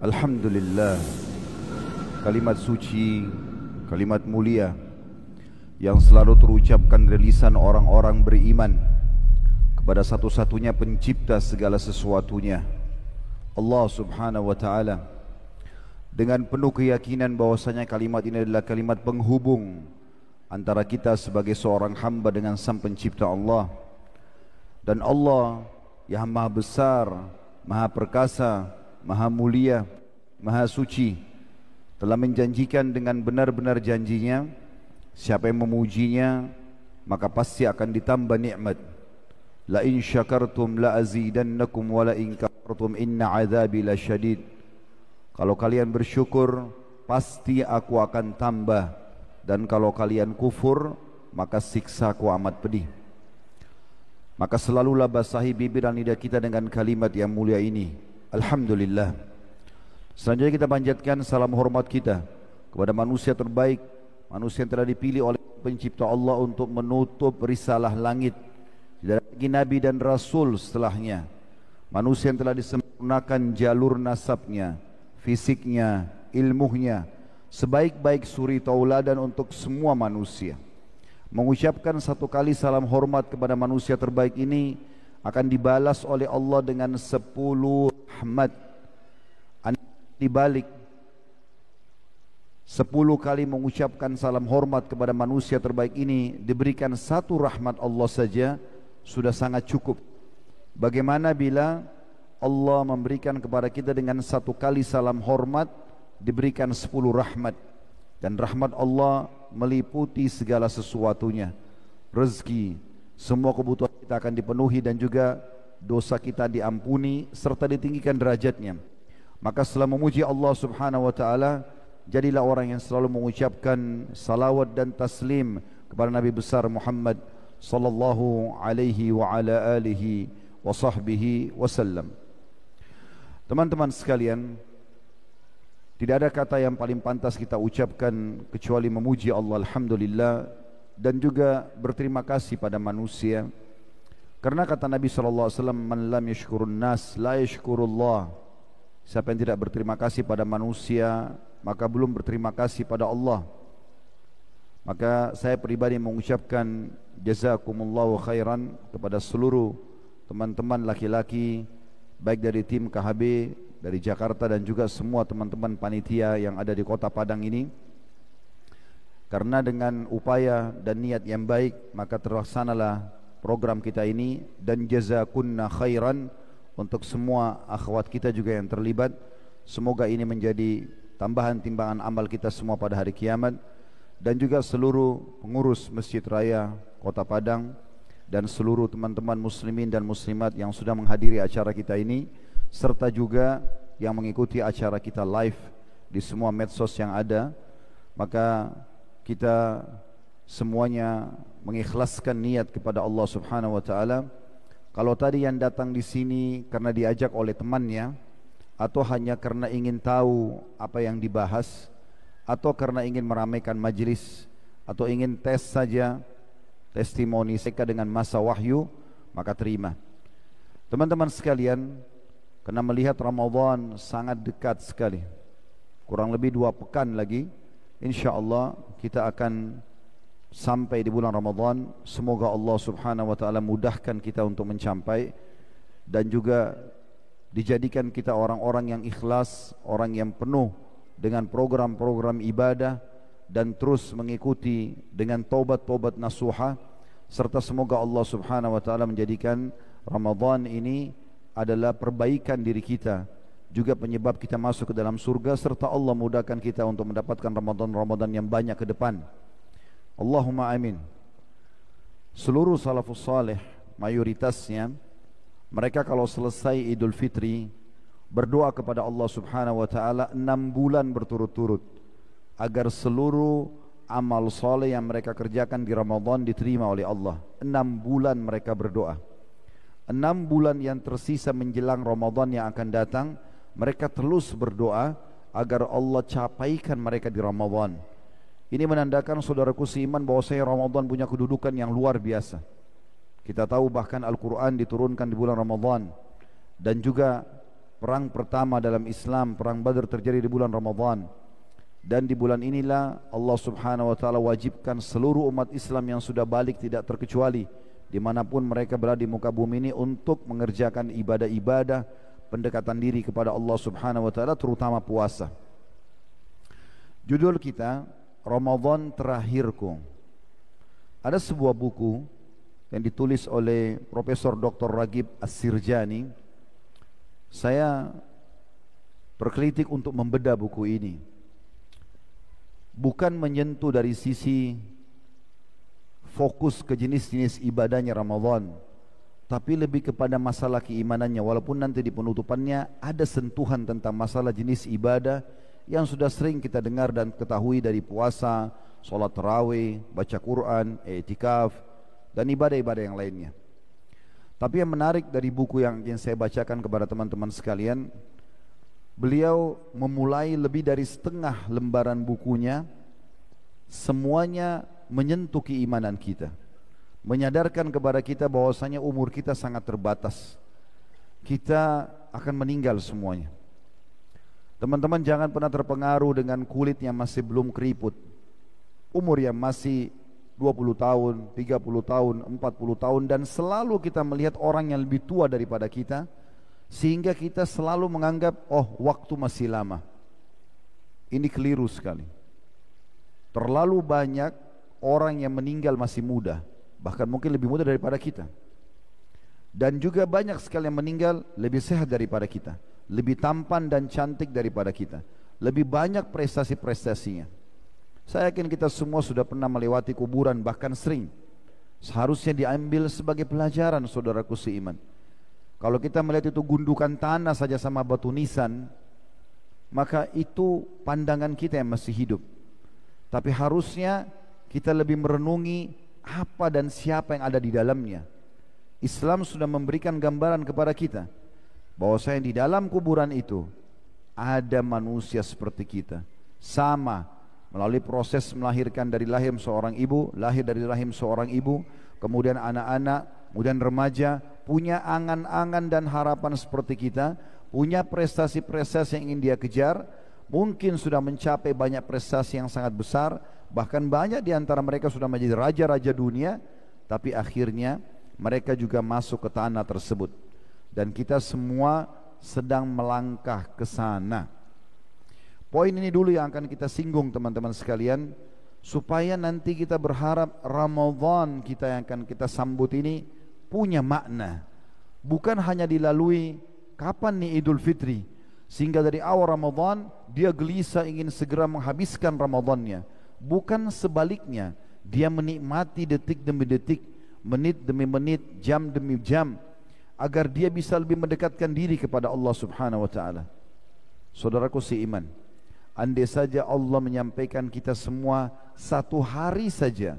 Alhamdulillah, kalimat suci, kalimat mulia yang selalu terucapkan dari lisan orang-orang beriman kepada satu-satunya pencipta segala sesuatunya, Allah subhanahu wa ta'ala, dengan penuh keyakinan bahwasanya kalimat ini adalah kalimat penghubung antara kita sebagai seorang hamba dengan sang pencipta Allah. Dan Allah yang maha besar, maha perkasa, maha mulia, maha suci, telah menjanjikan dengan benar-benar janjinya, siapa yang memujinya maka pasti akan ditambah nikmat. La in syakartum la azidannakum wa la in kafartum inna azabi lasyadid. Kalau kalian bersyukur pasti aku akan tambah, dan kalau kalian kufur maka siksaku amat pedih. Maka selalulah basahi bibir dan lidah kita dengan kalimat yang mulia ini, Alhamdulillah. Selanjutnya kita panjatkan salam hormat kita kepada manusia terbaik, manusia yang telah dipilih oleh pencipta Allah untuk menutup risalah langit, tidak lagi nabi dan rasul setelahnya. Manusia yang telah disempurnakan jalur nasabnya, fisiknya, ilmunya, sebaik-baik suri tauladan untuk semua manusia. Mengucapkan satu kali salam hormat kepada manusia terbaik ini akan dibalas oleh Allah dengan 10 rahmat. Dibalik 10 kali mengucapkan salam hormat kepada manusia terbaik ini, diberikan satu rahmat Allah saja sudah sangat cukup. Bagaimana bila Allah memberikan kepada kita dengan satu kali salam hormat diberikan 10 rahmat, dan rahmat Allah meliputi segala sesuatunya, rezeki, semua kebutuhan kita akan dipenuhi, dan juga dosa kita diampuni serta ditinggikan derajatnya. Maka setelah memuji Allah subhanahu wa ta'ala, jadilah orang yang selalu mengucapkan salawat dan taslim kepada Nabi besar Muhammad sallallahu alaihi wa ala alihi wa sahbihi wasallam. Teman-teman sekalian, tidak ada kata yang paling pantas kita ucapkan kecuali memuji Allah, Alhamdulillah, dan juga berterima kasih pada manusia. Karena kata Nabi SAW, Man lam yashkurun nas la yashkurullah. Siapa yang tidak berterima kasih pada manusia maka belum berterima kasih pada Allah. Maka saya pribadi mengucapkan jazakumullahu khairan kepada seluruh teman-teman laki-laki, baik dari tim KHB dari Jakarta dan juga semua teman-teman panitia yang ada di kota Padang ini. Karena dengan upaya dan niat yang baik maka terlaksanalah program kita ini, dan jazakunna khairan untuk semua akhwat kita juga yang terlibat. Semoga ini menjadi tambahan timbangan amal kita semua pada hari kiamat. Dan juga seluruh pengurus Masjid Raya Kota Padang dan seluruh teman-teman muslimin dan muslimat yang sudah menghadiri acara kita ini, serta juga yang mengikuti acara kita live di semua medsos yang ada. Maka kita semuanya mengikhlaskan niat kepada Allah subhanahu wa ta'ala. Kalau tadi yang datang di sini karena diajak oleh temannya, atau hanya karena ingin tahu apa yang dibahas, atau karena ingin meramaikan majlis, atau ingin tes saja testimoni mereka dengan masa wahyu, maka terima. Teman-teman sekalian, karena melihat Ramadan sangat dekat sekali, kurang lebih 2 pekan lagi, insyaAllah kita akan sampai di bulan Ramadan. Semoga Allah subhanahu wa ta'ala mudahkan kita untuk mencapai, dan juga dijadikan kita orang-orang yang ikhlas, orang yang penuh dengan program-program ibadah, dan terus mengikuti dengan taubat-taubat nasuha. Serta semoga Allah subhanahu wa ta'ala menjadikan Ramadan ini adalah perbaikan diri kita, juga penyebab kita masuk ke dalam surga, serta Allah mudahkan kita untuk mendapatkan Ramadan-Ramadan yang banyak ke depan. Allahumma amin. Seluruh salafus salih mayoritasnya mereka kalau selesai Idul Fitri berdoa kepada Allah subhanahu wa ta'ala 6 bulan berturut-turut agar seluruh amal saleh yang mereka kerjakan di Ramadan diterima oleh Allah. 6 bulan mereka berdoa. 6 bulan yang tersisa menjelang Ramadan yang akan datang, mereka terus berdoa agar Allah capaikan mereka di Ramadan. Ini menandakan saudaraku seiman bahwasanya Ramadan punya kedudukan yang luar biasa. Kita tahu bahkan Al-Quran diturunkan di bulan Ramadan, dan juga perang pertama dalam Islam, perang Badar terjadi di bulan Ramadan. Dan di bulan inilah Allah subhanahu wa ta'ala wajibkan seluruh umat Islam yang sudah balik tidak terkecuali dimanapun mereka berada di muka bumi ini untuk mengerjakan ibadah-ibadah pendekatan diri kepada Allah subhanahu wa ta'ala, terutama puasa. Judul kita Ramadan Terakhirku. Ada sebuah buku yang ditulis oleh Profesor Dr. Ragib As-Sirjani. Saya berkelitik untuk membedah buku ini, bukan menyentuh dari sisi fokus ke jenis-jenis ibadahnya Ramadan, tapi lebih kepada masalah keimanannya. Walaupun nanti di penutupannya ada sentuhan tentang masalah jenis ibadah yang sudah sering kita dengar dan ketahui dari puasa, sholat tarawih, baca Quran, i'tikaf, dan ibadah-ibadah yang lainnya. Tapi yang menarik dari buku yang ingin saya bacakan kepada teman-teman sekalian, beliau memulai lebih dari setengah lembaran bukunya, semuanya menyentuh keimanan kita, menyadarkan kepada kita bahwasanya umur kita sangat terbatas. Kita akan meninggal semuanya. Teman-teman jangan pernah terpengaruh dengan kulit yang masih belum keriput, umur yang masih 20 tahun, 30 tahun, 40 tahun, dan selalu kita melihat orang yang lebih tua daripada kita, sehingga kita selalu menganggap, oh waktu masih lama. Ini keliru sekali. Terlalu banyak orang yang meninggal masih muda, bahkan mungkin lebih muda daripada kita. Dan juga banyak sekali yang meninggal lebih sehat daripada kita, lebih tampan dan cantik daripada kita, lebih banyak prestasi-prestasinya. Saya yakin kita semua sudah pernah melewati kuburan, bahkan sering. Seharusnya diambil sebagai pelajaran, saudaraku seiman. Kalau kita melihat itu gundukan tanah saja sama batu nisan, maka itu pandangan kita yang masih hidup. Tapi harusnya kita lebih merenungi apa dan siapa yang ada di dalamnya. Islam sudah memberikan gambaran kepada kita bahwasanya di dalam kuburan itu ada manusia seperti kita, sama melalui proses melahirkan dari rahim seorang ibu, lahir dari rahim seorang ibu, kemudian anak-anak, kemudian remaja, punya angan-angan dan harapan seperti kita, punya prestasi-prestasi yang ingin dia kejar, mungkin sudah mencapai banyak prestasi yang sangat besar, bahkan banyak di antara mereka sudah menjadi raja-raja dunia, tapi akhirnya mereka juga masuk ke tanah tersebut. Dan kita semua sedang melangkah ke sana. Poin ini dulu yang akan kita singgung teman-teman sekalian, supaya nanti kita berharap Ramadan kita yang akan kita sambut ini punya makna, bukan hanya dilalui kapan nih Idul Fitri, sehingga dari awal Ramadan dia gelisah ingin segera menghabiskan Ramadannya. Bukan sebaliknya, dia menikmati detik demi detik, menit demi menit, jam demi jam, agar dia bisa lebih mendekatkan diri kepada Allah subhanahu wa ta'ala. Saudaraku seiman, andai saja Allah menyampaikan kita semua satu hari saja,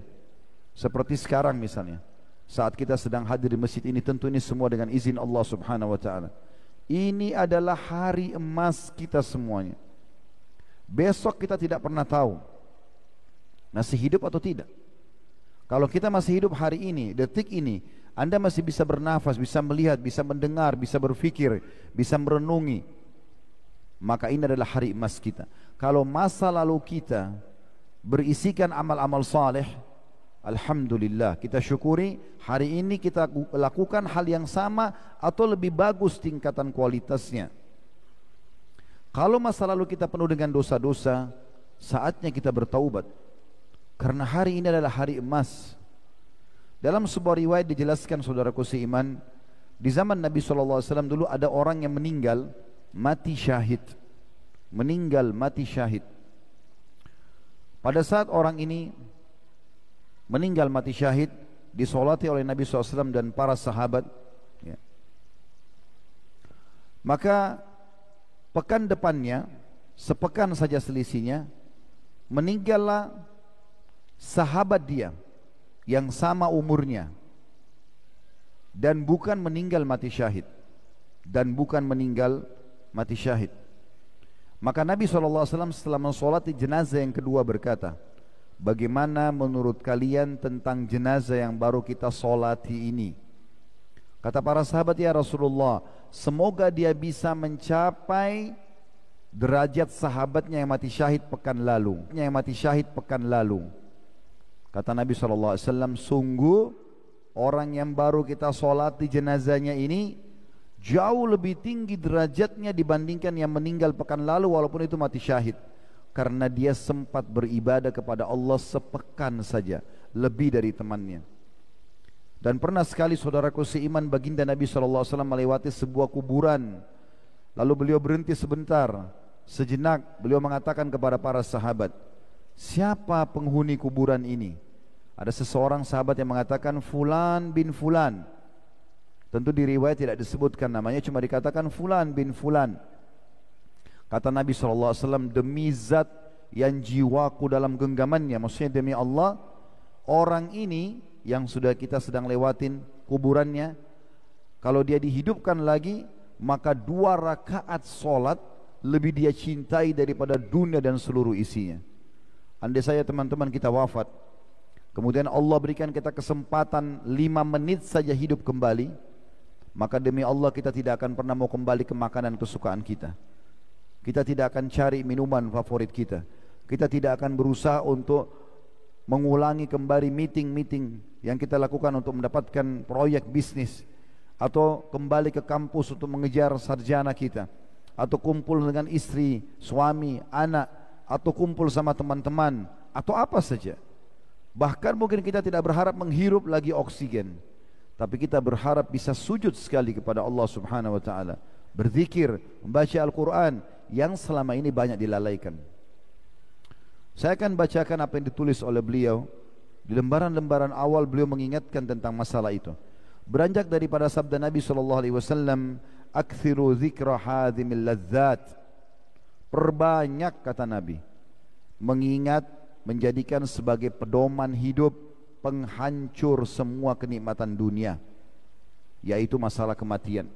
seperti sekarang misalnya, saat kita sedang hadir di masjid ini, tentu ini semua dengan izin Allah subhanahu wa ta'ala. Ini adalah hari emas kita semuanya. Besok kita tidak pernah tahu masih hidup atau tidak. Kalau kita masih hidup hari ini, detik ini, Anda masih bisa bernafas, bisa melihat, bisa mendengar, bisa berfikir, bisa merenungi, maka ini adalah hari emas kita. Kalau masa lalu kita berisikan amal-amal saleh, alhamdulillah, kita syukuri hari ini kita lakukan hal yang sama atau lebih bagus tingkatan kualitasnya. Kalau masa lalu kita penuh dengan dosa-dosa, saatnya kita bertaubat, karena hari ini adalah hari emas. Dalam sebuah riwayat dijelaskan, saudaraku seiman, di zaman Nabi SAW dulu ada orang yang meninggal mati syahid. Meninggal mati syahid. Pada saat orang ini meninggal mati syahid, disolati oleh Nabi SAW dan para sahabat, ya. Maka pekan depannya, sepekan saja selisihnya, meninggallah sahabat dia yang sama umurnya, dan bukan meninggal mati syahid, dan bukan meninggal mati syahid. Maka Nabi SAW setelah mensolati jenazah yang kedua berkata, bagaimana menurut kalian tentang jenazah yang baru kita solati ini? Kata para sahabat, ya Rasulullah, semoga dia bisa mencapai derajat sahabatnya yang mati syahid pekan lalu. Kata Nabi SAW, sungguh orang yang baru kita solati jenazahnya ini jauh lebih tinggi derajatnya dibandingkan yang meninggal pekan lalu walaupun itu mati syahid, karena dia sempat beribadah kepada Allah sepekan saja lebih dari temannya. Dan pernah sekali saudaraku seiman, baginda Nabi SAW melewati sebuah kuburan. Lalu beliau berhenti sejenak, beliau mengatakan kepada para sahabat, siapa penghuni kuburan ini? Ada seseorang sahabat yang mengatakan Fulan bin Fulan. Tentu di riwayat tidak disebutkan namanya, cuma dikatakan Fulan bin Fulan. Kata Nabi SAW, demi zat yang jiwaku dalam genggamannya, maksudnya demi Allah, orang ini yang sudah kita sedang lewatin kuburannya, kalau dia dihidupkan lagi, maka 2 rakaat solat lebih dia cintai daripada dunia dan seluruh isinya. Andai saya teman-teman kita wafat, kemudian Allah berikan kita kesempatan 5 menit saja hidup kembali, maka demi Allah kita tidak akan pernah mau kembali ke makanan kesukaan kita. Kita tidak akan cari minuman favorit kita. Kita tidak akan berusaha untuk mengulangi kembali meeting-meeting yang kita lakukan untuk mendapatkan proyek bisnis, atau kembali ke kampus untuk mengejar sarjana kita, atau kumpul dengan istri, suami, anak, atau kumpul sama teman-teman, atau apa saja. Bahkan mungkin kita tidak berharap menghirup lagi oksigen, tapi kita berharap bisa sujud sekali kepada Allah Subhanahu wa taala, berzikir, membaca Al-Quran yang selama ini banyak dilalaikan. Saya akan bacakan apa yang ditulis oleh beliau. Di lembaran-lembaran awal beliau mengingatkan tentang masalah itu. Beranjak daripada sabda Nabi SAW, akthiru dzikra hadhimil ladzat. Perbanyak, kata Nabi, mengingat, menjadikan sebagai pedoman hidup penghancur semua kenikmatan dunia, yaitu masalah kematian.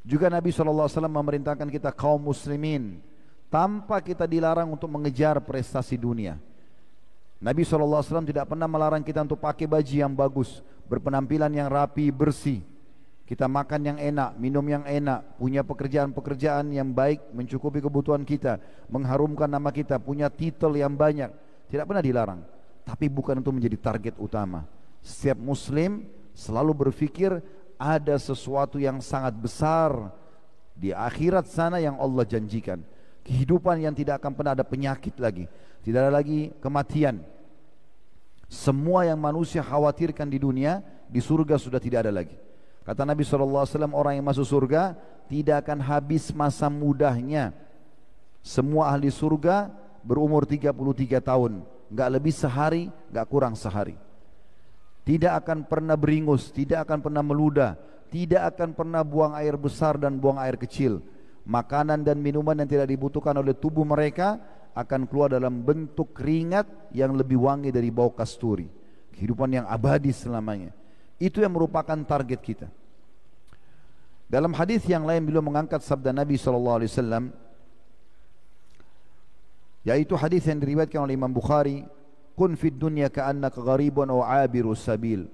Juga Nabi SAW memerintahkan kita kaum muslimin, tanpa kita dilarang untuk mengejar prestasi dunia. Nabi SAW tidak pernah melarang kita untuk pakai baju yang bagus, berpenampilan yang rapi, bersih. Kita makan yang enak, minum yang enak, punya pekerjaan-pekerjaan yang baik, mencukupi kebutuhan kita, mengharumkan nama kita, punya titel yang banyak. Tidak pernah dilarang, tapi bukan untuk menjadi target utama. Setiap muslim selalu berpikir ada sesuatu yang sangat besar di akhirat sana yang Allah janjikan. Kehidupan yang tidak akan pernah ada penyakit lagi, tidak ada lagi kematian. Semua yang manusia khawatirkan di dunia, di surga sudah tidak ada lagi. Kata Nabi SAW, orang yang masuk surga tidak akan habis masa mudanya. Semua ahli surga berumur 33 tahun, enggak lebih sehari, enggak kurang sehari. Tidak akan pernah beringus, tidak akan pernah meludah, tidak akan pernah buang air besar dan buang air kecil. Makanan dan minuman yang tidak dibutuhkan oleh tubuh mereka akan keluar dalam bentuk keringat yang lebih wangi dari bau kasturi. Kehidupan yang abadi selamanya. Itu yang merupakan target kita. Dalam hadis yang lain beliau mengangkat sabda Nabi SAW, yaitu hadis yang diriwayatkan oleh Imam Bukhari, kun fid dunya ka'annaka gharibun aw 'abirus sabil.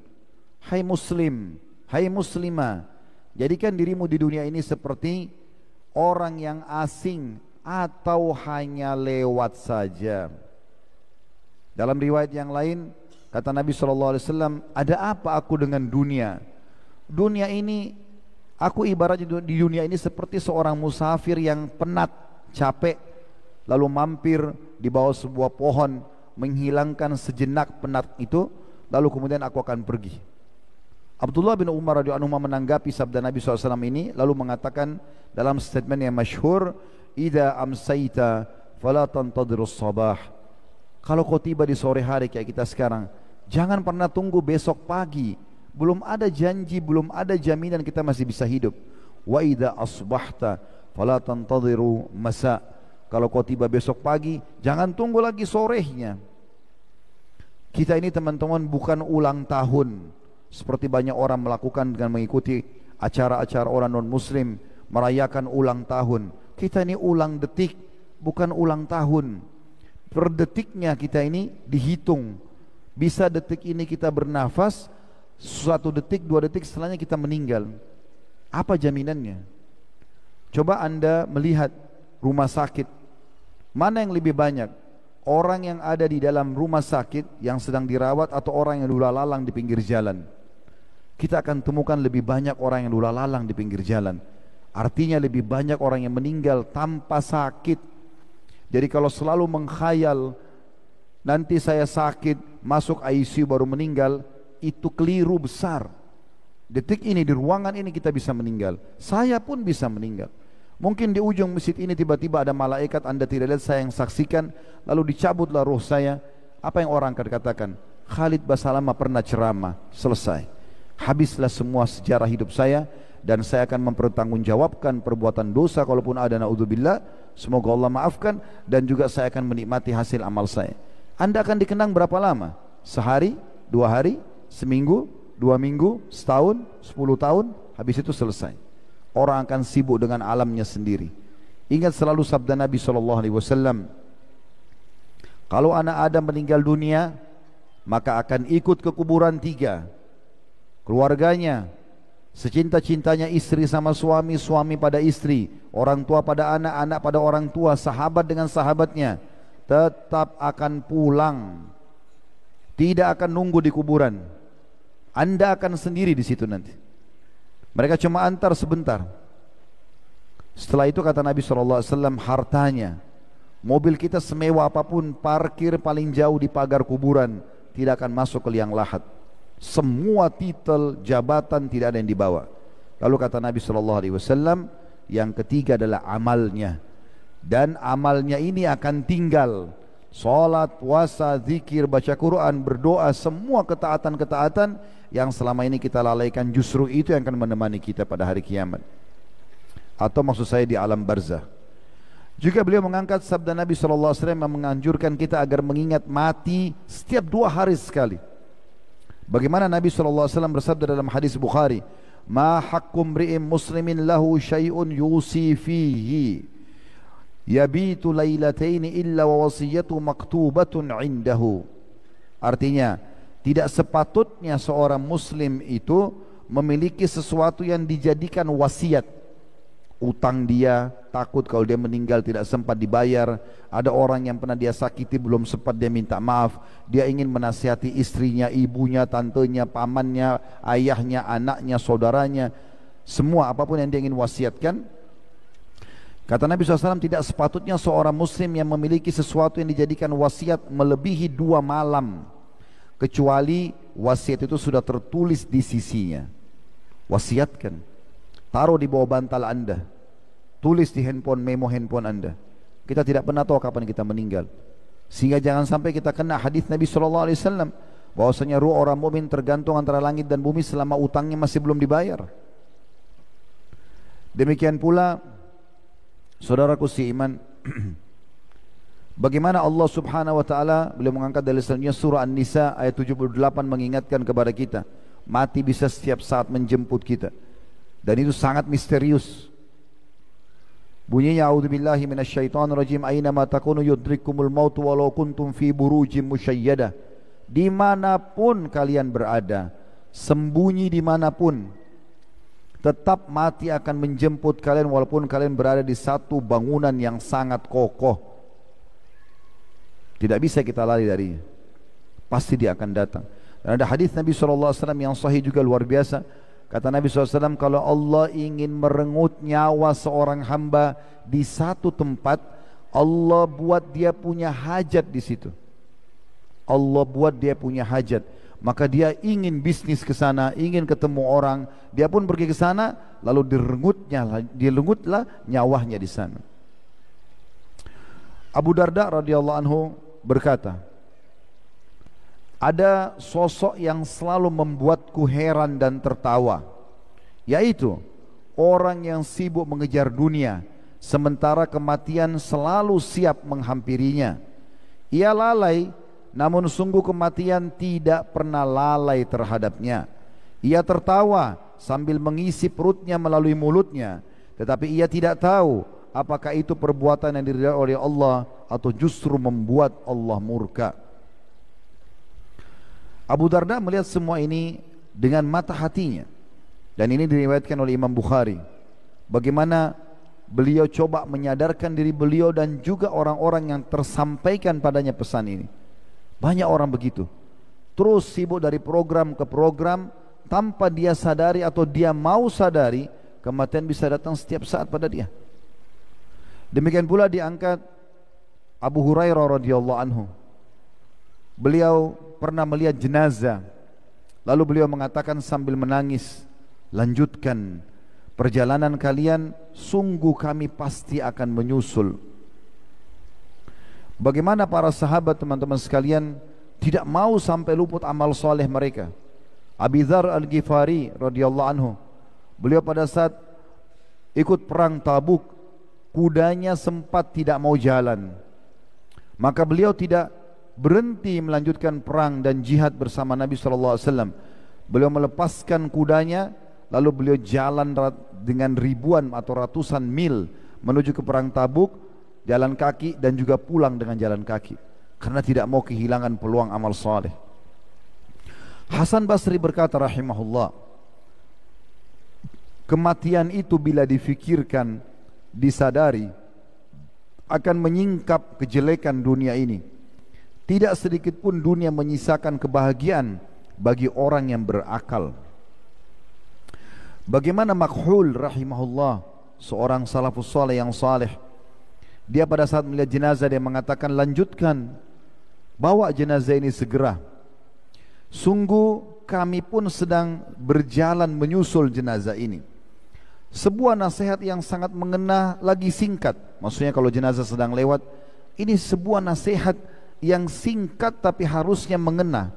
Hai muslim, hai muslimah, jadikan dirimu di dunia ini seperti orang yang asing atau hanya lewat saja. Dalam riwayat yang lain kata Nabi SAW, ada apa aku dengan dunia? Dunia ini, aku ibaratnya di dunia ini seperti seorang musafir yang penat, capek, lalu mampir di bawah sebuah pohon, menghilangkan sejenak penat itu, lalu kemudian aku akan pergi. Abdullah bin Umar radhiyallahu anhu menanggapi sabda Nabi SAW ini, lalu mengatakan dalam statement yang masyhur, idza amsayta fala tantadhirus sabah. Kalau kau tiba di sore hari kayak kita sekarang, jangan pernah tunggu besok pagi. Belum ada janji, belum ada jaminan kita masih bisa hidup. Wa idza asbahta fala tantadhiru masa. Kalau kau tiba besok pagi, jangan tunggu lagi sorenya. Kita ini teman-teman bukan ulang tahun seperti banyak orang melakukan dengan mengikuti acara-acara orang non-muslim merayakan ulang tahun. Kita ini ulang detik, bukan ulang tahun. Per detiknya kita ini dihitung. Bisa detik ini kita bernafas, 1 detik, 2 detik setelahnya kita meninggal. Apa jaminannya? Coba Anda melihat rumah sakit, mana yang lebih banyak? Orang yang ada di dalam rumah sakit yang sedang dirawat atau orang yang lulalang di pinggir jalan? Kita akan temukan lebih banyak orang yang lulalang di pinggir jalan. Artinya lebih banyak orang yang meninggal tanpa sakit. Jadi kalau selalu mengkhayal nanti saya sakit, masuk ICU baru meninggal, itu keliru besar. Detik ini di ruangan ini kita bisa meninggal. Saya pun bisa meninggal. Mungkin di ujung masjid ini tiba-tiba ada malaikat Anda tidak lihat, saya yang saksikan, lalu dicabutlah roh saya. Apa yang orang akan katakan? Khalid Basalamah pernah ceramah, selesai. Habislah semua sejarah hidup saya, dan saya akan mempertanggungjawabkan perbuatan dosa kalaupun ada, naudzubillah. Semoga Allah maafkan, dan juga saya akan menikmati hasil amal saya. Anda akan dikenang berapa lama? Sehari, 2 hari, seminggu, 2 minggu, setahun, 10 tahun, habis itu selesai. Orang akan sibuk dengan alamnya sendiri. Ingat selalu sabda Nabi SAW, kalau anak Adam meninggal dunia, maka akan ikut ke kuburan 3. Keluarganya, secinta-cintanya istri sama suami, suami pada istri, orang tua pada anak, anak pada orang tua, sahabat dengan sahabatnya, tetap akan pulang. Tidak akan nunggu di kuburan. Anda akan sendiri di situ nanti. Mereka cuma antar sebentar. Setelah itu kata Nabi SAW, hartanya, mobil kita semewah apapun, parkir paling jauh di pagar kuburan, tidak akan masuk ke liang lahat. Semua titel, jabatan tidak ada yang dibawa. Lalu kata Nabi SAW, yang ketiga adalah amalnya. Dan amalnya ini akan tinggal. Salat, puasa, zikir, baca Quran, berdoa, semua ketaatan-ketaatan yang selama ini kita lalaikan, justru itu yang akan menemani kita pada hari kiamat. Atau maksud saya di alam barzah. Juga beliau mengangkat sabda Nabi SAW yang menganjurkan kita agar mengingat mati setiap 2 hari sekali. Bagaimana Nabi SAW bersabda dalam hadis Bukhari, ma haqqum ri'im muslimin lahu syai'un yusi fihi yabitu lailataini illa wa wasiyatu maktubatun indahu. Artinya, tidak sepatutnya seorang muslim itu memiliki sesuatu yang dijadikan wasiat. Utang dia, takut kalau dia meninggal tidak sempat dibayar. Ada orang yang pernah dia sakiti belum sempat dia minta maaf. Dia ingin menasihati istrinya, ibunya, tantenya, pamannya, ayahnya, anaknya, saudaranya. Semua apapun yang dia ingin wasiatkan. Kata Nabi SAW, tidak sepatutnya seorang muslim yang memiliki sesuatu yang dijadikan wasiat melebihi 2 malam, kecuali wasiat itu sudah tertulis di sisinya. Wasiatkan, taruh di bawah bantal Anda, tulis di handphone, memo handphone Anda. Kita tidak pernah tahu kapan kita meninggal, sehingga jangan sampai kita kena hadis Nabi SAW bahwasanya ruh orang mukmin tergantung antara langit dan bumi selama utangnya masih belum dibayar. Demikian pula saudaraku si iman, bagaimana Allah Subhanahu wa taala beliau mengangkat dari selanjutnya surah An-Nisa ayat 78 mengingatkan kepada kita, mati bisa setiap saat menjemput kita. Dan itu sangat misterius. Bunyinya a'udzubillahi minasyaitonirrajim, aina ma takunu yudrikumul maut walau kuntum fi burujim musyayyadah. Dimanapun kalian berada, sembunyi dimanapun, tetap mati akan menjemput kalian walaupun kalian berada di satu bangunan yang sangat kokoh. Tidak bisa kita lari darinya. Pasti dia akan datang. Dan ada hadis Nabi SAW yang sahih juga luar biasa. Kata Nabi SAW, kalau Allah ingin merenggut nyawa seorang hamba di satu tempat, Allah buat dia punya hajat di situ. Allah buat dia punya hajat. Maka dia ingin bisnis ke sana, ingin ketemu orang, dia pun pergi ke sana, lalu direngutlah nyawanya di sana. Abu Darda radhiyallahu anhu berkata, ada sosok yang selalu membuatku heran dan tertawa, yaitu orang yang sibuk mengejar dunia, sementara kematian selalu siap menghampirinya. Ia lalai, namun sungguh kematian tidak pernah lalai terhadapnya. Ia tertawa sambil mengisi perutnya melalui mulutnya, tetapi ia tidak tahu apakah itu perbuatan yang diridhai oleh Allah atau justru membuat Allah murka. Abu Darda melihat semua ini dengan mata hatinya. Dan ini diriwayatkan oleh Imam Bukhari. Bagaimana beliau coba menyadarkan diri beliau dan juga orang-orang yang tersampaikan padanya pesan ini. Banyak orang begitu, terus sibuk dari program ke program tanpa dia sadari atau dia mau sadari kematian bisa datang setiap saat pada dia. Demikian pula diangkat Abu Hurairah radhiyallahu anhu. Beliau pernah melihat jenazah, lalu beliau mengatakan sambil menangis, lanjutkan perjalanan kalian, sungguh kami pasti akan menyusul. Bagaimana para sahabat teman-teman sekalian tidak mau sampai luput amal soleh mereka. Abi Dzar Al-Ghifari radhiyallahu anhu, beliau pada saat ikut perang Tabuk, kudanya sempat tidak mau jalan. Maka beliau tidak berhenti melanjutkan perang dan jihad bersama Nabi SAW. Beliau melepaskan kudanya, lalu beliau jalan dengan ribuan atau ratusan mil menuju ke perang Tabuk, jalan kaki, dan juga pulang dengan jalan kaki karena tidak mau kehilangan peluang amal saleh. Hasan Basri berkata rahimahullah, kematian itu bila difikirkan, disadari, akan menyingkap kejelekan dunia ini. Tidak sedikit pun dunia menyisakan kebahagiaan bagi orang yang berakal. Bagaimana Makhul rahimahullah, seorang salafus saleh yang saleh, dia pada saat melihat jenazah dia mengatakan, lanjutkan, bawa jenazah ini segera. Sungguh kami pun sedang berjalan menyusul jenazah ini. Sebuah nasihat yang sangat mengena lagi singkat. Maksudnya kalau jenazah sedang lewat, ini sebuah nasihat yang singkat tapi harusnya mengena.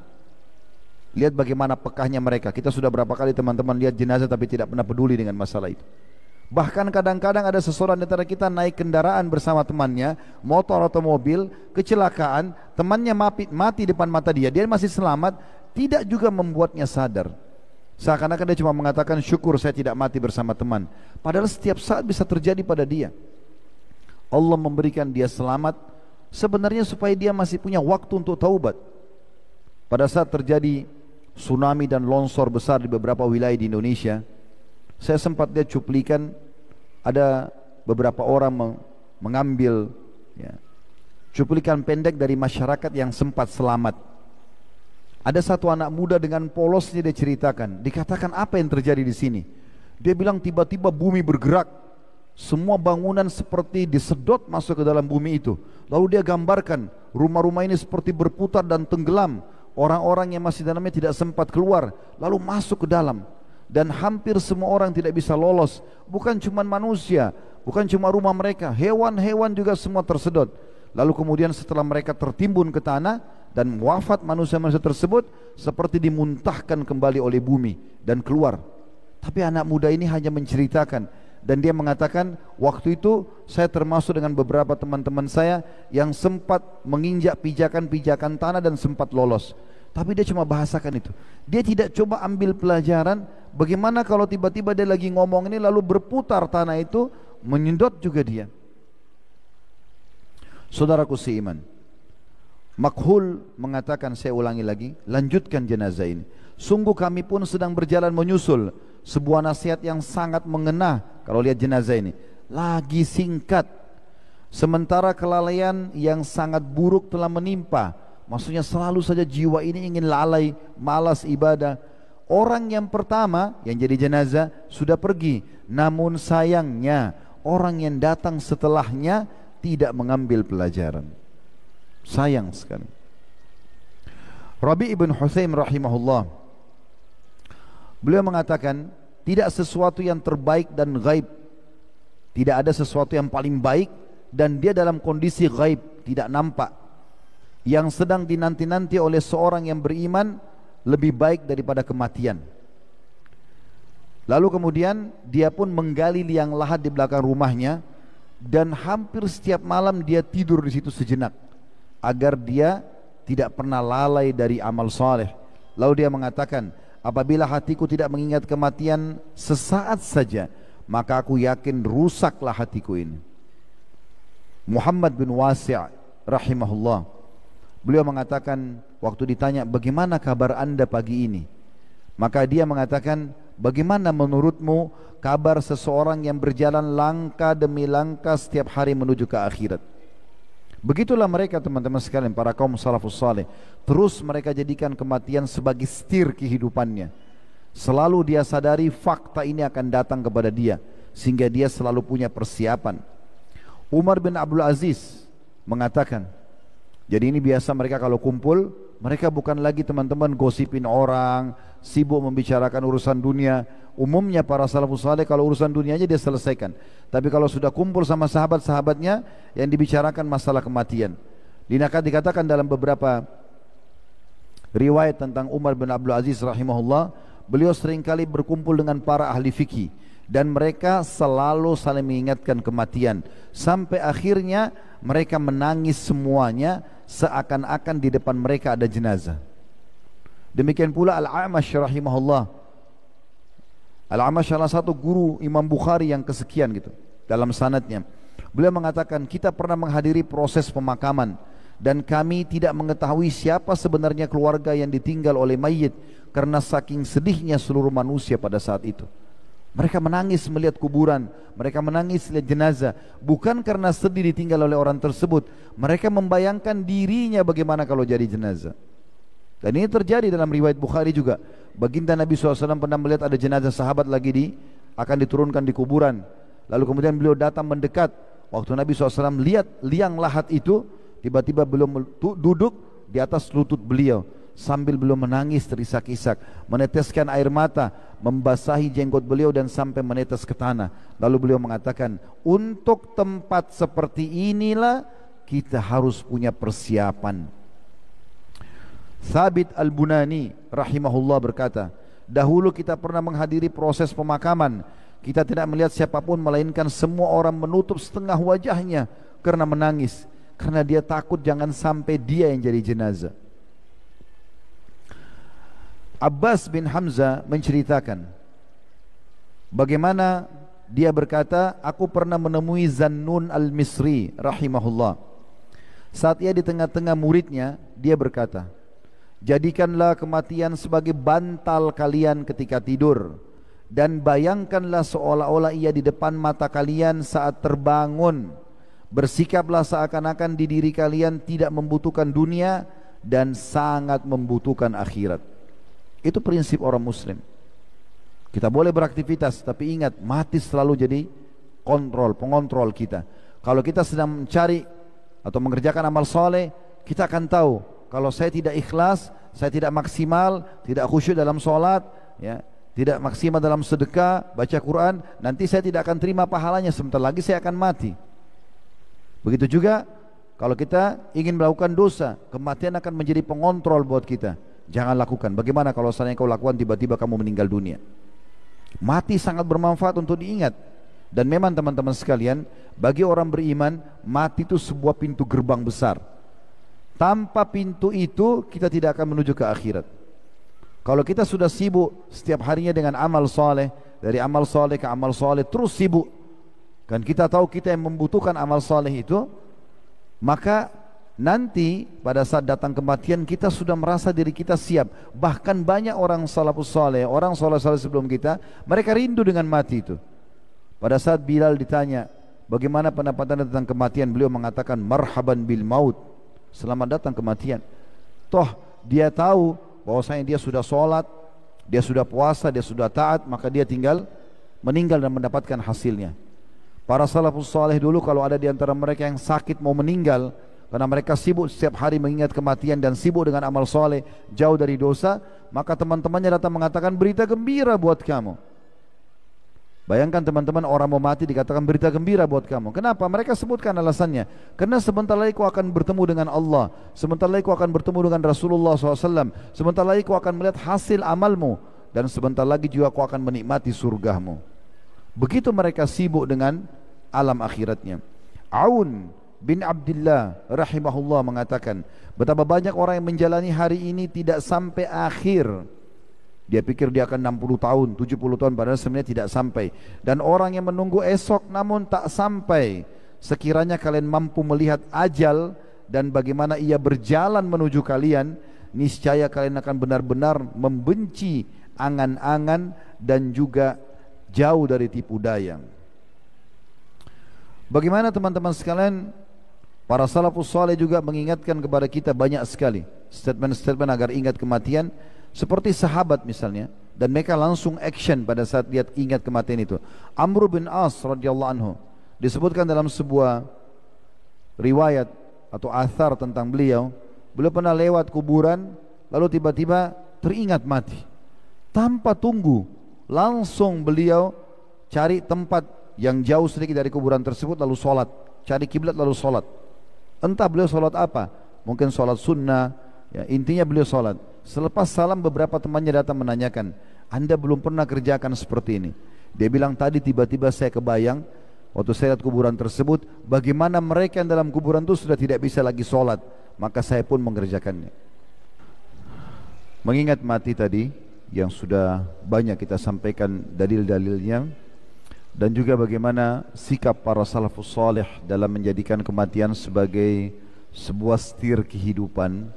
Lihat bagaimana pekahnya mereka. Kita sudah berapa kali teman-teman lihat jenazah tapi tidak pernah peduli dengan masalah itu. Bahkan kadang-kadang ada seseorang di antara kita naik kendaraan bersama temannya, motor atau mobil, kecelakaan, temannya mati depan mata dia, dia masih selamat, tidak juga membuatnya sadar. Seakan-akan dia cuma mengatakan syukur saya tidak mati bersama teman. Padahal setiap saat bisa terjadi pada dia. Allah memberikan dia selamat sebenarnya supaya dia masih punya waktu untuk taubat. Pada saat terjadi tsunami dan longsor besar di beberapa wilayah di Indonesia, saya sempat lihat cuplikan, ada beberapa orang mengambil cuplikan pendek dari masyarakat yang sempat selamat. Ada satu anak muda dengan polosnya dia ceritakan, dikatakan apa yang terjadi di sini. Dia bilang tiba-tiba bumi bergerak, semua bangunan seperti disedot masuk ke dalam bumi itu. Lalu dia gambarkan rumah-rumah ini seperti berputar dan tenggelam. Orang-orang yang masih dalamnya tidak sempat keluar, lalu masuk ke dalam. Dan hampir semua orang tidak bisa lolos. Bukan cuma manusia, bukan cuma rumah mereka, hewan-hewan juga semua tersedot. Lalu kemudian setelah mereka tertimbun ke tanah dan wafat manusia-manusia tersebut, seperti dimuntahkan kembali oleh bumi dan keluar. Tapi anak muda ini hanya menceritakan, dan dia mengatakan, waktu itu saya termasuk dengan beberapa teman-teman saya yang sempat menginjak pijakan-pijakan tanah dan sempat lolos. Tapi dia cuma bahasakan itu. Dia tidak coba ambil pelajaran bagaimana kalau tiba-tiba dia lagi ngomong ini lalu berputar tanah itu, menyedot juga dia. Saudaraku seiman, Makhul mengatakan, saya ulangi lagi, lanjutkan jenazah ini. Sungguh kami pun sedang berjalan menyusul. Sebuah nasihat yang sangat mengena kalau lihat jenazah ini. Lagi singkat. Sementara kelalaian yang sangat buruk telah menimpa. Maksudnya selalu saja jiwa ini ingin lalai, malas ibadah. Orang yang pertama yang jadi jenazah sudah pergi, namun sayangnya orang yang datang setelahnya tidak mengambil pelajaran. Sayang sekali. Rabi' ibn Hutsaim rahimahullah, beliau mengatakan, tidak sesuatu yang terbaik dan gaib. Tidak ada sesuatu yang paling baik dan dia dalam kondisi gaib, tidak nampak, yang sedang dinanti-nanti oleh seorang yang beriman lebih baik daripada kematian. Lalu kemudian dia pun menggali liang lahat di belakang rumahnya, dan hampir setiap malam dia tidur di situ sejenak agar dia tidak pernah lalai dari amal saleh. Lalu dia mengatakan, apabila hatiku tidak mengingat kematian sesaat saja, maka aku yakin rusaklah hatiku ini. Muhammad bin Wasi' rahimahullah, beliau mengatakan waktu ditanya, bagaimana kabar anda pagi ini? Maka dia mengatakan, bagaimana menurutmu kabar seseorang yang berjalan langkah demi langkah setiap hari menuju ke akhirat? Begitulah mereka teman-teman sekalian, para kaum salafus saleh. Terus mereka jadikan kematian sebagai setir kehidupannya. Selalu dia sadari fakta ini akan datang kepada dia, sehingga dia selalu punya persiapan. Umar bin Abdul Aziz mengatakan, jadi ini biasa mereka kalau kumpul, mereka bukan lagi teman-teman gosipin orang, sibuk membicarakan urusan dunia. Umumnya para salafus saleh kalau urusan dunianya dia selesaikan. Tapi kalau sudah kumpul sama sahabat-sahabatnya, yang dibicarakan masalah kematian. Dikatakan dalam beberapa riwayat tentang Umar bin Abdul Aziz rahimahullah, beliau seringkali berkumpul dengan para ahli fikih, dan mereka selalu saling mengingatkan kematian, sampai akhirnya mereka menangis semuanya seakan-akan di depan mereka ada jenazah. Demikian pula Al-A'mash rahimahullah. Al-A'mash salah satu guru Imam Bukhari yang kesekian gitu dalam sanadnya. Beliau mengatakan, kita pernah menghadiri proses pemakaman dan kami tidak mengetahui siapa sebenarnya keluarga yang ditinggal oleh mayit, karena saking sedihnya seluruh manusia pada saat itu. Mereka menangis melihat kuburan, mereka menangis melihat jenazah, bukan karena sedih ditinggal oleh orang tersebut. Mereka membayangkan dirinya bagaimana kalau jadi jenazah. Dan ini terjadi dalam riwayat Bukhari juga. Baginda Nabi SAW pernah melihat ada jenazah sahabat lagi akan diturunkan di kuburan. Lalu kemudian beliau datang mendekat. Waktu Nabi SAW lihat liang lahat itu, tiba-tiba beliau duduk di atas lutut beliau, sambil beliau menangis terisak-isak, meneteskan air mata, membasahi jenggot beliau dan sampai menetes ke tanah. Lalu beliau mengatakan, untuk tempat seperti inilah kita harus punya persiapan. Thabit Al-Bunani rahimahullah berkata, dahulu kita pernah menghadiri proses pemakaman. Kita tidak melihat siapapun melainkan semua orang menutup setengah wajahnya karena menangis, karena dia takut jangan sampai dia yang jadi jenazah. Abbas bin Hamzah menceritakan bagaimana dia berkata, aku pernah menemui Zannun al-Misri rahimahullah. Saat ia di tengah-tengah muridnya, dia berkata, jadikanlah kematian sebagai bantal kalian ketika tidur, dan bayangkanlah seolah-olah ia di depan mata kalian saat terbangun. Bersikaplah seakan-akan di diri kalian tidak membutuhkan dunia dan sangat membutuhkan akhirat. Itu prinsip orang muslim. Kita boleh beraktivitas, tapi ingat, mati selalu jadi pengontrol kita. Kalau kita sedang mencari atau mengerjakan amal soleh, kita akan tahu, kalau saya tidak ikhlas, saya tidak maksimal, tidak khusyuk dalam sholat, ya, tidak maksimal dalam sedekah, baca Quran, nanti saya tidak akan terima pahalanya, sebentar lagi saya akan mati. Begitu juga kalau kita ingin melakukan dosa, kematian akan menjadi pengontrol buat kita. Jangan lakukan. Bagaimana kalau seandainya kau lakukan tiba-tiba kamu meninggal dunia? Mati sangat bermanfaat untuk diingat. Dan memang teman-teman sekalian, bagi orang beriman, mati itu sebuah pintu gerbang besar. Tanpa pintu itu kita tidak akan menuju ke akhirat. Kalau kita sudah sibuk setiap harinya dengan amal soleh, dari amal soleh ke amal soleh, terus sibuk, kan kita tahu kita yang membutuhkan amal soleh itu, maka nanti pada saat datang kematian kita sudah merasa diri kita siap. Bahkan banyak orang salafus soleh, orang soleh-soleh sebelum kita, mereka rindu dengan mati itu. Pada saat Bilal ditanya, bagaimana pendapat anda tentang kematian, beliau mengatakan, marhaban bil maut, selamat datang kematian. Toh dia tahu bahwasanya dia sudah sholat, dia sudah puasa, dia sudah taat, maka dia tinggal meninggal dan mendapatkan hasilnya. Para salafus saleh dulu kalau ada di antara mereka yang sakit mau meninggal, karena mereka sibuk setiap hari mengingat kematian dan sibuk dengan amal soleh, jauh dari dosa, maka teman-temannya datang mengatakan, berita gembira buat kamu. Bayangkan teman-teman, orang mau mati dikatakan berita gembira buat kamu. Kenapa? Mereka sebutkan alasannya. Karena sebentar lagi kau akan bertemu dengan Allah, sebentar lagi kau akan bertemu dengan Rasulullah SAW, sebentar lagi kau akan melihat hasil amalmu, dan sebentar lagi juga kau akan menikmati surgamu. Begitu mereka sibuk dengan alam akhiratnya. Aun bin Abdullah rahimahullah mengatakan, betapa banyak orang yang menjalani hari ini tidak sampai akhir. Dia pikir dia akan 60 tahun, 70 tahun, padahal sebenarnya tidak sampai. Dan orang yang menunggu esok namun tak sampai. Sekiranya kalian mampu melihat ajal dan bagaimana ia berjalan menuju kalian, niscaya kalian akan benar-benar membenci angan-angan dan juga jauh dari tipu daya. Bagaimana teman-teman sekalian, para salafus saleh juga mengingatkan kepada kita banyak sekali statement-statement agar ingat kematian, seperti sahabat misalnya, dan mereka langsung action pada saat lihat ingat kematian itu. Amr bin As radhiyallahu anhu disebutkan dalam sebuah riwayat atau athar tentang beliau pernah lewat kuburan lalu tiba-tiba teringat mati. Tanpa tunggu, langsung beliau cari tempat yang jauh sedikit dari kuburan tersebut lalu sholat, cari kiblat lalu sholat. Entah beliau sholat apa, mungkin sholat sunnah, ya, intinya beliau sholat. Selepas salam beberapa temannya datang menanyakan, Anda belum pernah kerjakan seperti ini? Dia bilang, tadi tiba-tiba saya kebayang waktu saya lihat kuburan tersebut, bagaimana mereka yang dalam kuburan itu sudah tidak bisa lagi sholat, maka saya pun mengerjakannya. Mengingat mati tadi yang sudah banyak kita sampaikan dalil-dalilnya, dan juga bagaimana sikap para salafus salih dalam menjadikan kematian sebagai sebuah setir kehidupan.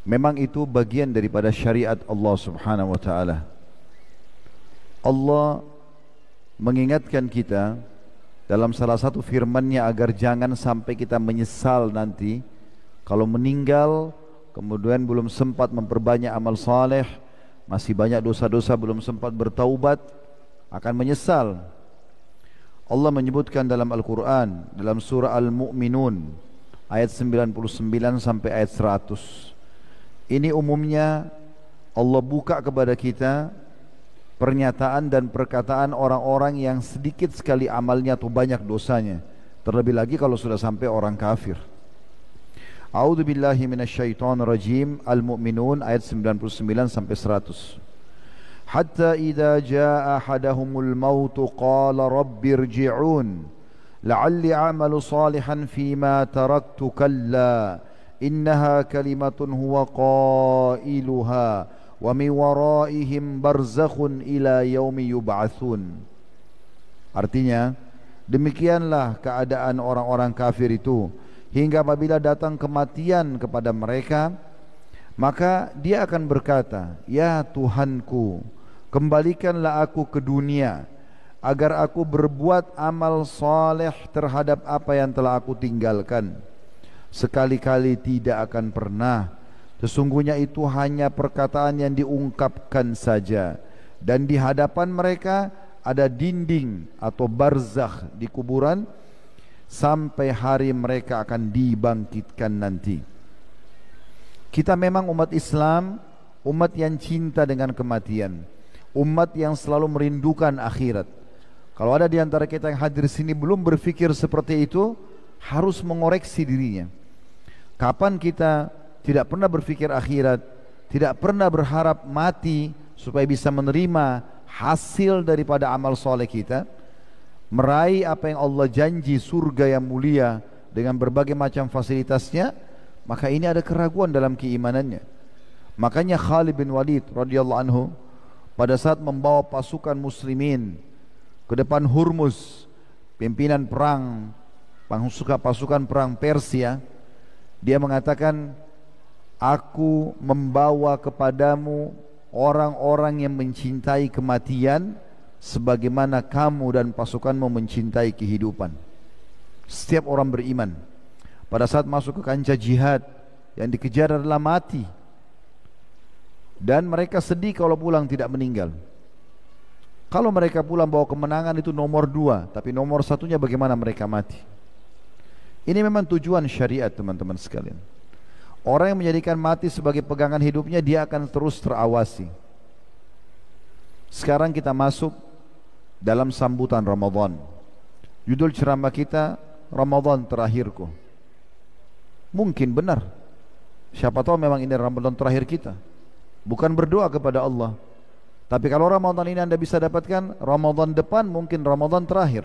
Memang itu bagian daripada syariat Allah Subhanahu wa taala. Allah mengingatkan kita dalam salah satu firman-Nya agar jangan sampai kita menyesal nanti kalau meninggal kemudian belum sempat memperbanyak amal saleh, masih banyak dosa-dosa, belum sempat bertaubat, akan menyesal. Allah menyebutkan dalam Al-Quran, dalam surah Al-Mu'minun ayat 99 sampai ayat 100. Ini umumnya Allah buka kepada kita pernyataan dan perkataan orang-orang yang sedikit sekali amalnya atau banyak dosanya, terlebih lagi kalau sudah sampai orang kafir. A'udzu billahi minasyaitonir rajim. Al-Mu'minun ayat 99 sampai 100. Hatta idza jaa ahadahumul maut qala rabbirji'un la'alli a'malu salihan fima taraktu kalla innaha kalimatun huwa qailuha wa min waraihim barzakhun ila yaumi yub'atsun. Artinya, demikianlah keadaan orang-orang kafir itu hingga apabila datang kematian kepada mereka, maka dia akan berkata, ya Tuhanku, kembalikanlah aku ke dunia agar aku berbuat amal saleh terhadap apa yang telah aku tinggalkan. Sekali-kali tidak akan pernah. Sesungguhnya itu hanya perkataan yang diungkapkan saja, dan di hadapan mereka ada dinding atau barzakh di kuburan sampai hari mereka akan dibangkitkan nanti. Kita memang umat Islam, umat yang cinta dengan kematian, umat yang selalu merindukan akhirat. Kalau ada di antara kita yang hadir sini belum berpikir seperti itu, harus mengoreksi dirinya. Kapan kita tidak pernah berpikir akhirat, tidak pernah berharap mati supaya bisa menerima hasil daripada amal soleh kita, meraih apa yang Allah janji, surga yang mulia dengan berbagai macam fasilitasnya, maka ini ada keraguan dalam keimanannya. Makanya Khalid bin Walid radhiyallahu anhu pada saat membawa pasukan muslimin ke depan Hurmuz, pimpinan perang pasukan perang Persia, dia mengatakan, aku membawa kepadamu orang-orang yang mencintai kematian sebagaimana kamu dan pasukanmu mencintai kehidupan. Setiap orang beriman pada saat masuk ke kancah jihad, yang dikejar adalah mati, dan mereka sedih kalau pulang tidak meninggal. Kalau mereka pulang bawa kemenangan itu nomor 2, tapi nomor 1-nya bagaimana mereka mati. Ini memang tujuan syariat, teman-teman sekalian. Orang yang menjadikan mati sebagai pegangan hidupnya, dia akan terus terawasi. Sekarang kita masuk dalam sambutan Ramadan. Judul ceramah kita, Ramadan terakhirku. Mungkin benar. Siapa tahu memang ini Ramadan terakhir kita. Bukan berdoa kepada Allah, tapi kalau Ramadan ini Anda bisa dapatkan, Ramadan depan mungkin Ramadan terakhir.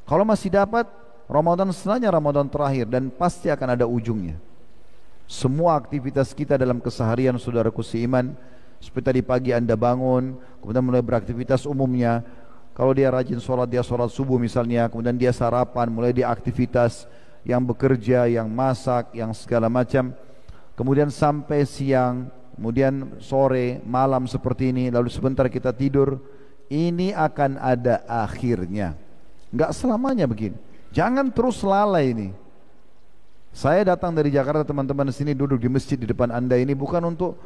Kalau masih dapat, Ramadan setelahnya Ramadan terakhir, dan pasti akan ada ujungnya. Semua aktivitas kita dalam keseharian, saudaraku seiman, seperti tadi pagi Anda bangun, kemudian mulai beraktivitas umumnya. Kalau dia rajin sholat, dia sholat subuh misalnya, kemudian dia sarapan, mulai dia aktivitas yang bekerja, yang masak, yang segala macam. Kemudian sampai siang, kemudian sore, malam seperti ini, lalu sebentar kita tidur, ini akan ada akhirnya. Enggak selamanya begini. Jangan terus lalai ini. Saya datang dari Jakarta, teman-teman di sini duduk di masjid di depan Anda ini bukan untuk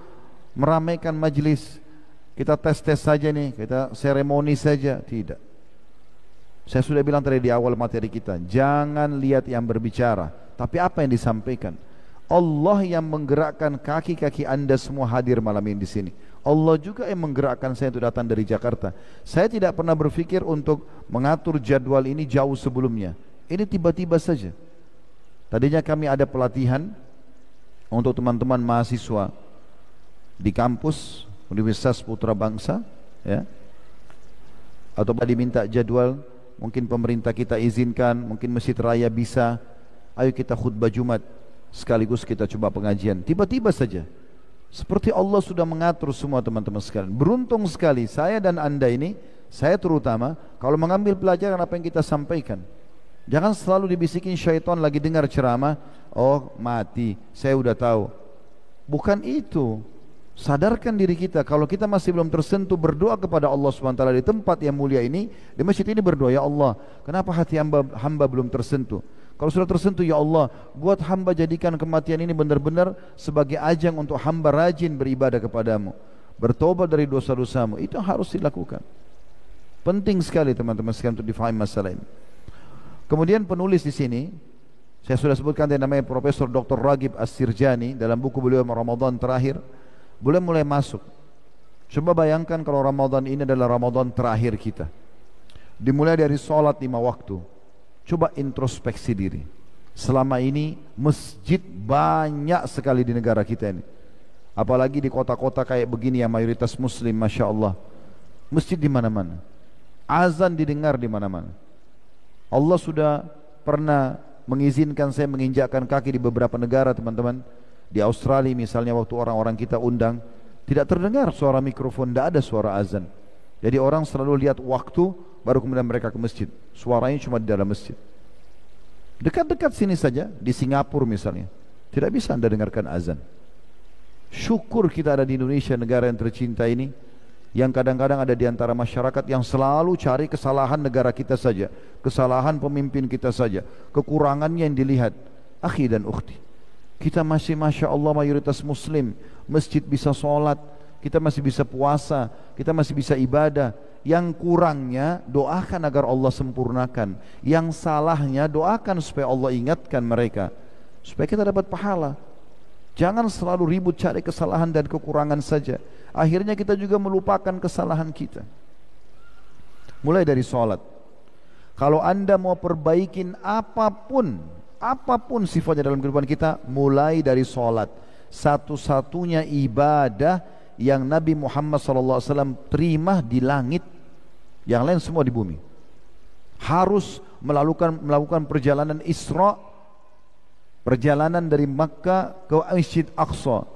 meramaikan majelis. Kita tes-tes saja nih, kita seremoni saja, tidak. Saya sudah bilang tadi di awal materi kita, jangan lihat yang berbicara, tapi apa yang disampaikan. Allah yang menggerakkan kaki-kaki Anda semua hadir malam ini di sini. Allah juga yang menggerakkan saya untuk datang dari Jakarta. Saya tidak pernah berpikir untuk mengatur jadwal ini jauh sebelumnya. Ini tiba-tiba saja. Tadinya kami ada pelatihan untuk teman-teman mahasiswa di kampus Universitas Putra Bangsa, ya. Atau diminta jadwal, mungkin pemerintah kita izinkan, mungkin Masjid Raya bisa, ayo kita khutbah Jumat sekaligus kita coba pengajian. Tiba-tiba saja, seperti Allah sudah mengatur semua teman-teman sekalian. Beruntung sekali saya dan Anda ini, saya terutama, kalau mengambil pelajaran apa yang kita sampaikan. Jangan selalu dibisikin syaitan lagi dengar ceramah, oh mati, saya udah tahu. Bukan itu. Sadarkan diri kita, kalau kita masih belum tersentuh, berdoa kepada Allah SWT di tempat yang mulia ini, di masjid ini berdoa, ya Allah, kenapa hati hamba belum tersentuh? Kalau sudah tersentuh, ya Allah, buat hamba jadikan kematian ini benar-benar sebagai ajang untuk hamba rajin beribadah kepadamu, bertobat dari dosa-dosamu. Itu harus dilakukan. Penting sekali teman-teman sekalian untuk difahami masalah ini. Kemudian penulis di sini, saya sudah sebutkan yang namanya Profesor Dr. Ragib As-Sirjani dalam buku beliau Ramadan terakhir, boleh mulai masuk. Coba bayangkan kalau Ramadan ini adalah Ramadan terakhir kita. Dimulai dari sholat 5 waktu. Coba introspeksi diri. Selama ini masjid banyak sekali di negara kita ini. Apalagi di kota-kota kayak begini yang mayoritas muslim, Masya Allah. Masjid di mana-mana. Azan didengar di mana-mana. Allah sudah pernah mengizinkan saya menginjakkan kaki di beberapa negara, teman-teman. Di Australia misalnya, waktu orang-orang kita undang, tidak terdengar suara mikrofon, tidak ada suara azan. Jadi orang selalu lihat waktu, baru kemudian mereka ke masjid. Suaranya cuma di dalam masjid. Dekat-dekat sini saja, di Singapura misalnya, tidak bisa Anda dengarkan azan. Syukur kita ada di Indonesia, negara yang tercinta ini, yang kadang-kadang ada di antara masyarakat yang selalu cari kesalahan negara kita saja, kesalahan pemimpin kita saja, kekurangannya yang dilihat. Akhi dan ukhti, kita masih Masya Allah mayoritas muslim, masjid bisa sholat, kita masih bisa puasa, kita masih bisa ibadah. Yang kurangnya doakan agar Allah sempurnakan, yang salahnya doakan supaya Allah ingatkan mereka, supaya kita dapat pahala. Jangan selalu ribut cari kesalahan dan kekurangan saja. Akhirnya kita juga melupakan kesalahan kita. Mulai dari sholat. Kalau Anda mau perbaikin apapun sifatnya dalam kehidupan kita, mulai dari sholat. Satu-satunya ibadah yang Nabi Muhammad SAW terima di langit, yang lain semua di bumi. Harus melakukan perjalanan Isra, perjalanan dari Makkah ke Masjid Aqsa.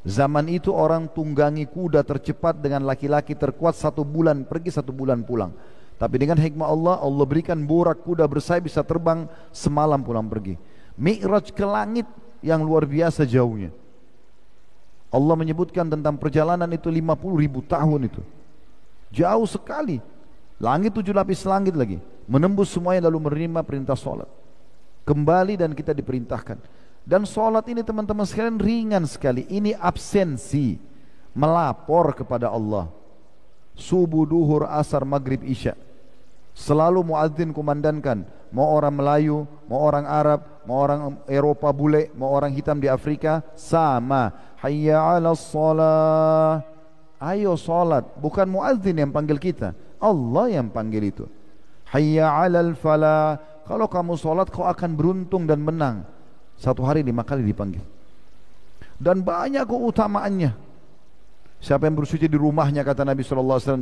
Zaman itu orang tunggangi kuda tercepat dengan laki-laki terkuat 1 bulan pergi 1 bulan pulang. Tapi dengan hikmah Allah, Allah berikan borak kuda bersayap bisa terbang semalam pulang pergi. Mi'raj ke langit yang luar biasa jauhnya. Allah menyebutkan tentang perjalanan itu 50.000 tahun itu. Jauh sekali. Langit 7 lapis langit lagi. Menembus semuanya lalu menerima perintah sholat. Kembali dan kita diperintahkan. Dan sholat ini teman-teman sekalian ringan sekali. Ini absensi, melapor kepada Allah. Subuh, duhur, asar, maghrib, isya. Selalu muadzin kumandankan. Mau orang Melayu, mau orang Arab, mau orang Eropa bule, mau orang hitam di Afrika, sama. Hayya 'alas shalah. Ayo sholat. Bukan muadzin yang panggil kita, Allah yang panggil itu. Hayya 'alal falah. Kalau kamu sholat kau akan beruntung dan menang. 1 hari 5 kali dipanggil. Dan banyak keutamaannya. Siapa yang bersuci di rumahnya, kata Nabi SAW,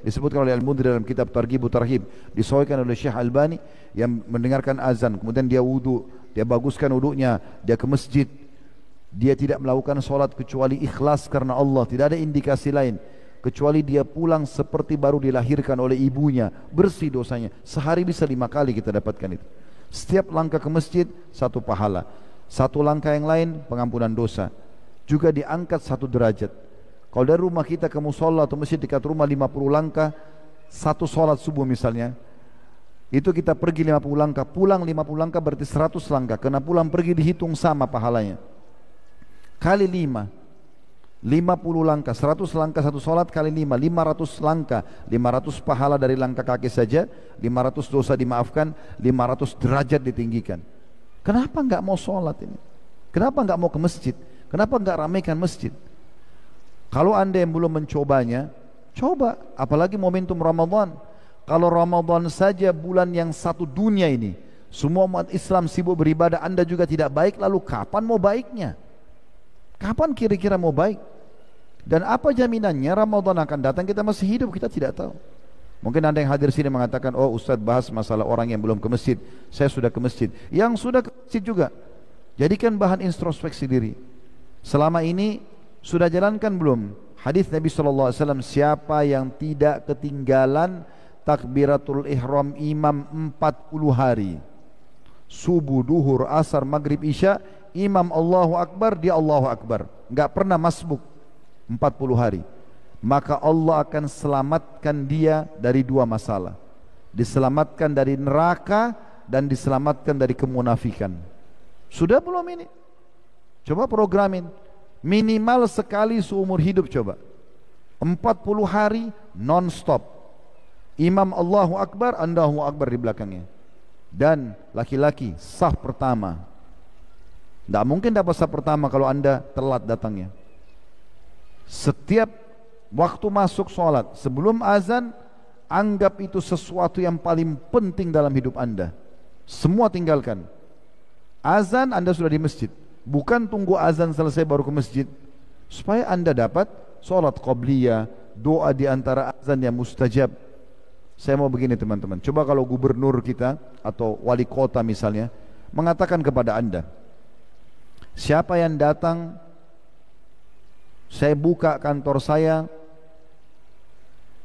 disebutkan oleh Al-Mundhir dalam kitab Targhib Tarhib, disahihkan oleh Syekh Albani, yang mendengarkan azan, kemudian dia wudu, dia baguskan wudunya, dia ke masjid, dia tidak melakukan sholat kecuali ikhlas karena Allah, tidak ada indikasi lain, kecuali dia pulang seperti baru dilahirkan oleh ibunya, bersih dosanya. Sehari bisa 5 kali kita dapatkan itu. Setiap langkah ke masjid 1 pahala, 1 langkah yang lain pengampunan dosa. juga diangkat 1 derajat. Kalau dari rumah kita ke musola atau masjid dekat rumah 50 langkah, satu sholat subuh misalnya, itu kita pergi 50 langkah, pulang 50 langkah berarti 100 langkah. Karena pulang pergi dihitung sama pahalanya. Kali 5, 50 langkah, 100 langkah satu sholat kali 5, 500 langkah, 500 pahala dari langkah kaki saja, 500 dosa dimaafkan, 500 derajat ditinggikan. Kenapa enggak mau sholat ini? Kenapa enggak mau ke masjid? Kenapa enggak ramaikan masjid? Kalau anda yang belum mencobanya, coba, apalagi momentum Ramadan. Kalau Ramadan saja bulan yang satu dunia ini, semua umat Islam sibuk beribadah, anda juga tidak baik, lalu kapan mau baiknya? Kapan kira-kira mau baik? Dan apa jaminannya Ramadan akan datang kita masih hidup? Kita tidak tahu. Mungkin anda yang hadir sini mengatakan, oh Ustaz bahas masalah orang yang belum ke masjid. Saya sudah ke masjid. Yang sudah ke masjid juga, jadikan bahan introspeksi diri. Selama ini sudah jalankan belum hadis Nabi SAW, siapa yang tidak ketinggalan takbiratul ihram imam 40 hari, subuh, duhur, asar, maghrib, isya, imam Allahu Akbar, dia Allahu Akbar, enggak pernah masbuk 40 hari, maka Allah akan selamatkan dia dari 2 masalah, diselamatkan dari neraka dan diselamatkan dari kemunafikan. Sudah belum ini? Coba programin, minimal sekali seumur hidup, coba 40 hari non-stop, imam Allahu Akbar, Allahu Akbar di belakangnya. Dan laki-laki saf pertama, tidak mungkin dapat saf pertama kalau anda telat datangnya. Setiap waktu masuk sholat, sebelum azan, anggap itu sesuatu yang paling penting dalam hidup anda. Semua tinggalkan. Azan anda sudah di masjid, bukan tunggu azan selesai baru ke masjid, supaya anda dapat sholat qabliyah, doa di antara azan yang mustajab. Saya mau begini teman-teman, coba kalau gubernur kita atau wali kota misalnya mengatakan kepada anda, siapa yang datang, saya buka kantor saya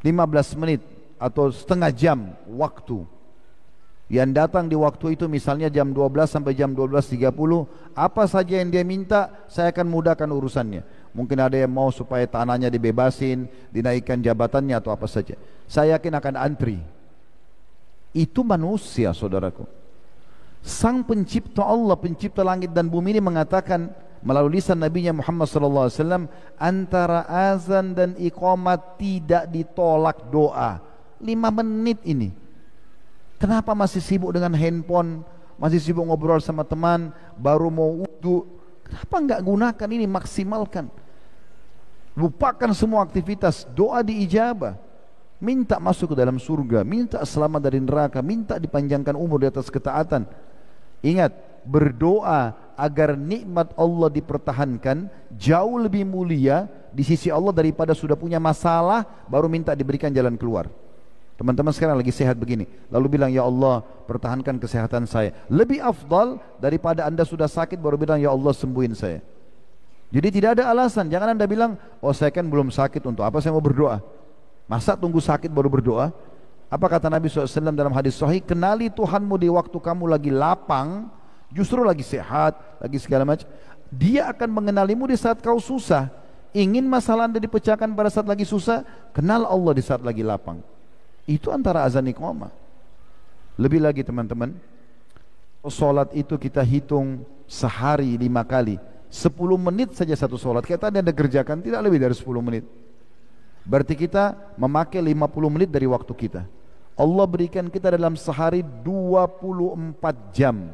15 menit atau setengah jam waktu. Yang datang di waktu itu misalnya jam 12 sampai jam 12.30, apa saja yang dia minta saya akan mudahkan urusannya. Mungkin ada yang mau supaya tanahnya dibebasin, dinaikkan jabatannya atau apa saja, saya yakin akan antri. Itu manusia, saudaraku. Sang pencipta Allah, pencipta langit dan bumi ini mengatakan melalui lisan Nabi Muhammad SAW, antara azan dan iqamat tidak ditolak doa. 5 menit ini. Kenapa masih sibuk dengan handphone, masih sibuk ngobrol sama teman, baru mau wudu? Kenapa enggak gunakan ini, maksimalkan? Lupakan semua aktivitas, doa diijabah. Minta masuk ke dalam surga, minta selamat dari neraka, minta dipanjangkan umur di atas ketaatan. Ingat, berdoa agar nikmat Allah dipertahankan jauh lebih mulia di sisi Allah daripada sudah punya masalah baru minta diberikan jalan keluar. Teman-teman sekarang lagi sehat begini, lalu bilang ya Allah pertahankan kesehatan saya, lebih afdal daripada anda sudah sakit baru bilang ya Allah sembuhin saya. Jadi tidak ada alasan. Jangan anda bilang, oh saya kan belum sakit, untuk apa saya mau berdoa? Masa tunggu sakit baru berdoa? Apa kata Nabi SAW dalam hadis sahih, kenali Tuhanmu di waktu kamu lagi lapang, justru lagi sehat, lagi segala macam. Dia akan mengenalimu di saat kau susah. Ingin masalah anda dipecahkan pada saat lagi susah, kenal Allah di saat lagi lapang. Itu antara azan iqamah. Lebih lagi teman-teman, solat itu kita hitung sehari 5 kali, 10 menit saja satu solat. Kita ada kerjakan tidak lebih dari 10 menit. Berarti kita memakai 50 menit dari waktu kita. Allah berikan kita dalam sehari 24 jam.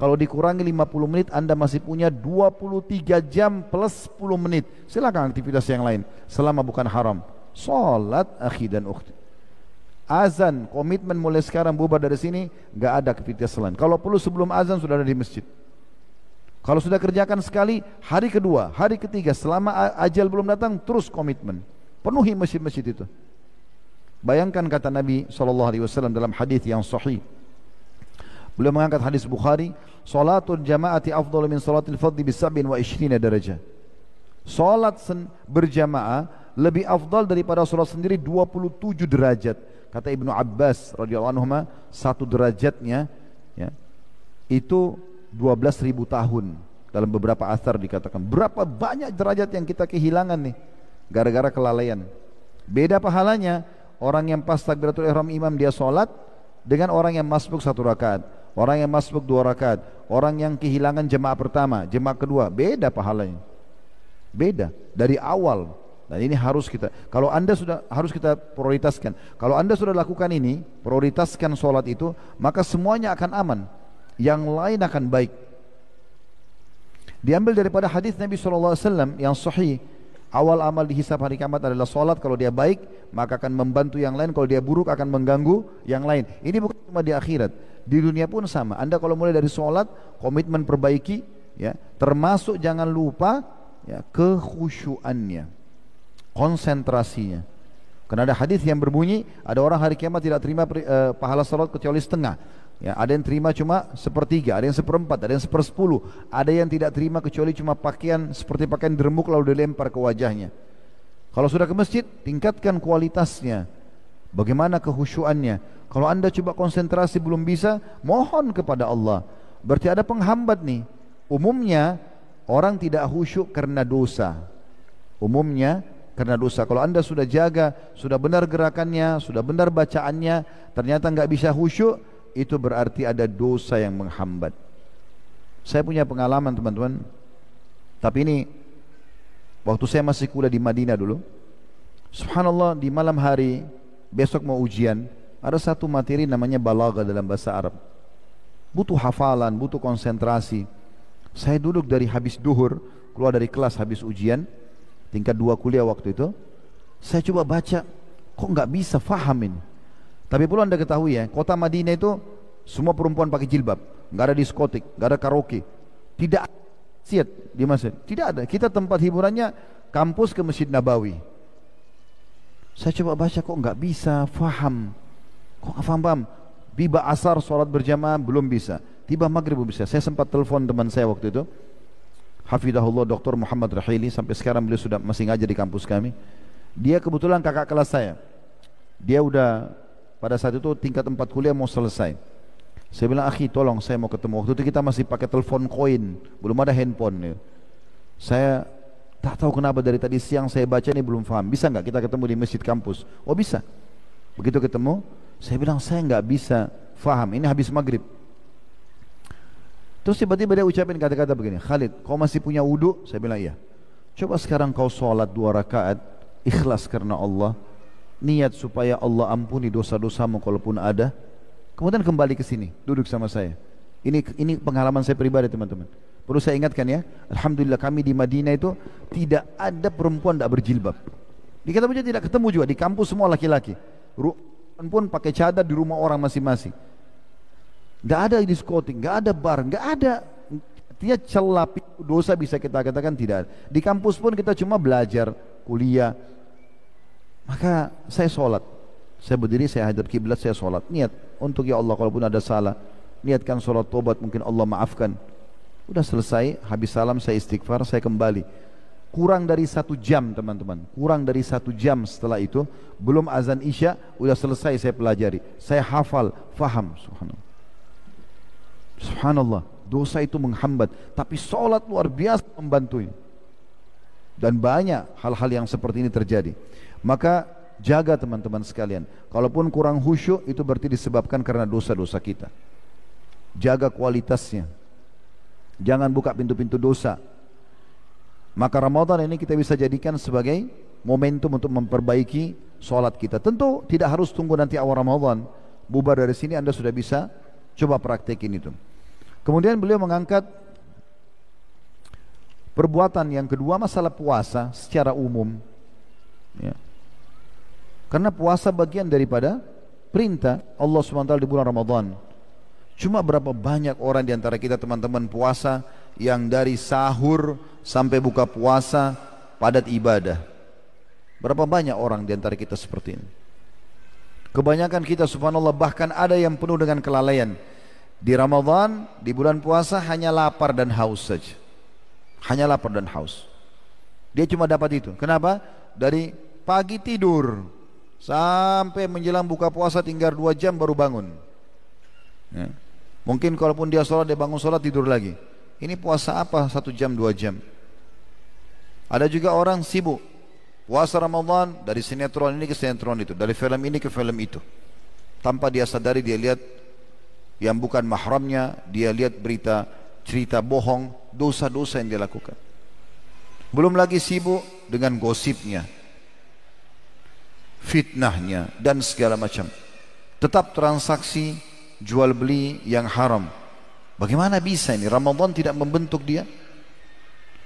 Kalau dikurangi 50 menit, anda masih punya 23 jam plus 10 menit. Silakan aktivitas yang lain selama bukan haram. Salat akhi dan ukhti. Azan, komitmen mulai sekarang bubar dari sini, enggak ada aktivitas lain. Kalau perlu sebelum azan sudah ada di masjid. Kalau sudah kerjakan sekali, hari kedua, hari ketiga, selama ajal belum datang, terus komitmen. Penuhi masjid-masjid itu. Bayangkan kata Nabi SAW dalam hadis yang sahih. Beliau mengangkat hadis Bukhari, salatul jama'ati afdalu min salatil fadhi bi 27 darajah. Salat berjamaah lebih afdal daripada salat sendiri 27 derajat. Kata Ibnu Abbas radhiyallahu anhu, satu derajatnya ya, itu 12.000 tahun. Dalam beberapa asar dikatakan berapa banyak derajat yang kita kehilangan nih gara-gara kelalaian. Beda pahalanya orang yang pas takbiratul ihram imam dia sholat dengan orang yang masbuk 1 rakaat, orang yang masbuk 2 rakaat, orang yang kehilangan jemaah pertama, jemaah kedua, beda pahalanya. Beda dari awal. Dan ini harus kita, kalau anda sudah, harus kita prioritaskan. Kalau anda sudah lakukan ini, prioritaskan sholat itu, maka semuanya akan aman, yang lain akan baik. Diambil daripada hadis Nabi SAW yang sahih, awal amal dihisab hari kiamat adalah sholat. Kalau dia baik maka akan membantu yang lain, kalau dia buruk akan mengganggu yang lain. Ini bukan cuma di akhirat, di dunia pun sama. Anda kalau mulai dari sholat, komitmen perbaiki, ya, termasuk jangan lupa ya, kekhusyuannya, konsentrasinya. Karena ada hadis yang berbunyi ada orang hari kiamat tidak terima pahala sholat kecuali setengah. Ya, ada yang terima cuma 1/3, ada yang 1/4, ada yang 1/10, ada yang tidak terima kecuali cuma pakaian seperti pakaian diremuk lalu dilempar ke wajahnya. Kalau sudah ke masjid, tingkatkan kualitasnya. Bagaimana kekhusyuannya? Kalau anda coba konsentrasi belum bisa, mohon kepada Allah. Berarti ada penghambat nih. Umumnya orang tidak khusyuk karena dosa. Umumnya karena dosa. Kalau anda sudah jaga, sudah benar gerakannya, sudah benar bacaannya, ternyata nggak bisa khusyuk, itu berarti ada dosa yang menghambat. Saya punya pengalaman teman-teman. Tapi ini waktu saya masih kuliah di Madinah dulu. Subhanallah, di malam hari besok mau ujian, ada satu materi namanya balaghah dalam bahasa Arab. Butuh hafalan, butuh konsentrasi. Saya duduk dari habis duhur, keluar dari kelas habis ujian, tingkat 2 kuliah waktu itu. Saya coba baca, kok nggak bisa faham ini. Tapi perlu anda ketahui ya, kota Madinah itu semua perempuan pakai jilbab, nggak ada diskotik, nggak ada karaoke, tidak siat di masjid, tidak ada. Kita tempat hiburannya kampus ke Masjid Nabawi. Saya coba baca, kok nggak bisa faham, kok nggak paham. Tiba asar sholat berjamaah belum bisa, tiba maghrib belum bisa. Saya sempat telepon teman saya waktu itu, Hafidahullah, Dr. Muhammad Rahili, sampai sekarang beliau sudah masih ngajar di kampus kami. Dia kebetulan kakak kelas saya. Dia udah pada saat itu tingkat 4 kuliah mau selesai. Saya bilang, akhi tolong saya mau ketemu. Waktu itu kita masih pakai telepon koin, belum ada handphone. Saya tak tahu kenapa dari tadi siang saya baca ini belum paham. Bisa nggak kita ketemu di masjid kampus? Oh bisa. Begitu ketemu, saya bilang saya nggak bisa faham. Ini habis maghrib. Terus tiba-tiba dia ucapin kata-kata begini, Khalid, kau masih punya wudu? Saya bilang iya. Coba sekarang kau sholat 2 rakaat, ikhlas karena Allah, niat supaya Allah ampuni dosa-dosamu kalaupun ada. Kemudian kembali ke sini, duduk sama saya. Ini pengalaman saya pribadi teman-teman. Perlu saya ingatkan ya, alhamdulillah kami di Madinah itu tidak ada perempuan tidak berjilbab. Di kota Madinah tidak ketemu juga, di kampus semua laki-laki. Pun pakai cadar di rumah orang masing-masing. Nggak ada diskotik, nggak ada bar, nggak ada. Artinya celah dosa bisa kita katakan tidak ada. Di kampus pun kita cuma belajar, kuliah. Maka saya sholat, saya berdiri, saya hadap kiblat, saya sholat, niat untuk ya Allah kalaupun ada salah, niatkan sholat tobat, mungkin Allah maafkan. Udah selesai, habis salam saya istighfar, saya kembali. Kurang dari 1 jam teman-teman, kurang dari 1 jam setelah itu, belum azan isya, udah selesai saya pelajari, saya hafal, faham. Subhanallah, subhanallah, dosa itu menghambat, tapi sholat luar biasa membantunya. Dan banyak hal-hal yang seperti ini terjadi. Maka jaga teman-teman sekalian. Kalaupun kurang khusyuk itu berarti disebabkan karena dosa-dosa kita. Jaga kualitasnya. Jangan buka pintu-pintu dosa. Maka Ramadan ini kita bisa jadikan sebagai momentum untuk memperbaiki sholat kita. Tentu tidak harus tunggu nanti awal Ramadan. Bubar dari sini Anda sudah bisa coba praktekin itu. Kemudian beliau mengangkat perbuatan yang kedua, masalah puasa secara umum ya. Karena puasa bagian daripada perintah Allah SWT di bulan Ramadan. Cuma berapa banyak orang di antara kita teman-teman puasa yang dari sahur sampai buka puasa padat ibadah. Berapa banyak orang di antara kita seperti ini. Kebanyakan kita subhanallah bahkan ada yang penuh dengan kelalaian. Di Ramadan, di bulan puasa hanya lapar dan haus saja. Hanya lapar dan haus. Dia cuma dapat itu. Kenapa? Dari pagi tidur sampai menjelang buka puasa tinggal 2 jam baru bangun ya. Mungkin kalaupun dia sholat, dia bangun sholat tidur lagi. Ini puasa apa 1 jam 2 jam? Ada juga orang sibuk puasa Ramadan dari sinetron ini ke sinetron itu, dari film ini ke film itu. Tanpa dia sadari dia lihat yang bukan mahramnya, dia lihat berita cerita bohong, dosa-dosa yang dia lakukan. Belum lagi sibuk dengan gosipnya, fitnahnya dan segala macam. Tetap transaksi jual beli yang haram. Bagaimana bisa ini? Ramadan tidak membentuk dia?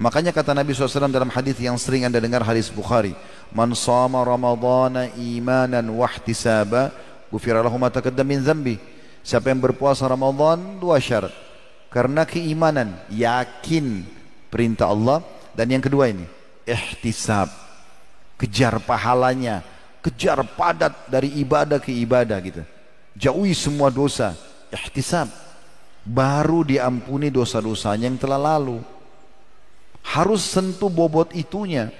Makanya kata Nabi SAW dalam hadis yang sering anda dengar, hadis Bukhari, man sama ramadana imanan wahtisaba ghufira lahu ma taqaddama min dzambi. Siapa yang berpuasa Ramadan 2 syarat. Karena keimanan, yakin perintah Allah, dan yang kedua ini ihtisab, kejar pahalanya, kejar padat dari ibadah ke ibadah gitu. Jauhi semua dosa, ihtisab. Baru diampuni dosa-dosanya yang telah lalu. Harus sentuh bobot itunya.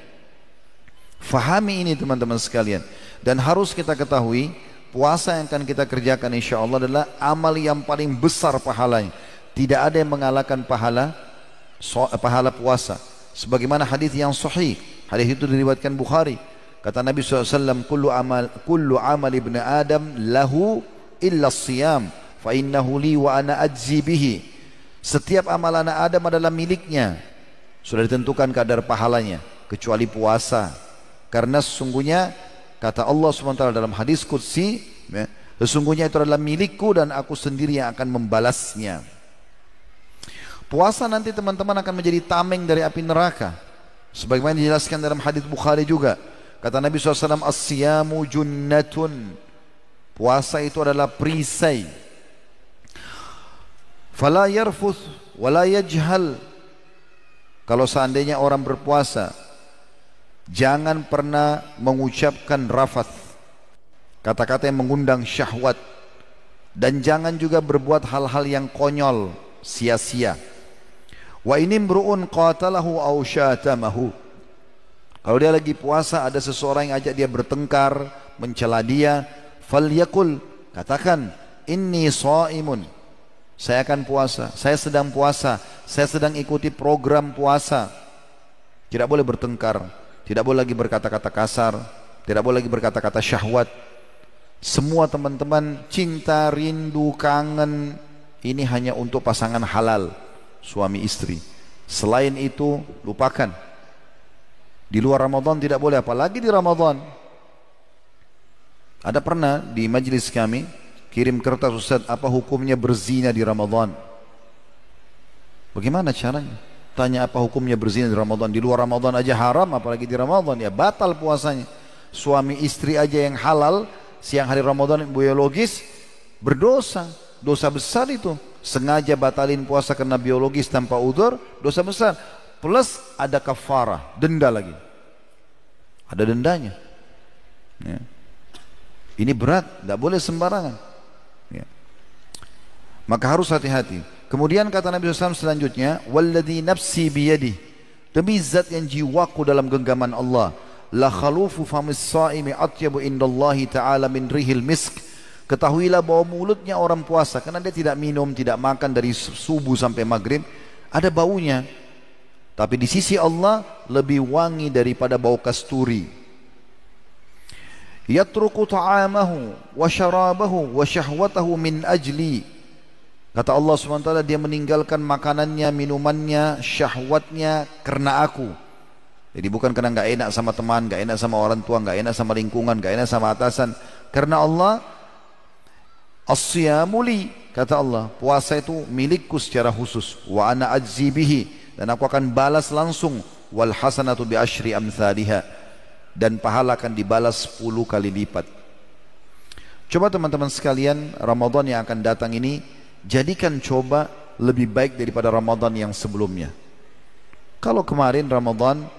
Fahami ini teman-teman sekalian. Dan harus kita ketahui, puasa yang akan kita kerjakan insya Allah adalah amal yang paling besar pahalanya. Tidak ada yang mengalahkan pahala puasa. Sebagaimana hadis yang sahih, hadis itu diriwayatkan Bukhari. Kata Nabi SAW, kullu amal ibn Adam lahu illa siyam, fa innahu li wa ana ajzi bihi. Setiap amal anak Adam adalah miliknya, sudah ditentukan kadar pahalanya, kecuali puasa. Karena sesungguhnya kata Allah SWT dalam hadis qudsi, sesungguhnya itu adalah milikku dan aku sendiri yang akan membalasnya. Puasa nanti teman-teman akan menjadi tameng dari api neraka, sebagaimana dijelaskan dalam hadis Bukhari juga. Kata Nabi SAW, as-siyamu junnatun, puasa itu adalah perisai. Fala yarfuth wala yajhal. Kalau seandainya orang berpuasa, jangan pernah mengucapkan rafath, kata-kata yang mengundang syahwat, dan jangan juga berbuat hal-hal yang konyol, sia-sia. Wa inimru'un qatalahu aw syatamahu. Kalau dia lagi puasa, ada seseorang yang ajak dia bertengkar, mencela dia, falyakul, katakan, inni shaimun, saya akan puasa, saya sedang puasa, saya sedang ikuti program puasa. Tidak boleh bertengkar, tidak boleh lagi berkata-kata kasar, tidak boleh lagi berkata-kata syahwat. Semua teman-teman, cinta, rindu, kangen, ini hanya untuk pasangan halal, suami istri. Selain itu lupakan. Di luar Ramadan tidak boleh, apalagi di Ramadan. Ada pernah di majelis kami kirim kertas, Ustaz, apa hukumnya berzina di Ramadan? Bagaimana caranya? Tanya apa hukumnya berzina di Ramadan? Di luar Ramadan aja haram, apalagi di Ramadan, ya batal puasanya. Suami istri aja yang halal, siang hari Ramadan biologis, berdosa, dosa besar itu. Sengaja batalin puasa karena biologis tanpa udzur, dosa besar. Plus ada kafarah, denda lagi. Ada dendanya. Ya. Ini berat, tidak boleh sembarangan. Ya. Maka harus hati-hati. Kemudian kata Nabi SAW selanjutnya, walladzi nafsi biyadih, demi zat yang jiwaku dalam genggaman Allah, la khalufu famis saimi atyabu indallahi ta'ala min rihil misk. Ketahuilah bahwa mulutnya orang puasa, karena dia tidak minum, tidak makan dari subuh sampai maghrib, ada baunya. Tapi di sisi Allah lebih wangi daripada bau kasturi. Yatruku ta'amahu wa syarabahu wa syahwatahu min ajli. Kata Allah SWT, dia meninggalkan makanannya, minumannya, syahwatnya karena aku. Jadi bukan karena gak enak sama teman, gak enak sama orang tua, gak enak sama lingkungan, gak enak sama atasan. Karena Allah, as-siyamu li, kata Allah, puasa itu milikku secara khusus. Wa ana ajzi bihi, dan aku akan balas langsung. Wal hasanatu bi asyri amthaliha, dan pahala akan dibalas 10 kali lipat. Coba teman-teman sekalian, Ramadan yang akan datang ini jadikan coba lebih baik daripada Ramadan yang sebelumnya. Kalau kemarin Ramadan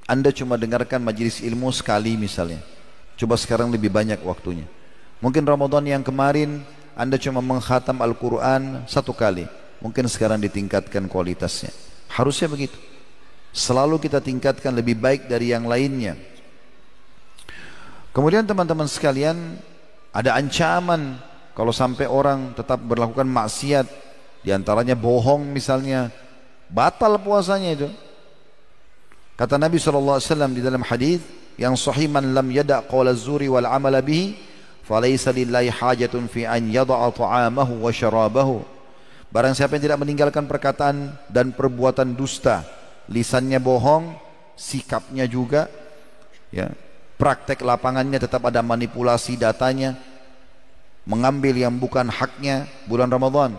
Anda cuma dengarkan majelis ilmu sekali misalnya, coba sekarang lebih banyak waktunya. Mungkin Ramadan yang kemarin Anda cuma mengkhatam Al-Quran 1 kali, mungkin sekarang ditingkatkan kualitasnya. Harusnya begitu. Selalu kita tingkatkan lebih baik dari yang lainnya. Kemudian teman-teman sekalian, ada ancaman kalau sampai orang tetap berlakukan maksiat Di antaranya bohong misalnya, batal puasanya itu. Kata Nabi SAW di dalam hadis yang sahih, man lam yada' qawla zuri wal amala bihi falaysa lillahi hajatun fi an yada'a ta'amahu wa syarabahu. Barang siapa yang tidak meninggalkan perkataan dan perbuatan dusta, lisannya bohong, sikapnya juga, ya, praktek lapangannya tetap ada manipulasi datanya, mengambil yang bukan haknya. Bulan Ramadan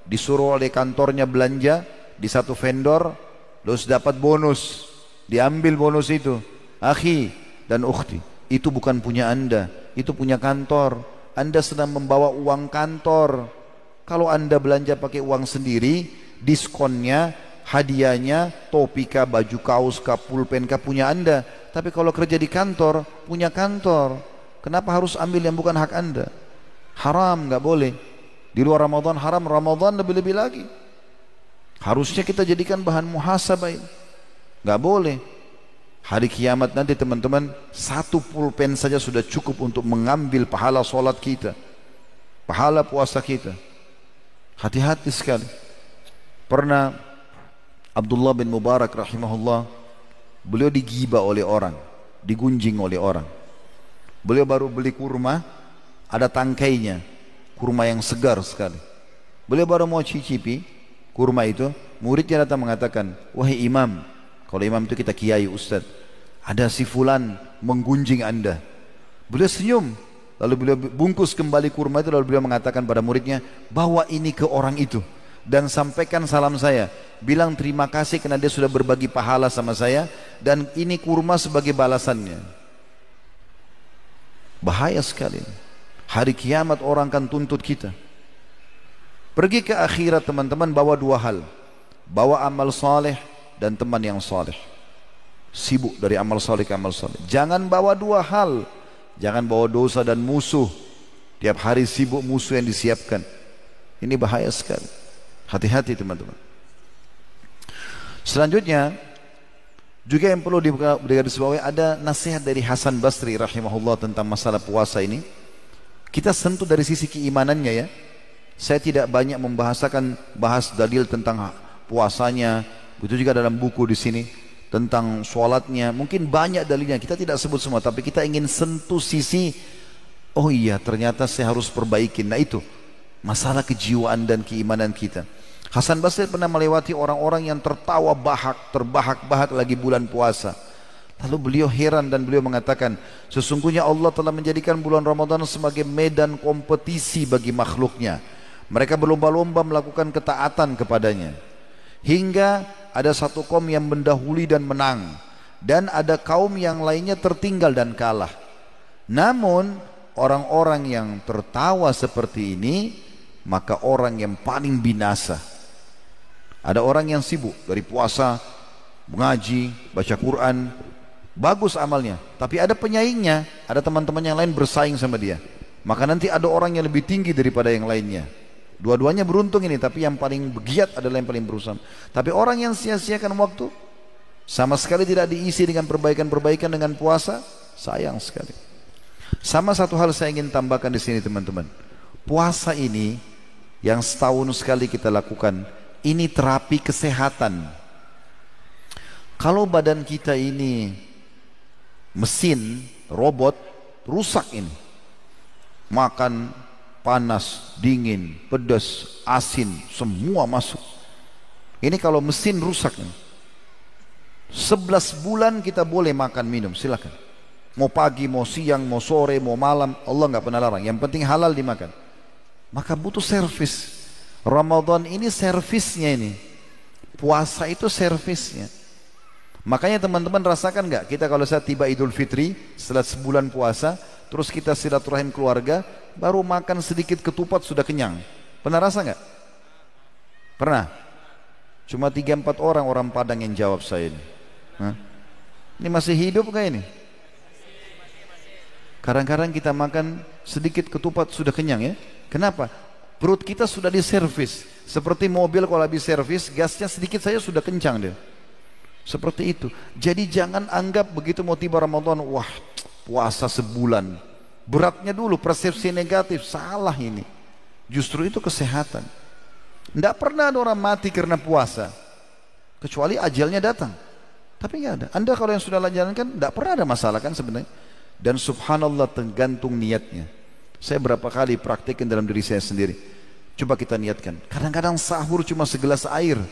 disuruh oleh kantornya belanja di satu vendor, terus dapat bonus, diambil bonus itu. Akhi dan ukhti, itu bukan punya anda, itu punya kantor. Anda sedang membawa uang kantor. Kalau anda belanja pakai uang sendiri, diskonnya, hadiahnya, topika, baju kaos, pulpen punya anda. Tapi kalau kerja di kantor, punya kantor. Kenapa harus ambil yang bukan hak anda? Haram, nggak boleh. Di luar Ramadan haram, Ramadan lebih-lebih lagi. Harusnya kita jadikan bahan muhasabah ini. Nggak boleh. Hari kiamat nanti teman-teman, satu pulpen saja sudah cukup untuk mengambil pahala solat kita, pahala puasa kita. Hati-hati sekali. Pernah Abdullah bin Mubarak rahimahullah, beliau digibah oleh orang, digunjing oleh orang. Beliau baru beli kurma, ada tangkainya, kurma yang segar sekali. Beliau baru mau cicipi kurma itu, muridnya datang mengatakan, wahai imam, kalau imam itu kita kiai, ustaz, ada si fulan menggunjing anda. Beliau senyum, lalu beliau bungkus kembali kurma itu, lalu beliau mengatakan pada muridnya, bawa ini ke orang itu dan sampaikan salam saya, bilang terima kasih karena dia sudah berbagi pahala sama saya, dan ini kurma sebagai balasannya. Bahaya sekali. Hari kiamat orang akan tuntut kita. Pergi ke akhirat teman-teman, bawa dua hal, bawa amal saleh dan teman yang saleh. Sibuk dari amal saleh ke amal saleh. Jangan bawa dua hal. Jangan bawa dosa dan musuh. Tiap hari sibuk musuh yang disiapkan. Ini bahaya sekali. Hati-hati teman-teman. Selanjutnya juga yang perlu digarisbawahi, ada nasihat dari Hasan Basri rahimahullah tentang masalah puasa ini. Kita sentuh dari sisi keimanannya ya. Saya tidak banyak bahas dalil tentang puasanya. Itu juga dalam buku di sini tentang sholatnya. Mungkin banyak dalilnya, kita tidak sebut semua, tapi kita ingin sentuh sisi, oh iya ternyata saya harus perbaikin. Nah itu masalah kejiwaan dan keimanan kita. Hasan Basri pernah melewati orang-orang yang tertawa terbahak-bahak lagi bulan puasa. Lalu beliau heran dan beliau mengatakan, sesungguhnya Allah telah menjadikan bulan Ramadan sebagai medan kompetisi bagi makhluknya. Mereka berlomba-lomba melakukan ketaatan kepadanya, hingga ada satu kaum yang mendahului dan menang, dan ada kaum yang lainnya tertinggal dan kalah. Namun orang-orang yang tertawa seperti ini, maka orang yang paling binasa. Ada orang yang sibuk dari puasa, mengaji, baca Quran, bagus amalnya, tapi ada penyaingnya, ada teman-teman yang lain bersaing sama dia, maka nanti ada orang yang lebih tinggi daripada yang lainnya. Dua-duanya beruntung ini, tapi yang paling giat adalah yang paling berusaha. Tapi orang yang sia-siakan waktu, sama sekali tidak diisi dengan perbaikan-perbaikan dengan puasa, sayang sekali. Sama satu hal saya ingin tambahkan di sini teman-teman. Puasa ini yang setahun sekali kita lakukan, ini terapi kesehatan. Kalau badan kita ini mesin, robot, rusak ini. Makan panas, dingin, pedas, asin, semua masuk. Ini kalau mesin rusak nih. 11 bulan kita boleh makan minum, silakan. Mau pagi, mau siang, mau sore, mau malam, Allah nggak pernah larang. Yang penting halal dimakan. Maka butuh servis. Ramadan ini servisnya ini. Puasa itu servisnya. Makanya teman-teman rasakan nggak? Kita kalau saya tiba Idul Fitri setelah sebulan puasa, terus kita silaturahim keluarga, baru makan sedikit ketupat sudah kenyang. Pernah rasa nggak? Pernah? Cuma 3-4 orang Padang yang jawab saya ini. Hah? Ini masih hidup kayak ini? Kadang-kadang kita makan sedikit ketupat sudah kenyang ya. Kenapa? Perut kita sudah diservis. Seperti mobil kalau habis servis, gasnya sedikit saja sudah kencang dia. Seperti itu. Jadi jangan anggap begitu mau tiba Ramadan, wah puasa sebulan, beratnya dulu persepsi negatif, salah ini. Justru itu kesehatan. Tidak pernah ada orang mati karena puasa, kecuali ajalnya datang. Tapi nggak ada. Anda kalau yang sudah jalankan, tidak pernah ada masalah kan sebenarnya. Dan subhanallah tergantung niatnya. Saya berapa kali praktekin dalam diri saya sendiri. Coba kita niatkan. Kadang-kadang sahur cuma segelas air.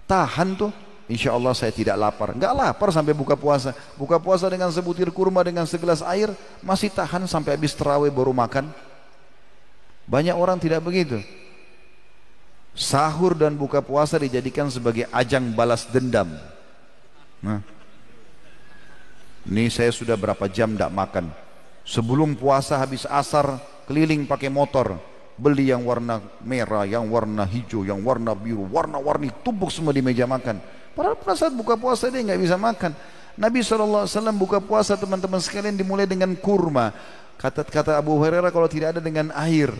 Tahan tuh. Insya Allah saya tidak lapar. Nggak lapar sampai buka puasa. Buka puasa dengan sebutir kurma dengan segelas air. Masih tahan sampai habis tarawih baru makan. Banyak orang tidak begitu. Sahur dan buka puasa dijadikan sebagai ajang balas dendam. Nah, ini saya sudah berapa jam tidak makan. Sebelum puasa habis asar keliling pakai motor, beli yang warna merah, yang warna hijau, yang warna biru, warna-warni, tumpuk semua di meja makan. Padahal pada saat buka puasa dia nggak bisa makan. Nabi SAW buka puasa teman-teman sekalian dimulai dengan kurma. Kata Abu Hurairah kalau tidak ada dengan air,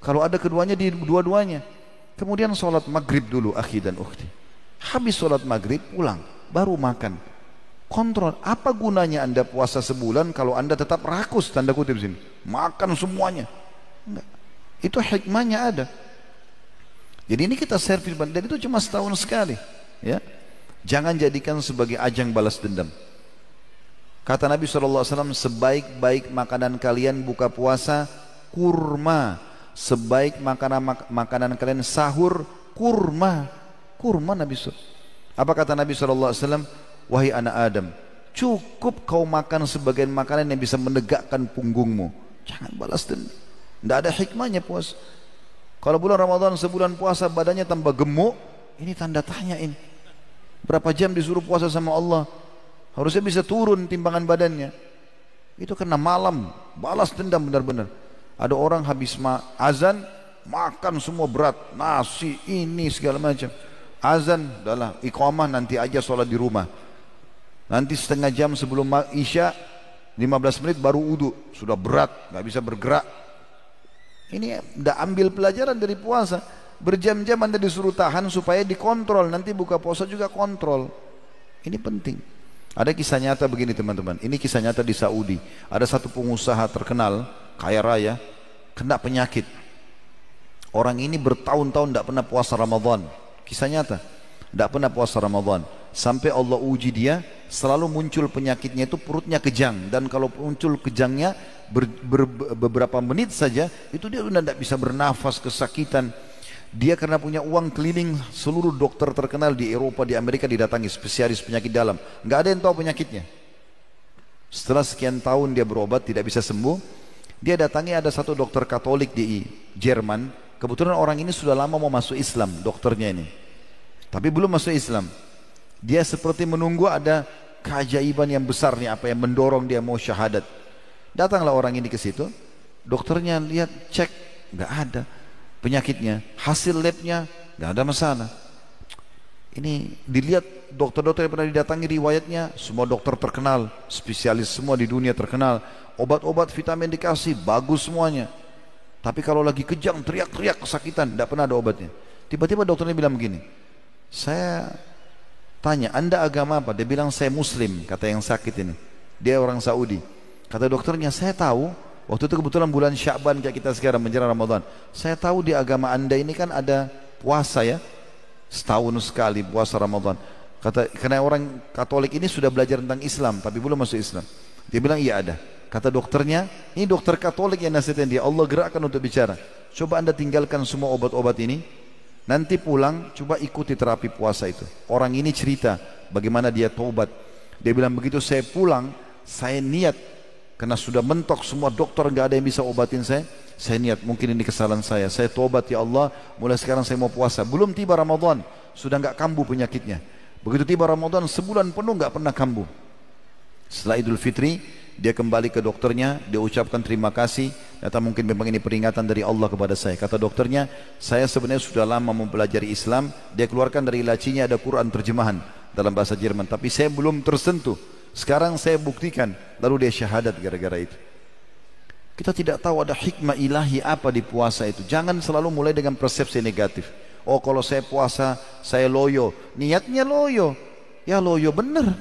kalau ada keduanya di dua-duanya. Kemudian sholat maghrib dulu akhi dan ukhti. Habis sholat maghrib pulang baru makan. Kontrol, apa gunanya Anda puasa sebulan kalau Anda tetap rakus, tanda kutip sini, makan semuanya? Enggak. Itu hikmahnya ada. Jadi ini kita servis, dan itu cuma setahun sekali, ya. Jangan jadikan sebagai ajang balas dendam. Kata Nabi SAW, sebaik-baik makanan kalian buka puasa kurma, sebaik makanan kalian sahur kurma. Kurma Nabi SAW. Apa kata Nabi SAW? Wahai anak Adam, cukup kau makan sebagian makanan yang bisa menegakkan punggungmu. Jangan balas dendam. Tidak ada hikmahnya puasa. Kalau bulan Ramadan sebulan puasa badannya tambah gemuk, ini tanda tanya ini. Berapa jam disuruh puasa sama Allah? Harusnya bisa turun timbangan badannya. Itu karena malam balas dendam benar-benar. Ada orang habis azan makan semua berat, nasi ini segala macam. Azan adalah iqamah, nanti aja sholat di rumah. Nanti setengah jam sebelum isya 15 menit baru wudu, sudah berat, nggak bisa bergerak. Ini udah ambil pelajaran dari puasa. Berjam-jam Anda disuruh tahan supaya dikontrol, nanti buka puasa juga kontrol. Ini penting. Ada kisah nyata begini teman-teman. Ini kisah nyata di Saudi. Ada satu pengusaha terkenal, kaya raya, kena penyakit. Orang ini bertahun-tahun tidak pernah puasa Ramadan. Kisah nyata, tidak pernah puasa Ramadan. Sampai Allah uji dia, selalu muncul penyakitnya itu perutnya kejang. Dan kalau muncul kejangnya beberapa menit saja, itu dia sudah tidak bisa bernafas, kesakitan. Dia karena punya uang keliling seluruh dokter terkenal di Eropa, di Amerika didatangi, spesialis penyakit dalam. Nggak ada yang tahu penyakitnya. Setelah sekian tahun dia berobat tidak bisa sembuh, dia datangi ada satu dokter Katolik di Jerman. Kebetulan orang ini sudah lama mau masuk Islam, dokternya ini, tapi belum masuk Islam. Dia seperti menunggu ada keajaiban yang besar nih, apa yang mendorong dia mau syahadat. Datanglah orang ini ke situ, dokternya lihat, cek, nggak ada penyakitnya, hasil labnya nggak ada masalah. Ini dilihat dokter-dokter yang pernah didatangi riwayatnya, semua dokter terkenal, spesialis semua di dunia terkenal, obat-obat vitamin dikasih, bagus semuanya. Tapi kalau lagi kejang, teriak-teriak, kesakitan, tidak pernah ada obatnya. Tiba-tiba dokternya bilang begini, saya tanya, Anda agama apa? Dia bilang, saya Muslim, kata yang sakit ini. Dia orang Saudi. Kata dokternya, saya tahu, waktu itu kebetulan bulan Sya'ban kayak kita sekarang menjelang Ramadan. Saya tahu di agama Anda ini kan ada puasa ya, setahun sekali puasa Ramadan. Kata, karena orang Katolik ini sudah belajar tentang Islam, tapi belum masuk Islam. Dia bilang, iya ada. Kata dokternya, ini dokter Katolik yang nasihatin dia, Allah gerakkan untuk bicara. Coba Anda tinggalkan semua obat-obat ini, nanti pulang coba ikuti terapi puasa itu. Orang ini cerita bagaimana dia taubat. Dia bilang begitu saya pulang, saya niat, karena sudah mentok semua dokter nggak ada yang bisa obatin saya niat mungkin ini kesalahan saya taubat ya Allah, mulai sekarang saya mau puasa. Belum tiba Ramadan sudah nggak kambuh penyakitnya. Begitu tiba Ramadan sebulan penuh nggak pernah kambuh. Setelah Idul Fitri dia kembali ke dokternya, dia ucapkan terima kasih, ternyata mungkin memang ini peringatan dari Allah kepada saya. Kata dokternya, saya sebenarnya sudah lama mempelajari Islam. Dia keluarkan dari lacinya ada Quran terjemahan dalam bahasa Jerman, tapi saya belum tersentuh. Sekarang saya buktikan. Lalu dia syahadat gara-gara itu. Kita tidak tahu ada hikmah ilahi apa di puasa itu. Jangan selalu mulai dengan persepsi negatif. Oh kalau saya puasa saya loyo, niatnya loyo, ya loyo benar.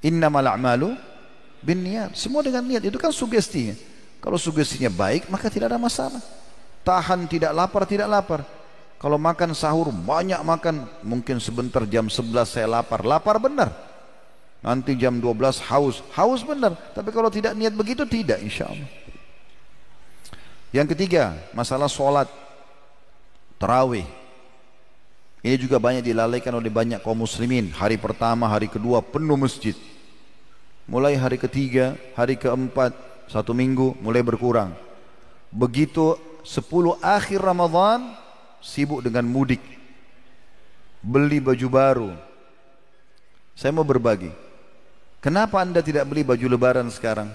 Innamal a'malu bin niat, semua dengan niat. Itu kan sugestinya. Kalau sugestinya baik maka tidak ada masalah. Tahan tidak lapar, Kalau makan sahur banyak makan, mungkin sebentar jam 11 saya lapar, lapar benar. Nanti jam 12 haus, haus benar. Tapi kalau tidak niat begitu, tidak insya Allah. Yang ketiga, masalah sholat tarawih. Ini juga banyak dilalaikan oleh banyak kaum muslimin. Hari pertama, hari kedua penuh masjid. Mulai hari ketiga, hari keempat, 1 minggu mulai berkurang. Begitu 10 akhir Ramadan, sibuk dengan mudik, beli baju baru. Saya mau berbagi. Kenapa anda tidak beli baju lebaran sekarang?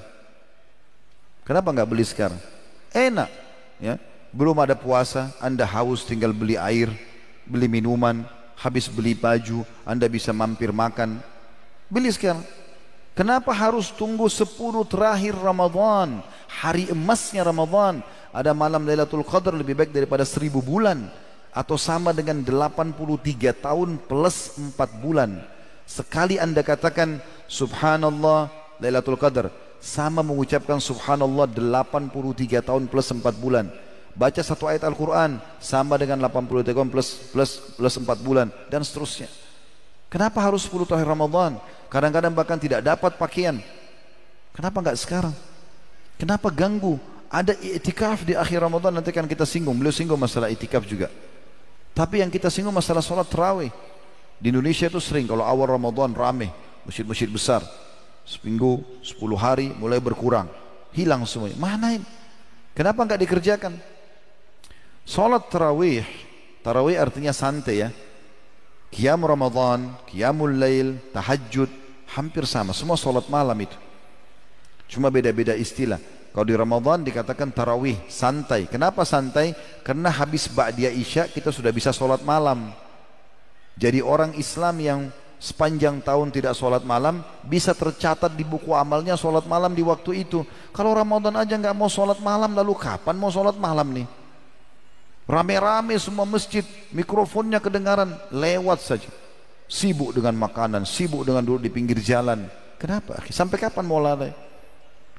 Kenapa nggak beli sekarang? Enak, ya. Belum ada puasa, anda haus tinggal beli air, beli minuman, habis beli baju, anda bisa mampir makan. Beli sekarang. Kenapa harus tunggu 10 terakhir Ramadan, hari emasnya Ramadan? Ada malam Lailatul Qadar lebih baik daripada 1000 bulan, atau sama dengan 83 tahun plus 4 bulan. Sekali anda katakan Subhanallah Lailatul Qadar, sama mengucapkan Subhanallah 83 tahun plus 4 bulan. Baca satu ayat Al-Quran sama dengan 83 tahun plus 4 bulan, dan seterusnya. Kenapa harus 10 terakhir Ramadan? Kadang-kadang bahkan tidak dapat pakaian. Kenapa enggak sekarang? Kenapa ganggu? Ada i'tikaf di akhir Ramadan, nanti kan kita singgung. Beliau singgung masalah i'tikaf juga. Tapi yang kita singgung masalah sholat tarawih. Di Indonesia itu sering kalau awal Ramadan rame, masjid-masjid besar. Seminggu, 10 hari mulai berkurang, hilang semuanya. Mana ini? Kenapa enggak dikerjakan? Sholat tarawih, tarawih artinya santai ya. Qiyam Ramadan, Qiyamul Lail, tahajud, hampir sama, semua sholat malam itu. Cuma beda-beda istilah. Kalau di Ramadan dikatakan tarawih, santai. Kenapa santai? Karena habis ba'diyah isya kita sudah bisa sholat malam. Jadi orang Islam yang sepanjang tahun tidak sholat malam bisa tercatat di buku amalnya sholat malam di waktu itu. Kalau Ramadan aja nggak mau sholat malam, lalu kapan mau sholat malam nih? Rame-rame semua masjid, mikrofonnya kedengaran, lewat saja. Sibuk dengan makanan, sibuk dengan duduk di pinggir jalan. Kenapa? Sampai kapan mau lalai?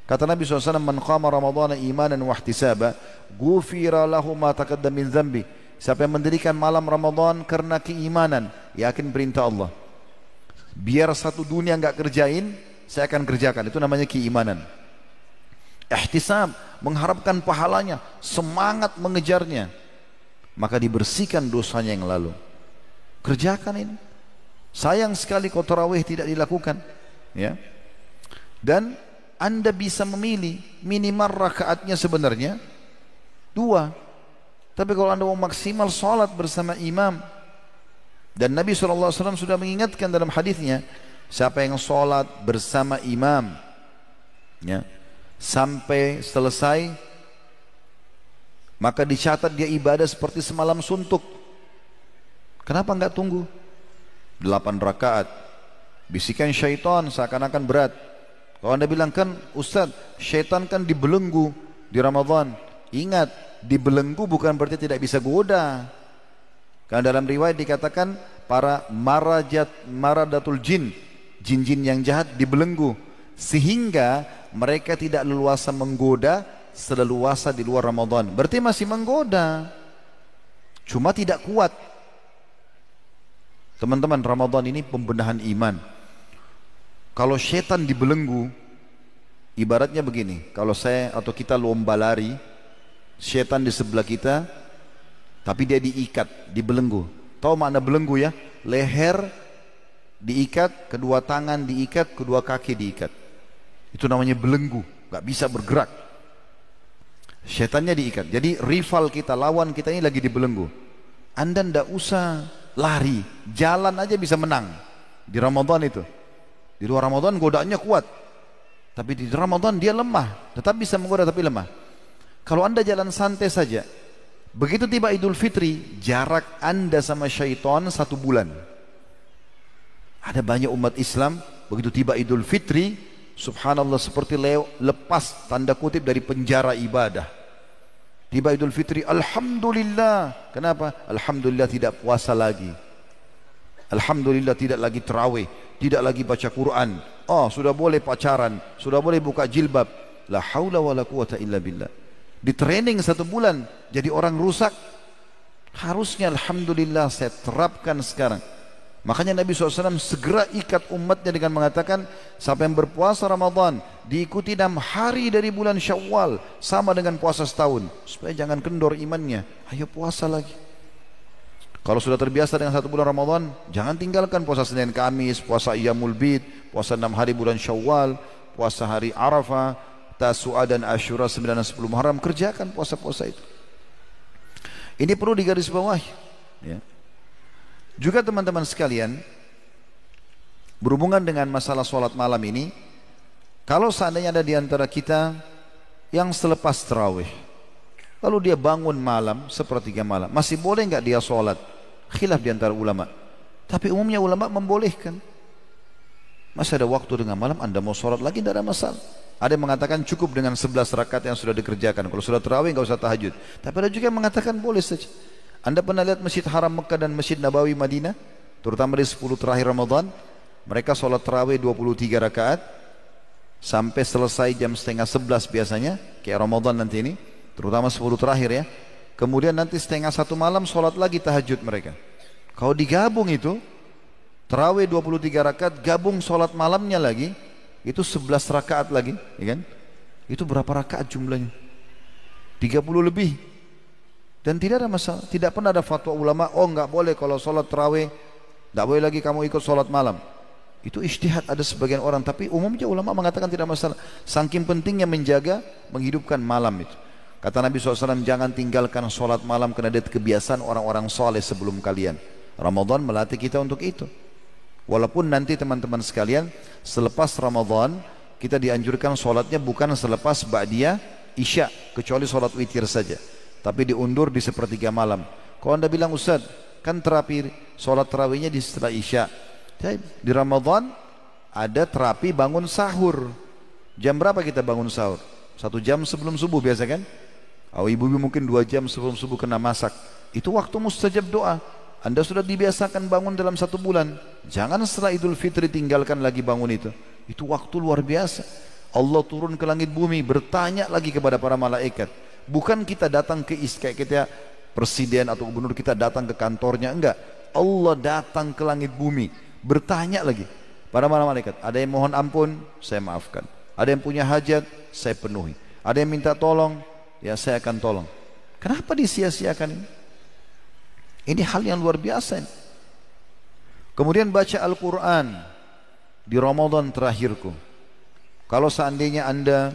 Kata Nabi SAW, man qama ramadhana imanan wa ihtisaba, ghufira lahu ma taqaddama min dzambi. Siapa yang mendirikan malam Ramadan karena keimanan, yakin perintah Allah, biar satu dunia enggak kerjain, saya akan kerjakan. Itu namanya keimanan. Ihtisab, mengharapkan pahalanya, semangat mengejarnya, maka dibersihkan dosanya yang lalu. Kerjakan ini. Sayang sekali kalau tarawih tidak dilakukan, ya. Dan anda bisa memilih minimal rakaatnya sebenarnya 2. Tapi kalau anda mau maksimal sholat bersama imam, dan Nabi SAW sudah mengingatkan dalam hadisnya, siapa yang sholat bersama imam, ya, sampai selesai, maka dicatat dia ibadah seperti semalam suntuk. Kenapa enggak tunggu 8 rakaat? Bisikan syaitan seakan-akan berat. Kalau anda bilang, kan Ustaz, syaitan kan dibelenggu di Ramadan. Ingat, dibelenggu bukan berarti tidak bisa goda. Karena dalam riwayat dikatakan para maradatul jin, jin-jin yang jahat dibelenggu, sehingga mereka tidak leluasa menggoda seleluasa di luar Ramadan. Berarti masih menggoda, cuma tidak kuat. Teman-teman, Ramadan ini pembenahan iman. Kalau syaitan dibelenggu, ibaratnya begini, kalau saya atau kita lomba lari, syaitan di sebelah kita, tapi dia diikat, dibelenggu. Tahu makna belenggu ya? Leher diikat, kedua tangan diikat, kedua kaki diikat. Itu namanya belenggu, gak bisa bergerak. Syaitannya diikat. Jadi rival kita, lawan kita ini lagi dibelenggu. Anda ndak usah lari, jalan aja bisa menang di Ramadan itu. Di luar Ramadan godaannya kuat, tapi di Ramadan dia lemah, tetap bisa menggoda tapi lemah. Kalau anda jalan santai saja, begitu tiba Idul Fitri, jarak anda sama syaitan 1 bulan. Ada banyak umat Islam begitu tiba Idul Fitri, subhanallah, seperti lepas tanda kutip dari penjara ibadah. Tiba Idul Fitri, alhamdulillah. Kenapa? Alhamdulillah tidak puasa lagi. Alhamdulillah tidak lagi tarawih, tidak lagi baca Quran. Oh, sudah boleh pacaran, sudah boleh buka jilbab. La haula wala quwata illa billah. Di training 1 bulan jadi orang rusak. Harusnya alhamdulillah saya terapkan sekarang. Makanya Nabi SAW segera ikat umatnya dengan mengatakan, siapa yang berpuasa Ramadan diikuti 6 hari dari bulan Syawal sama dengan puasa setahun, supaya jangan kendor imannya. Ayo puasa lagi. Kalau sudah terbiasa dengan 1 bulan Ramadan, jangan tinggalkan puasa Senin Kamis, puasa Iyamul Bid, puasa 6 hari bulan Syawal, puasa hari Arafah, Tasu'a dan Asyura 9 dan 10 Muharram. Kerjakan puasa-puasa itu. Ini perlu digarisbawahi, ya. Juga teman-teman sekalian, berhubungan dengan masalah sholat malam ini, kalau seandainya ada di antara kita yang selepas tarawih, lalu dia bangun malam, sepertiga malam, masih boleh nggak dia sholat? Khilaf di antara ulama. Tapi umumnya ulama membolehkan. Masih ada waktu dengan malam, anda mau sholat lagi, tidak ada masalah. Ada yang mengatakan cukup dengan 11 rakaat yang sudah dikerjakan. Kalau sudah tarawih nggak usah tahajud. Tapi ada juga yang mengatakan boleh saja. Anda pernah lihat Masjid Haram Mekah dan Masjid Nabawi Madinah, terutama di 10 terakhir Ramadan, mereka sholat tarawih 23 rakaat sampai selesai jam setengah 11 biasanya, kayak Ramadan nanti ini, terutama 10 terakhir ya. Kemudian nanti setengah 1 malam sholat lagi tahajud mereka. Kalau digabung itu, tarawih 23 rakaat, gabung sholat malamnya lagi, itu 11 rakaat lagi, ya kan? Itu berapa rakaat jumlahnya? 30 lebih. Dan tidak ada masalah, tidak pernah ada fatwa ulama, oh enggak boleh kalau sholat tarawih, enggak boleh lagi kamu ikut sholat malam. Itu ijtihad ada sebagian orang, tapi umumnya ulama mengatakan tidak masalah. Saking pentingnya menjaga, menghidupkan malam itu. Kata Nabi SAW, jangan tinggalkan sholat malam karena itu kebiasaan orang-orang soleh sebelum kalian. Ramadan melatih kita untuk itu. Walaupun nanti teman-teman sekalian, selepas Ramadan kita dianjurkan sholatnya bukan selepas ba'diyah isya, kecuali sholat witir saja, tapi diundur di sepertiga malam. Kalau anda bilang, Ustaz, kan terapi sholat tarawihnya di setelah isya. Di Ramadan ada terapi bangun sahur. Jam berapa kita bangun sahur? 1 jam sebelum subuh biasa kan? Oh, ibu-ibu mungkin 2 jam sebelum subuh kena masak. Itu waktu mustajab doa. Anda sudah dibiasakan bangun dalam 1 bulan. Jangan setelah Idul Fitri tinggalkan lagi bangun itu. Itu waktu luar biasa. Allah turun ke langit bumi, bertanya lagi kepada para malaikat. Bukan kita datang ke kayak kita presiden atau gubernur, kita datang ke kantornya, enggak. Allah datang ke langit bumi, bertanya lagi para malaikat. Ada yang mohon ampun, saya maafkan. Ada yang punya hajat, saya penuhi. Ada yang minta tolong, ya saya akan tolong. Kenapa disia-siakan ini? Ini hal yang luar biasa ini. Kemudian baca Al-Quran di Ramadan terakhirku. Kalau seandainya anda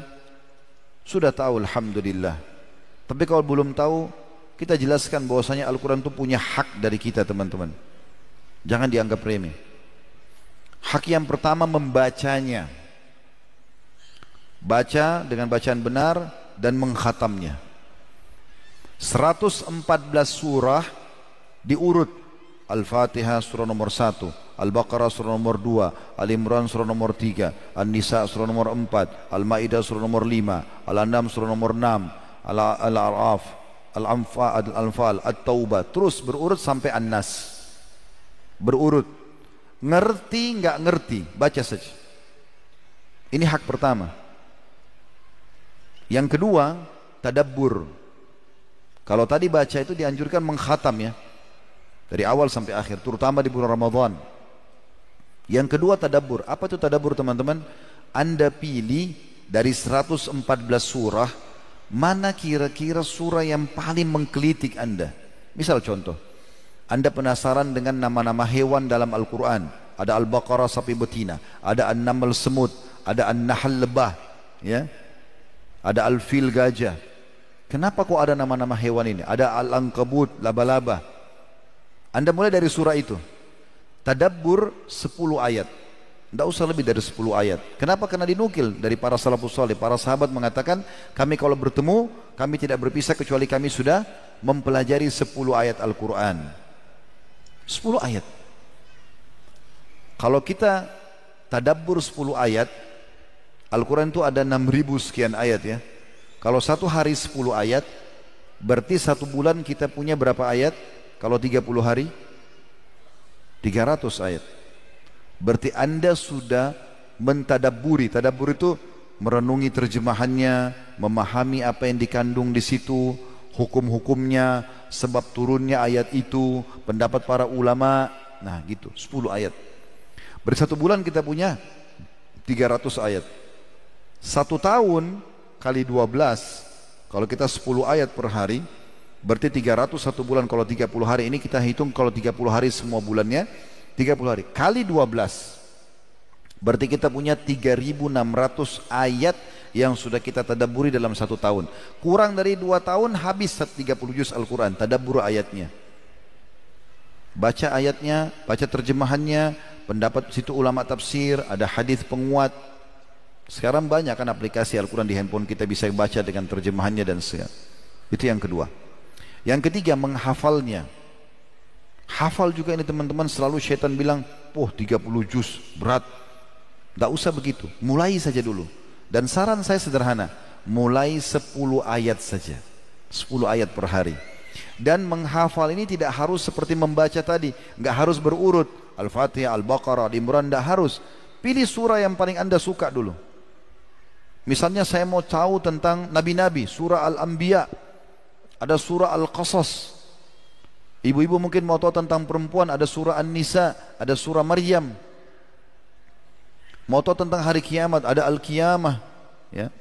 sudah tahu, alhamdulillah. Tapi kalau belum tahu, kita jelaskan bahwasanya Al-Quran itu punya hak dari kita teman-teman. Jangan dianggap remeh. Hak yang pertama membacanya. Baca dengan bacaan benar dan mengkhatamnya. 114 surah diurut. Al-Fatihah surah nomor 1, Al-Baqarah surah nomor 2, Al-Imran surah nomor 3, An-Nisa surah nomor 4, Al-Ma'idah surah nomor 5, Al-An'am surah nomor 6, Al-A'raf, Al-Anfal, At-Taubah, terus berurut sampai An-Nas. Berurut. Ngerti enggak ngerti, baca saja. Ini hak pertama. Yang kedua, tadabbur. Kalau tadi baca itu dianjurkan mengkhatam ya, dari awal sampai akhir, terutama di bulan Ramadan. Yang kedua, tadabbur. Apa itu tadabbur teman-teman? Anda pilih dari 114 surah, mana kira-kira surah yang paling menggelitik Anda. Misal contoh, Anda penasaran dengan nama-nama hewan dalam Al-Quran. Ada Al-Baqarah sapi betina, ada An-Naml semut, ada An-Nahl lebah, ya, ada Al-Fil gajah. Kenapa kok ada nama-nama hewan ini? Ada Al-Ankabut laba-laba. Anda mulai dari surah itu, tadabbur 10 ayat, tidak usah lebih dari 10 ayat. Kenapa? Karena dinukil dari para salafus saleh, para sahabat mengatakan, kami kalau bertemu, kami tidak berpisah kecuali kami sudah mempelajari 10 ayat Al-Quran. 10 ayat. Kalau kita tadabbur 10 ayat, Al-Quran itu ada 6.000 sekian ayat ya. Kalau 1 hari 10 ayat, berarti 1 bulan kita punya berapa ayat? Kalau 30 hari 300 ayat. Berarti Anda sudah mentadabburi. Tadabbur itu merenungi terjemahannya, memahami apa yang dikandung di situ, hukum-hukumnya, sebab turunnya ayat itu, pendapat para ulama. Nah gitu, 10 ayat. Berarti 1 bulan kita punya 300 ayat. 1 tahun kali 12, kalau kita 10 ayat per hari, berarti 300 1 bulan. Kalau 30 hari ini kita hitung, kalau 30 hari semua bulannya 30 hari kali 12, berarti kita punya 3.600 ayat yang sudah kita tadabburi dalam 1 tahun. Kurang dari 2 tahun habis 30 juz Al-Quran, tadabbur ayatnya. Baca ayatnya, baca terjemahannya, pendapat situ ulama tafsir, ada hadis penguat. Sekarang banyak kan aplikasi Al-Quran di handphone kita, bisa baca dengan terjemahannya dan segala. Itu yang kedua. Yang ketiga, menghafalnya. Hafal juga ini teman-teman, selalu syaitan bilang, 30 juz berat. Tidak usah begitu, mulai saja dulu. Dan saran saya sederhana, mulai 10 ayat saja, 10 ayat per hari. Dan menghafal ini tidak harus seperti membaca tadi, nggak harus berurut, Al-Fatihah, Al-Baqarah, Al-Imran, tidak harus. Pilih surah yang paling Anda suka dulu. Misalnya saya mau tahu tentang Nabi-Nabi, surah Al-Anbiya, ada surah Al-Qasas. Ibu-ibu mungkin mau tahu tentang perempuan, ada surah An-Nisa, ada surah Maryam. Mau tahu tentang hari kiamat, ada Al-Qiyamah, ya.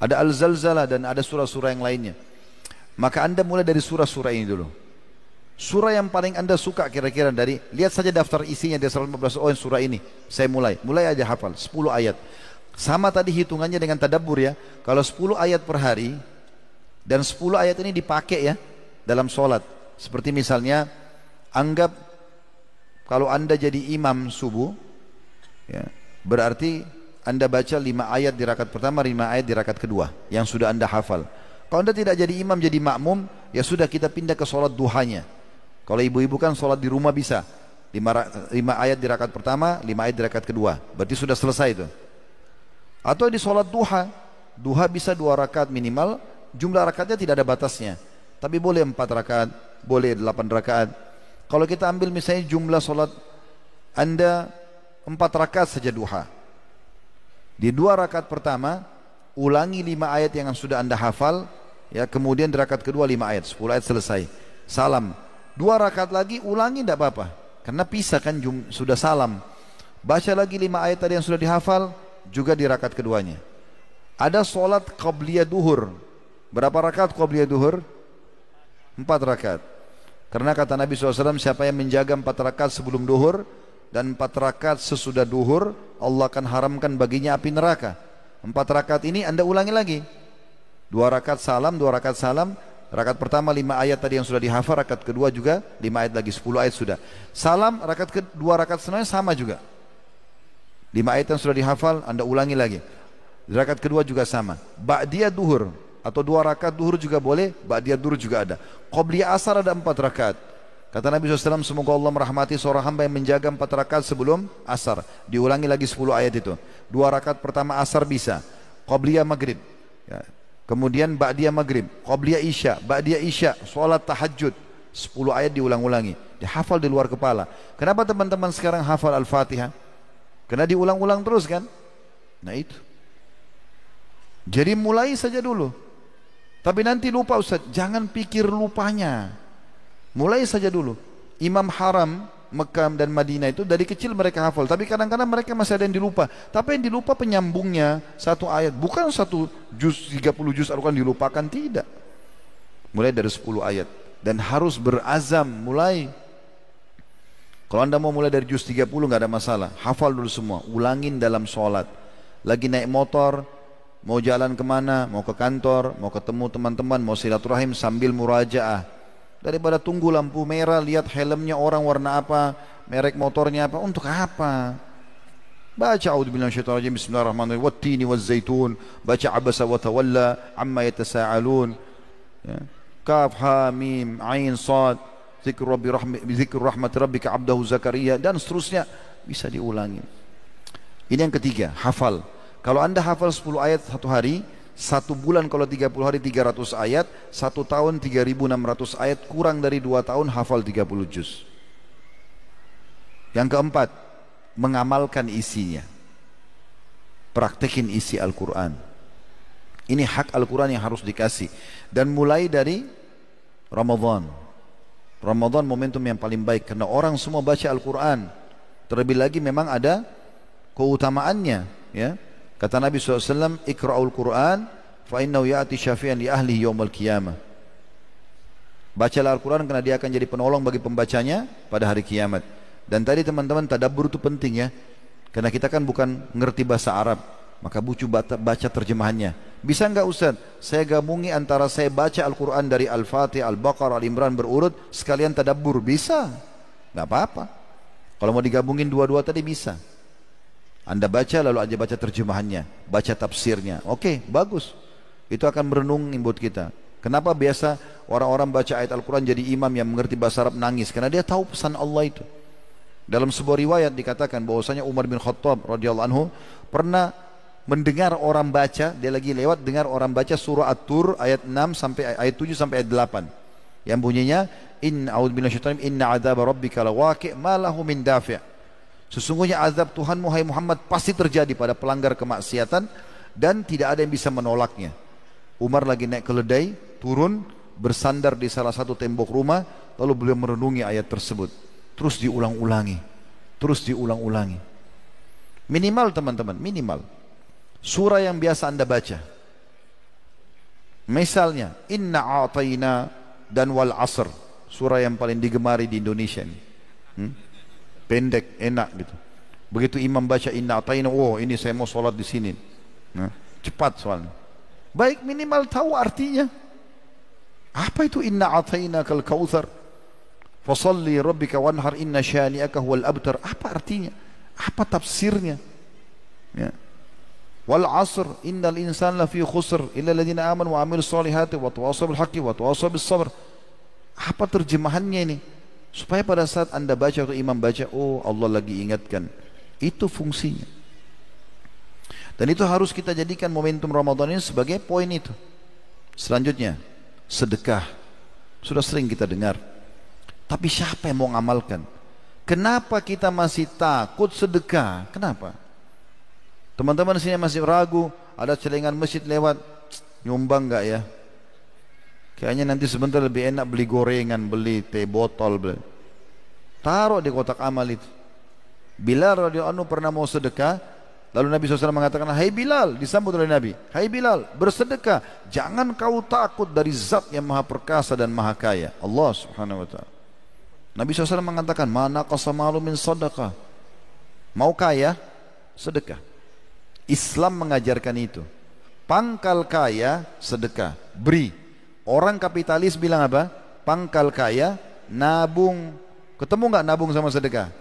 Ada Al-Zalzalah dan ada surah-surah yang lainnya. Maka Anda mulai dari surah-surah ini dulu. Surah yang paling Anda suka kira-kira dari, lihat saja daftar isinya dari 115, oh surah ini, saya mulai aja hafal 10 ayat. Sama tadi hitungannya dengan tadabbur ya. Kalau 10 ayat per hari dan 10 ayat ini dipakai ya dalam sholat. Seperti misalnya, anggap kalau Anda jadi imam subuh, ya, berarti Anda baca 5 ayat di rakaat pertama, 5 ayat di rakaat kedua yang sudah Anda hafal. Kalau Anda tidak jadi imam, jadi makmum, ya sudah, kita pindah ke sholat duhanya. Kalau ibu-ibu kan sholat di rumah bisa 5 ayat di rakaat pertama, 5 ayat di rakaat kedua, berarti sudah selesai itu. Atau di sholat duha, duha bisa 2 rakaat minimal, jumlah rakaatnya tidak ada batasnya, tapi boleh 4 rakaat, boleh 8 rakaat. Kalau kita ambil misalnya jumlah sholat Anda 4 rakaat saja duha, di 2 rakaat pertama ulangi 5 ayat yang sudah Anda hafal, ya, kemudian di rakaat kedua 5 ayat, 10 ayat selesai, salam. 2 rakaat lagi ulangi, tidak apa-apa, karena pisah kan, sudah salam. Baca lagi 5 ayat tadi yang sudah dihafal, juga di rakaat keduanya. Ada solat qabliyah duhur. Berapa rakaat qabliyah duhur? 4 rakaat. Karena kata Nabi SAW, siapa yang menjaga 4 rakaat sebelum duhur dan 4 rakaat sesudah duhur, Allah akan haramkan baginya api neraka. 4 rakaat ini Anda ulangi lagi, 2 rakaat salam, 2 rakaat salam. Rakaat pertama 5 ayat tadi yang sudah dihafal, rakaat kedua juga 5 ayat lagi, 10 ayat sudah. Salam, rakaat kedua, rakaat setelahnya sama juga, 5 ayat yang sudah dihafal Anda ulangi lagi. Rakaat kedua juga sama. Ba'diyah duhur atau 2 rakaat duhur juga boleh, ba'diyah duhur juga ada. Qabliyah asar ada 4 rakaat. Kata Nabi SAW, semoga Allah merahmati seorang hamba yang menjaga 4 rakaat sebelum asar. Diulangi lagi 10 ayat itu. 2 rakaat pertama asar bisa, qabliyah maghrib, ya. Kemudian ba'diyah maghrib, qabliyah isya, ba'diyah isya, sholat tahajud, 10 ayat diulang-ulangi, dihafal di luar kepala. Kenapa teman-teman sekarang hafal Al-Fatihah? Karena diulang-ulang terus kan. Nah itu. Jadi mulai saja dulu. Tapi nanti lupa Ustaz, jangan pikir lupanya. Mulai saja dulu. Imam Haram Mekah dan Madinah itu dari kecil mereka hafal, tapi kadang-kadang mereka masih ada yang dilupa. Tapi yang dilupa penyambungnya, 1 ayat, bukan 1 juz, 30 juz Al-Quran dilupakan, tidak. Mulai dari 10 ayat dan harus berazam mulai. Kalau Anda mau mulai dari juz 30 nggak ada masalah, hafal dulu semua, ulangin dalam sholat. Lagi naik motor, mau jalan kemana, mau ke kantor, mau ketemu teman-teman, mau silaturahim sambil murajaah. Daripada tunggu lampu merah, lihat helmnya orang warna apa, merek motornya apa, untuk apa? Baca a'udzubillahi minasyaitonir rajim, bismillahirrahmanirrahim, wattini wazzaitun, baca abasa wa tawalla amma yatasaalun, ya. Kaf ha mim ain sad, zikr rahmat rabbika abdahu Zakaria, dan seterusnya, bisa diulangi. Ini yang ketiga, hafal. Kalau Anda hafal 10 ayat 1 hari, 1 bulan kalau 30 hari 300 ayat, 1 tahun 3.600 ayat, kurang dari 2 tahun hafal 30 juz. Yang keempat, mengamalkan isinya. Praktekin isi Al-Quran. Ini hak Al-Quran yang harus dikasih. Dan mulai dari Ramadan. Ramadan momentum yang paling baik karena orang semua baca Al-Quran. Terlebih lagi memang ada keutamaannya, ya. Kata Nabi SAW, Iqra'ul Quran fa innahu ya'ti syafi'an li ahlihi yaumal qiyamah. Bacalah Al-Quran karena dia akan jadi penolong bagi pembacanya pada hari kiamat. Dan tadi teman-teman, tadabbur itu penting, ya. Karena kita kan bukan ngerti bahasa Arab, maka butuh baca terjemahannya. Bisa enggak Ustaz, saya gabungi antara saya baca Al-Quran dari Al-Fatihah, Al-Baqarah, Al-Imran berurut, sekalian tadabbur? Bisa, enggak apa-apa. Kalau mau digabungin dua-dua tadi bisa. Anda baca lalu aja baca terjemahannya, baca tafsirnya. Oke, bagus. Itu akan merenung buat kita. Kenapa biasa orang-orang baca ayat Al-Quran jadi imam yang mengerti bahasa Arab nangis? Karena dia tahu pesan Allah itu. Dalam sebuah riwayat dikatakan bahwasanya Umar bin Khattab radhiyallahu anhu pernah mendengar orang baca, dia lagi lewat dengar orang baca surah At-Tur ayat 6 sampai ayat 7 sampai ayat 8. Yang bunyinya inna adzab rabbika lawaqi' ma lahu min dafi'. Sesungguhnya azab Tuhanmu hai Muhammad pasti terjadi pada pelanggar kemaksiatan dan tidak ada yang bisa menolaknya. Umar lagi naik keledai, turun, bersandar di salah satu tembok rumah, lalu beliau merenungi ayat tersebut. Terus diulang-ulangi, terus diulang-ulangi. Minimal teman-teman, minimal surah yang biasa Anda baca. Misalnya Inna A'tayna dan Wal Asr, surah yang paling digemari di Indonesia ini. Pendek, enak gitu. Begitu imam baca Inna A'tayna, oh ini saya mau sholat di sini. Cepat soalnya. Baik, minimal tahu artinya. Apa itu Inna A'tayna kal kautsar? Fasalli rabbika wanhar inna syani'aka huwal abtar. Apa artinya? Apa tafsirnya? Ya. Wal asr innal insana lafi khusr illa alladziina aamanu wa 'amilus shalihati wa tawassaw bil haqqi wa tawassaw bis sabr. Apa terjemahannya ini? Supaya pada saat Anda baca atau imam baca, oh Allah lagi ingatkan. Itu fungsinya. Dan itu harus kita jadikan momentum Ramadan ini sebagai poin itu. Selanjutnya, sedekah. Sudah sering kita dengar. Tapi siapa yang mau ngamalkan? Kenapa kita masih takut sedekah? Kenapa? Teman-teman sini masih ragu, ada celengan masjid lewat, nyumbang enggak ya? Kayaknya nanti sebentar lebih enak beli gorengan, beli teh botol, beli. Taruh di kotak amal itu. Bilal radhiyallahu anhu pernah mau sedekah, lalu Nabi SAW mengatakan, hai Bilal, disambut oleh Nabi, hai Bilal, bersedekah, jangan kau takut dari zat yang maha perkasa dan maha kaya, Allah subhanahu wa ta'ala. Nabi SAW mengatakan, mana qasamalu min sadaqah. Mau kaya, sedekah. Islam mengajarkan itu. Pangkal kaya, sedekah, beri. Orang kapitalis bilang apa? Pangkal kaya, nabung. Ketemu nggak nabung sama sedekah?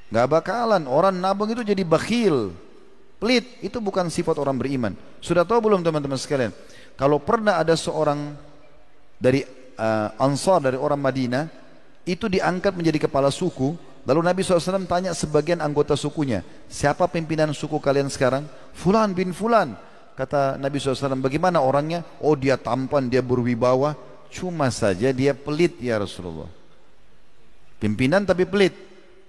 Nggak bakalan. Orang nabung itu jadi bakhil, pelit. Itu bukan sifat orang beriman. Sudah tahu belum teman-teman sekalian? Kalau pernah ada seorang dari Ansar, dari orang Madinah, itu diangkat menjadi kepala suku. Lalu Nabi SAW tanya sebagian anggota sukunya, siapa pimpinan suku kalian sekarang? Fulan bin Fulan. Kata Nabi SAW, bagaimana orangnya? Oh dia tampan, dia berwibawa, cuma saja dia pelit ya Rasulullah. Pimpinan tapi pelit.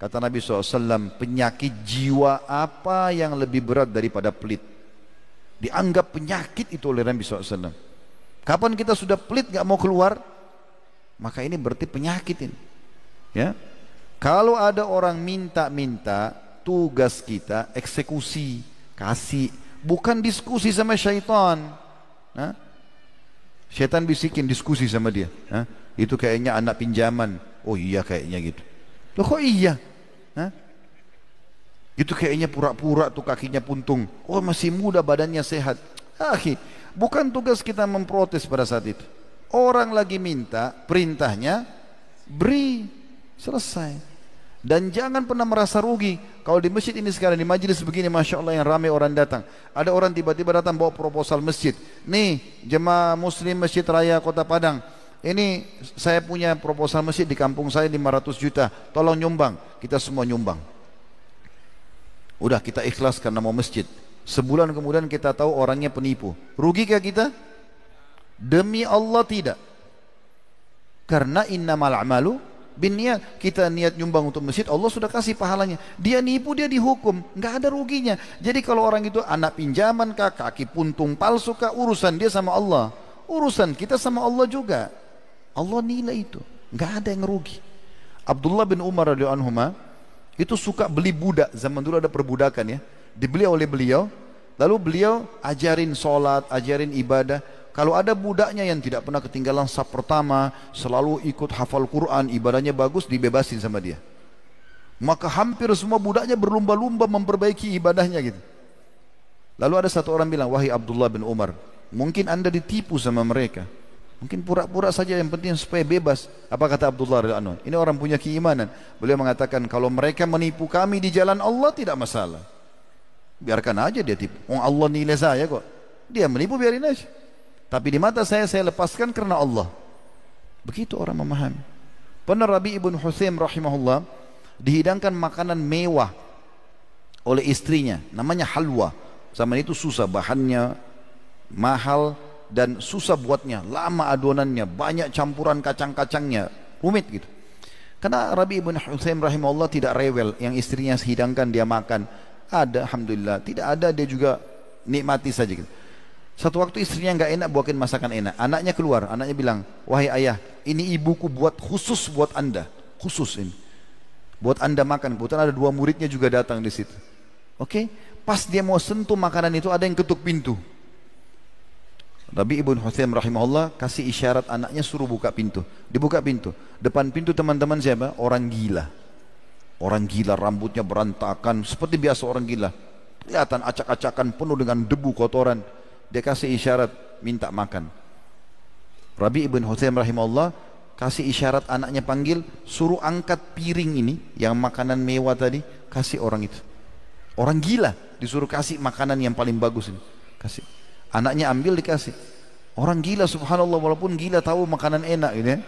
Kata Nabi SAW, penyakit jiwa apa yang lebih berat daripada pelit? Dianggap penyakit itu oleh Nabi SAW. Kapan kita sudah pelit gak mau keluar? Maka ini berarti penyakit ini. Ya. Kalau ada orang minta-minta, tugas kita eksekusi, kasih, bukan diskusi sama syaitan. Nah, syaitan bisikin diskusi sama dia. Nah, itu kayaknya anak pinjaman. Oh iya kayaknya gitu. Loh kok iya? Nah, itu kayaknya pura-pura tuh kakinya puntung. Oh masih muda badannya sehat. Akhi, bukan tugas kita memprotes pada saat itu. Orang lagi minta, perintahnya beri, selesai. Dan jangan pernah merasa rugi. Kalau di masjid ini sekarang, di majelis begini, Masya Allah yang ramai orang datang. Ada orang tiba-tiba datang bawa proposal masjid. Nih jemaah muslim Masjid Raya Kota Padang, ini saya punya proposal masjid di kampung saya 500 juta, tolong nyumbang. Kita semua nyumbang. Udah kita ikhlas karena mau masjid. Sebulan kemudian kita tahu orangnya penipu. Rugikah kita? Demi Allah tidak. Karena innamal a'malu Bin niat, kita niat nyumbang untuk masjid, Allah sudah kasih pahalanya. Dia nipu, dia dihukum, nggak ada ruginya. Jadi kalau orang itu anak pinjaman kah, kaki puntung palsu kah, urusan dia sama Allah. Urusan kita sama Allah juga. Allah nilai itu, nggak ada yang rugi. Abdullah bin Umar radhiyallahu anhu itu suka beli budak. Zaman dulu ada perbudakan ya, dibeli oleh beliau. Lalu beliau ajarin sholat, ajarin ibadah. Kalau ada budaknya yang tidak pernah ketinggalan saf pertama, selalu ikut hafal Quran, ibadahnya bagus, dibebasin sama dia. Maka hampir semua budaknya berlumba-lumba memperbaiki ibadahnya gitu. Lalu ada satu orang bilang, wahai Abdullah bin Umar, mungkin anda ditipu sama mereka. Mungkin pura-pura saja, yang penting supaya bebas. Apa kata Abdullah radhiyallahu anhu? Ini orang punya keimanan. Beliau mengatakan, kalau mereka menipu kami di jalan Allah tidak masalah. Biarkan aja dia tipu. Allah nilai saya kok. Dia menipu, biarin aja. Tapi di mata saya lepaskan karena Allah. Begitu orang memahami. Pernah Rabi ibn Husaim rahimahullah dihidangkan makanan mewah oleh istrinya, namanya halwa. Zaman itu susah, bahannya mahal dan susah buatnya, lama adonannya, banyak campuran kacang-kacangnya, rumit gitu. Karena Rabi ibn Husaim rahimahullah tidak rewel, yang istrinya hidangkan dia makan. Ada, alhamdulillah. Tidak ada, dia juga nikmati saja gitu. Satu waktu istrinya nggak enak buatin masakan enak. Anaknya keluar, anaknya bilang, wahai ayah, ini ibuku buat khusus buat anda, khusus ini, buat anda makan. Kebetulan ada 2 muridnya juga datang di situ. Oke, pas dia mau sentuh makanan itu ada yang ketuk pintu. Rabi ibn Husaim rahimahullah kasih isyarat anaknya suruh buka pintu. Dibuka pintu. Depan pintu teman-teman siapa? Orang gila. Orang gila, rambutnya berantakan seperti biasa orang gila. Kelihatan acak-acakan penuh dengan debu kotoran. Dia kasih isyarat minta makan. Rabi ibn Husaim rahimahullah kasih isyarat, anaknya panggil, suruh angkat piring ini yang makanan mewah tadi, kasih orang itu. Orang gila disuruh kasih makanan yang paling bagus ini, kasih. Anaknya ambil, dikasih. Orang gila subhanallah, walaupun gila tahu makanan enak gitu ya.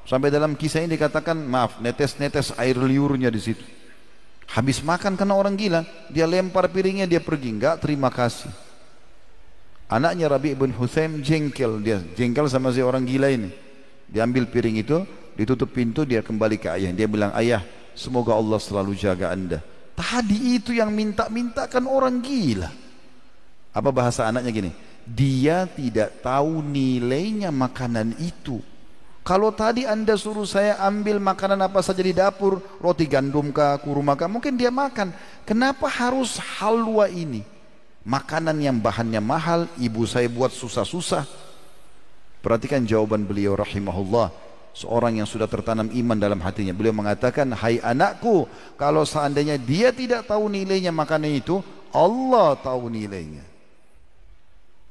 Sampai dalam kisah ini dikatakan, maaf, netes-netes air liurnya di situ. Habis makan karena orang gila, dia lempar piringnya, dia pergi, enggak terima kasih. Anaknya Rabi ibn Husaim jengkel, dia jengkel sama si orang gila ini. Dia ambil piring itu, ditutup pintu, dia kembali ke ayah. Dia bilang, ayah, semoga Allah selalu jaga anda. Tadi itu yang minta-mintakan orang gila. Apa bahasa anaknya gini? Dia tidak tahu nilainya makanan itu. Kalau tadi anda suruh saya ambil makanan apa saja di dapur, roti gandum kah, kurma kah, mungkin dia makan. Kenapa harus halwa ini? Makanan yang bahannya mahal, ibu saya buat susah-susah. Perhatikan jawaban beliau rahimahullah. Seorang yang sudah tertanam iman dalam hatinya. Beliau mengatakan, hai anakku, kalau seandainya dia tidak tahu nilainya makanan itu, Allah tahu nilainya.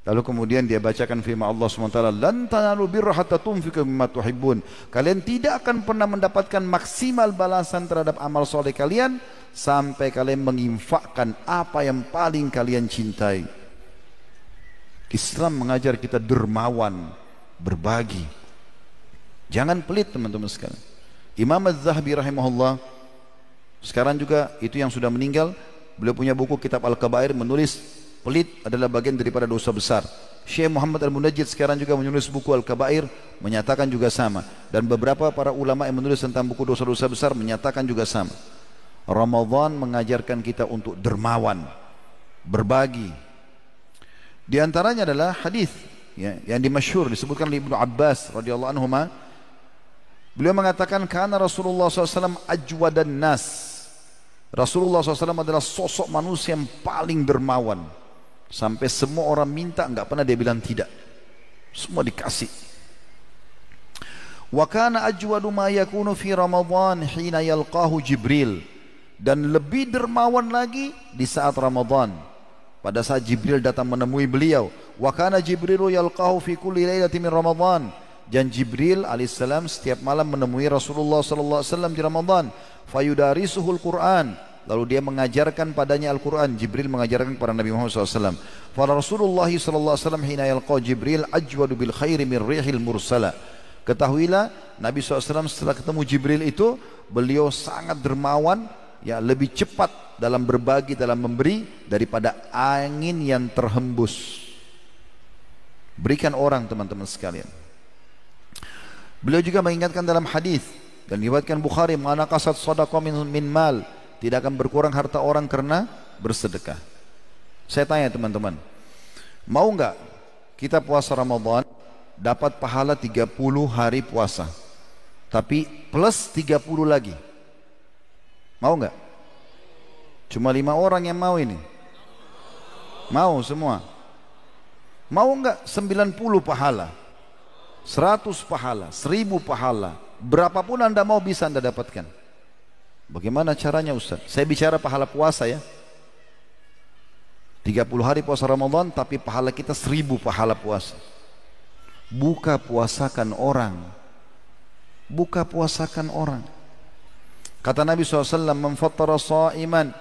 Lalu kemudian dia bacakan firman Allah SWT, lan tanalu birra hatta tunfiqu mimma tuhibbun. Kalian tidak akan pernah mendapatkan maksimal balasan terhadap amal soleh kalian sampai kalian menginfakkan apa yang paling kalian cintai. Islam mengajar kita dermawan, berbagi. Jangan pelit teman-teman sekalian. Imam Az-Zahabi rahimahullah, sekarang juga itu yang sudah meninggal, beliau punya buku Kitab Al-Kabair, menulis pelit adalah bagian daripada dosa besar. Syekh Muhammad Al-Munajjid sekarang juga menulis buku Al-Kabair, menyatakan juga sama. Dan beberapa para ulama yang menulis tentang buku dosa-dosa besar menyatakan juga sama. Ramadan mengajarkan kita untuk dermawan, berbagi. Di antaranya adalah hadis ya, yang dimasyhur disebutkan oleh Ibnu Abbas radhiyallahu anhu. Beliau mengatakan, karena Rasulullah SAW ajwadan nas. Rasulullah SAW adalah sosok manusia yang paling dermawan. Sampai semua orang minta, enggak pernah dia bilang tidak. Semua dikasih. Wa kana ajwadu ma yakunu fi Ramadan hina yalqahu Jibril. Dan lebih dermawan lagi di saat Ramadan. Pada saat Jibril datang menemui beliau. Wa kana Jibrilu yalqahu fi kulli lailatin min Ramadan. Dan Jibril alaihissalam setiap malam menemui Rasulullah sallallahu alaihi wasallam di Ramadan. Fayudarisuhul Quran. Lalu dia mengajarkan padanya Al-Quran. Jibril mengajarkan kepada Nabi Muhammad SAW. Fala Rasulullah SAW hina yalqa Jibril ajwadu bil khairi min rihil mursala. Ketahuilah Nabi SAW setelah ketemu Jibril itu, beliau sangat dermawan, ya, lebih cepat dalam berbagi, dalam memberi daripada angin yang terhembus. Berikan orang teman-teman sekalian. Beliau juga mengingatkan dalam hadis Dan diriwayatkan Bukhari, "Mana kasat sadaqah min mal." Tidak akan berkurang harta orang karena bersedekah. Saya tanya teman-teman, mau enggak kita puasa Ramadan dapat pahala 30 hari puasa, tapi plus 30 lagi? Mau enggak? Cuma 5 orang yang mau ini. Mau semua? Mau enggak 90 pahala, 100 pahala, 1000 pahala, berapapun Anda mau bisa Anda dapatkan. Bagaimana caranya Ustaz? Saya bicara pahala puasa ya. 30 hari puasa Ramadan tapi pahala kita 1000 pahala puasa. Buka puasakan orang. Buka puasakan orang. Kata Nabi SAW, "Man fattara sha'iman."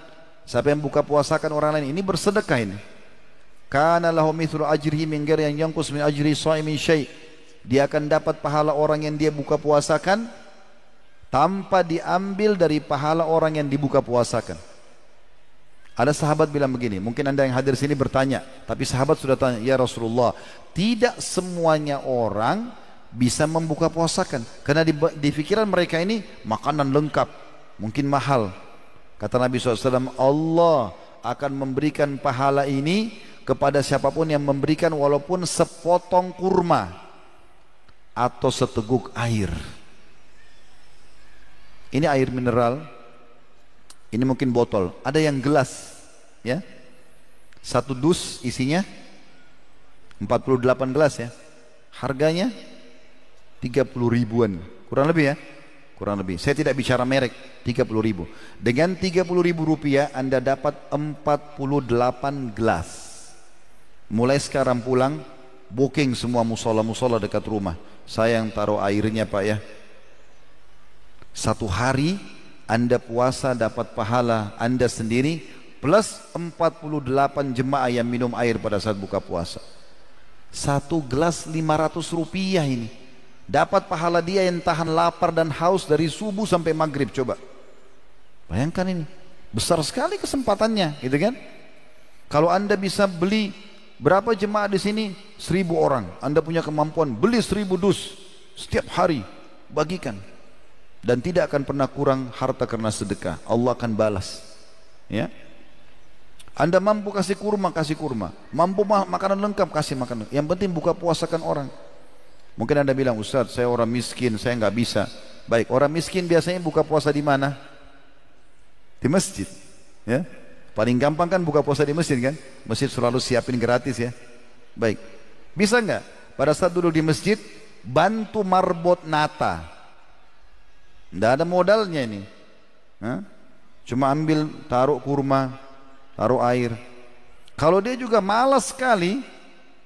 Siapa yang buka puasakan orang lain, ini bersedekah ini. Kana lahu mithlu ajrihi min ghairi an yanqus min ajri sha'imin syai'. Dia akan dapat pahala orang yang dia buka puasakan tanpa diambil dari pahala orang yang dibuka puasakan. Ada sahabat bilang begini, mungkin Anda yang hadir sini bertanya, tapi sahabat sudah tanya, "Ya Rasulullah, tidak semuanya orang bisa membuka puasakan, karena di pikiran mereka ini makanan lengkap, mungkin mahal." Kata Nabi SAW, Allah akan memberikan pahala ini kepada siapapun yang memberikan walaupun sepotong kurma atau seteguk air. Ini air mineral, ini mungkin botol, ada yang gelas ya, 1 dus isinya 48 gelas ya, harganya 30 ribuan kurang lebih ya, kurang lebih. Saya tidak bicara merek, 30 ribu. Dengan 30 ribu rupiah Anda dapat 48 gelas. Mulai sekarang pulang, booking semua musola-musola dekat rumah. Saya yang taruh airnya Pak ya. 1 hari Anda puasa dapat pahala Anda sendiri plus 48 jemaah yang minum air pada saat buka puasa. 1 gelas 500 rupiah ini. Dapat pahala dia yang tahan lapar dan haus dari subuh sampai maghrib. Coba bayangkan, ini besar sekali kesempatannya, gitu kan? Kalau Anda bisa beli, berapa jemaah di sini? 1000 orang. Anda punya kemampuan beli 1000 dus setiap hari, bagikan, dan tidak akan pernah kurang harta karena sedekah. Allah akan balas ya. Anda mampu kasih kurma, kasih kurma. Mampu makanan lengkap, kasih makanan. Yang penting buka puasakan orang. Mungkin Anda bilang, "Ustaz, saya orang miskin, saya nggak bisa." Baik, orang miskin biasanya buka puasa di mana? Di masjid ya. Paling gampang kan buka puasa di masjid kan? Masjid selalu siapin gratis ya. Baik, bisa nggak pada saat duduk di masjid bantu marbot nata? Nggak ada modalnya ini. Cuma ambil, taruh kurma, taruh air. Kalau dia juga malas sekali,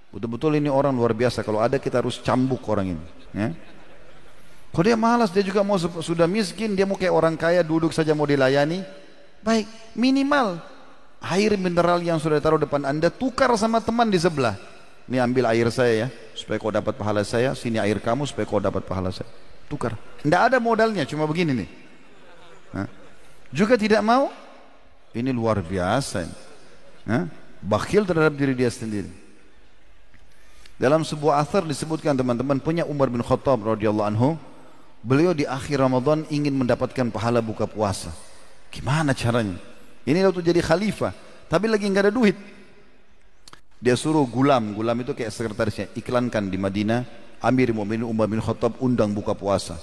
betul-betul ini orang luar biasa. Kalau ada kita harus cambuk orang ini ya. Kalau dia malas, dia juga mau, sudah miskin, dia mau kayak orang kaya, duduk saja mau dilayani. Baik, minimal air mineral yang sudah taruh depan Anda, tukar sama teman di sebelah. Ini ambil air saya ya, supaya kau dapat pahala saya. Sini air kamu supaya kau dapat pahala saya. Tukar. Tidak ada modalnya, cuma begini nih. Juga tidak mau. Ini luar biasa. Bakhil terhadap diri dia sendiri. Dalam sebuah athar disebutkan teman-teman, punya Umar bin Khattab radhiyallahu anhu, beliau di akhir Ramadan ingin mendapatkan pahala buka puasa. Gimana caranya? Ini waktu jadi khalifah, tapi lagi nggak ada duit. Dia suruh gulam itu kayak sekretarisnya, iklankan di Madinah, Amir Mu'minin Umar bin Khattab undang buka puasa.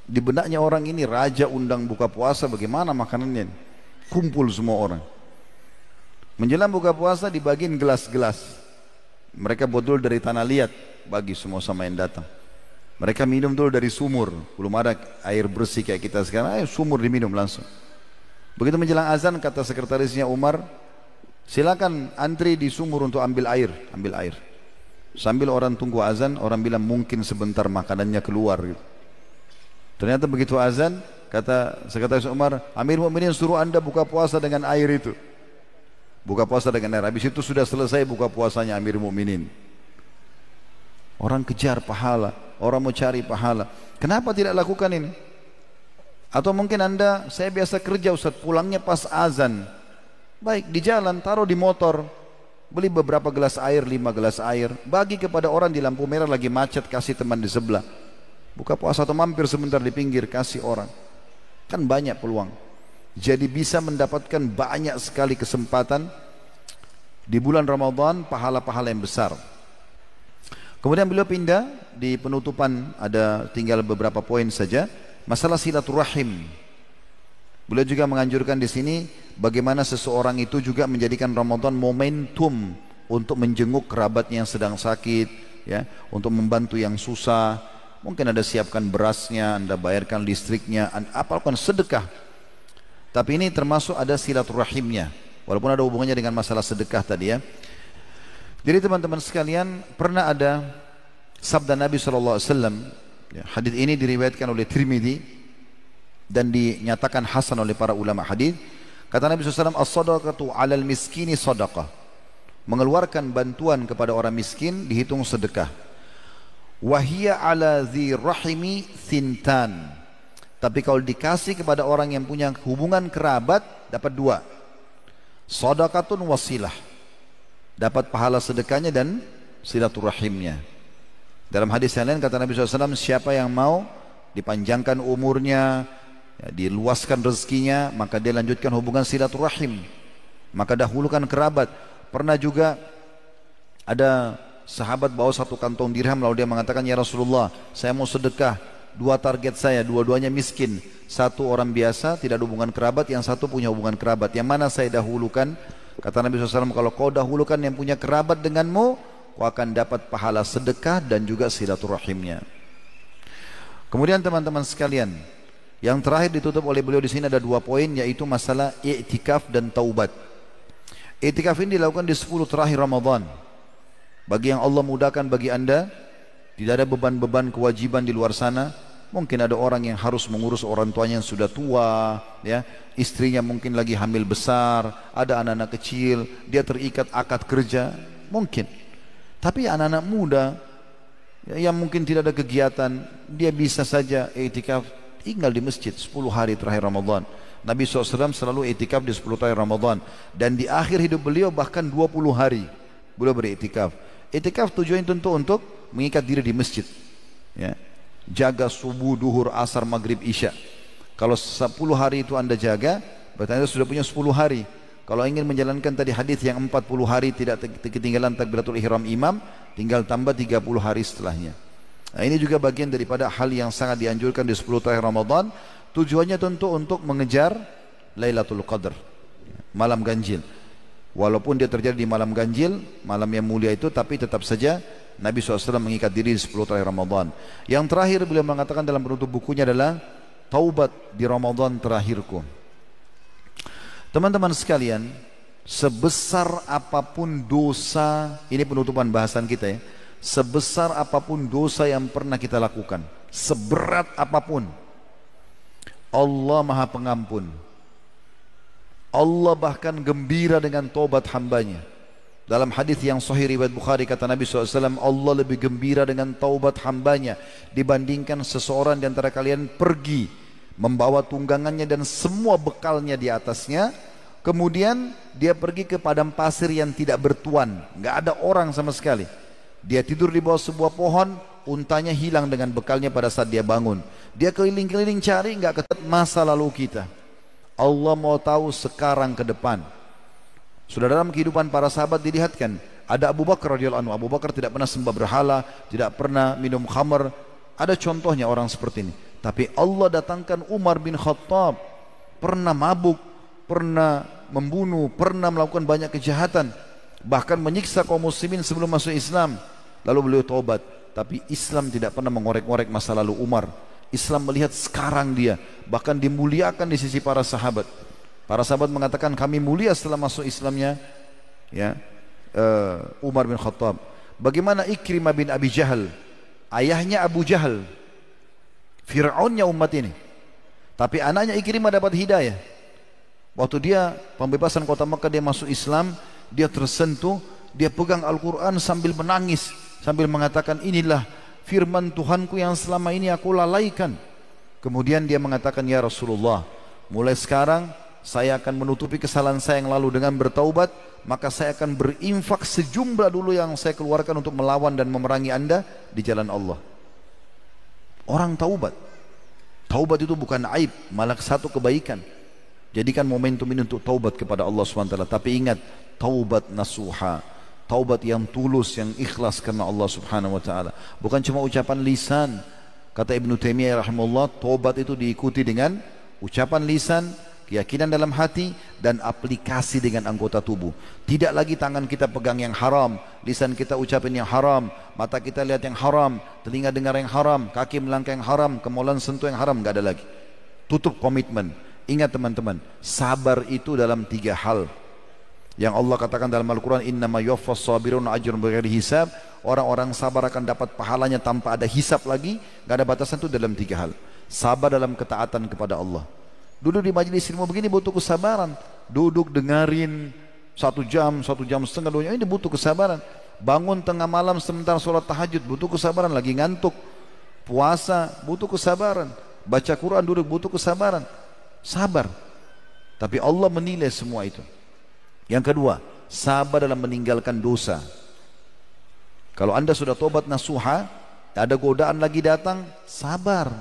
Di benaknya orang ini, raja undang buka puasa, bagaimana makanannya? Kumpul semua orang. Menjelang buka puasa dibagiin gelas-gelas. Mereka buat dulu dari tanah liat, bagi semua sama yang datang. Mereka minum dulu dari sumur, belum ada air bersih kayak kita sekarang. Ayo sumur diminum langsung. Begitu menjelang azan, kata sekretarisnya Umar, silakan antri di sumur untuk ambil air. Sambil orang tunggu azan, orang bilang mungkin sebentar makanannya keluar gitu. Ternyata begitu azan, kata sekretaris Umar, Amir Mu'minin suruh Anda buka puasa dengan air itu. Buka puasa dengan air. Habis itu sudah selesai buka puasanya Amir Mu'minin. Orang kejar pahala, orang mau cari pahala. Kenapa tidak lakukan ini? Atau mungkin Anda, saya biasa kerja Ustaz, pulangnya pas azan. Baik, di jalan, taruh di motor, beli beberapa gelas air, 5 gelas air, bagi kepada orang di lampu merah lagi macet, kasih teman di sebelah. Buka puasa atau mampir sebentar di pinggir, kasih orang. Kan banyak peluang. Jadi bisa mendapatkan banyak sekali kesempatan di bulan Ramadan, pahala-pahala yang besar. Kemudian beliau pindah di penutupan, ada tinggal beberapa poin saja, masalah silaturahim. Beliau juga menganjurkan di sini bagaimana seseorang itu juga menjadikan Ramadan momentum untuk menjenguk kerabatnya yang sedang sakit, ya, untuk membantu yang susah. Mungkin Anda siapkan berasnya, Anda bayarkan listriknya, apapun sedekah. Tapi ini termasuk ada silaturahimnya, walaupun ada hubungannya dengan masalah sedekah tadi, ya. Jadi teman-teman sekalian, pernah ada sabda Nabi SAW, ya, hadis ini diriwayatkan oleh Tirmidzi dan dinyatakan hasan oleh para ulama hadis. Kata Nabi SAW, as-sadaqatu 'alal miskini sadaqah. Mengeluarkan bantuan kepada orang miskin dihitung sedekah. Wa hiya 'ala dzi rahimi thintan. Tapi kalau dikasih kepada orang yang punya hubungan kerabat, dapat dua. Sadaqatun wasilah. Dapat pahala sedekahnya dan silaturahimnya. Dalam hadis yang lain kata Nabi SAW, siapa yang mau dipanjangkan umurnya, ya, diluaskan rezekinya, maka dia lanjutkan hubungan silaturahim. Maka dahulukan kerabat. Pernah juga ada sahabat bawa satu kantong dirham, lalu dia mengatakan, ya Rasulullah, saya mau sedekah. Dua target saya, dua-duanya miskin. Satu orang biasa, tidak ada hubungan kerabat, yang satu punya hubungan kerabat. Yang mana saya dahulukan? Kata Nabi SAW, kalau kau dahulukan yang punya kerabat denganmu, kau akan dapat pahala sedekah dan juga silaturahimnya. Kemudian teman-teman sekalian, yang terakhir ditutup oleh beliau di sini ada dua poin, yaitu masalah i'tikaf dan taubat. I'tikaf ini dilakukan di 10 terakhir Ramadan. Bagi yang Allah mudahkan bagi anda, tidak ada beban-beban kewajiban di luar sana. Mungkin ada orang yang harus mengurus orang tuanya yang sudah tua, ya, istrinya mungkin lagi hamil besar, ada anak-anak kecil, dia terikat akad kerja, mungkin. Tapi anak-anak muda, ya, yang mungkin tidak ada kegiatan, dia bisa saja i'tikaf, tinggal di masjid 10 hari terakhir Ramadan. Nabi SAW selalu i'tikaf di 10 terakhir Ramadan, dan di akhir hidup beliau bahkan 20 hari beliau beriktikaf. I'tikaf tujuannya tentu untuk mengikat diri di masjid, ya. Jaga subuh, duhur, asar, maghrib, isya. Kalau 10 hari itu anda jaga, berarti anda sudah punya 10 hari. Kalau ingin menjalankan tadi hadis yang 40 hari tidak ketinggalan takbiratul ihram imam, tinggal tambah 30 hari setelahnya. Nah, ini juga bagian daripada hal yang sangat dianjurkan di 10 terakhir Ramadan. Tujuannya tentu untuk mengejar Lailatul Qadar, malam ganjil. Walaupun dia terjadi di malam ganjil, malam yang mulia itu, tapi tetap saja Nabi SAW mengikat diri di 10 terakhir Ramadan. Yang terakhir beliau mengatakan dalam penutup bukunya adalah taubat di Ramadan terakhirku. Teman-teman sekalian, sebesar apapun dosa, ini penutupan bahasan kita, ya, sebesar apapun dosa yang pernah kita lakukan, seberat apapun, Allah Maha Pengampun. Allah bahkan gembira dengan taubat hambanya. Dalam hadis yang sahih riwayat Bukhari kata Nabi SAW, Allah lebih gembira dengan taubat hambanya dibandingkan seseorang di antara kalian pergi membawa tunggangannya dan semua bekalnya di atasnya, kemudian dia pergi ke padang pasir yang tidak bertuan, nggak ada orang sama sekali. Dia tidur di bawah sebuah pohon, untanya hilang dengan bekalnya pada saat dia bangun. Dia keliling-keliling cari, nggak ketemu masa lalu kita. Allah mau tahu sekarang ke depan. Sudah dalam kehidupan para sahabat dilihatkan, ada Abu Bakar radhiyallahu anhu. Abu Bakar tidak pernah sembah berhala, tidak pernah minum khamr. Ada contohnya orang seperti ini. Tapi Allah datangkan Umar bin Khattab, pernah mabuk, pernah membunuh, pernah melakukan banyak kejahatan, bahkan menyiksa kaum muslimin sebelum masuk Islam. Lalu beliau taubat. Tapi Islam tidak pernah mengorek-ngorek masa lalu Umar. Islam melihat sekarang dia, bahkan dimuliakan di sisi para sahabat. Para sahabat mengatakan kami mulia setelah masuk Islamnya, ya, Umar bin Khattab. Bagaimana Ikrimah bin Abi Jahal, ayahnya Abu Jahal, Fir'aunnya umat ini, tapi anaknya Ikrimah dapat hidayah. Waktu dia pembebasan kota Mekah, dia masuk Islam, dia tersentuh, dia pegang Al-Quran sambil menangis, sambil mengatakan inilah firman Tuhanku yang selama ini aku lalaikan. Kemudian dia mengatakan, ya Rasulullah, mulai sekarang saya akan menutupi kesalahan saya yang lalu dengan bertaubat, maka saya akan berinfak sejumlah dulu yang saya keluarkan untuk melawan dan memerangi anda di jalan Allah. Orang taubat. Taubat itu bukan aib, malah satu kebaikan. Jadikan momentum ini untuk taubat kepada Allah SWT. Tapi ingat, taubat nasuha, taubat yang tulus, yang ikhlas karena Allah Subhanahu wa taala. Bukan cuma ucapan lisan. Kata Ibnu Taimiyah rahimahullah, taubat itu diikuti dengan ucapan lisan, keyakinan dalam hati, dan aplikasi dengan anggota tubuh. Tidak lagi tangan kita pegang yang haram, lisan kita ucapin yang haram, mata kita lihat yang haram, telinga dengar yang haram, kaki melangkah yang haram, kemaluan sentuh yang haram. Gak ada lagi. Tutup komitmen. Ingat teman-teman, sabar itu dalam 3 hal yang Allah katakan dalam Al-Quran, innama yuwaffas sabirun ajrun bighairi hisab. Orang-orang sabar akan dapat pahalanya tanpa ada hisab lagi. Gak ada batasan. Itu dalam 3 hal. Sabar dalam ketaatan kepada Allah. Duduk di majelis ilmu begini butuh kesabaran. Duduk dengarin 1 jam, 1 jam setengah, 2 jam, ini butuh kesabaran. Bangun tengah malam sebentar sholat tahajud, butuh kesabaran. Lagi ngantuk, puasa, butuh kesabaran. Baca Quran duduk, butuh kesabaran. Sabar. Tapi Allah menilai semua itu. Yang kedua, sabar dalam meninggalkan dosa. Kalau anda sudah tobat nasuha, ada godaan lagi datang, sabar.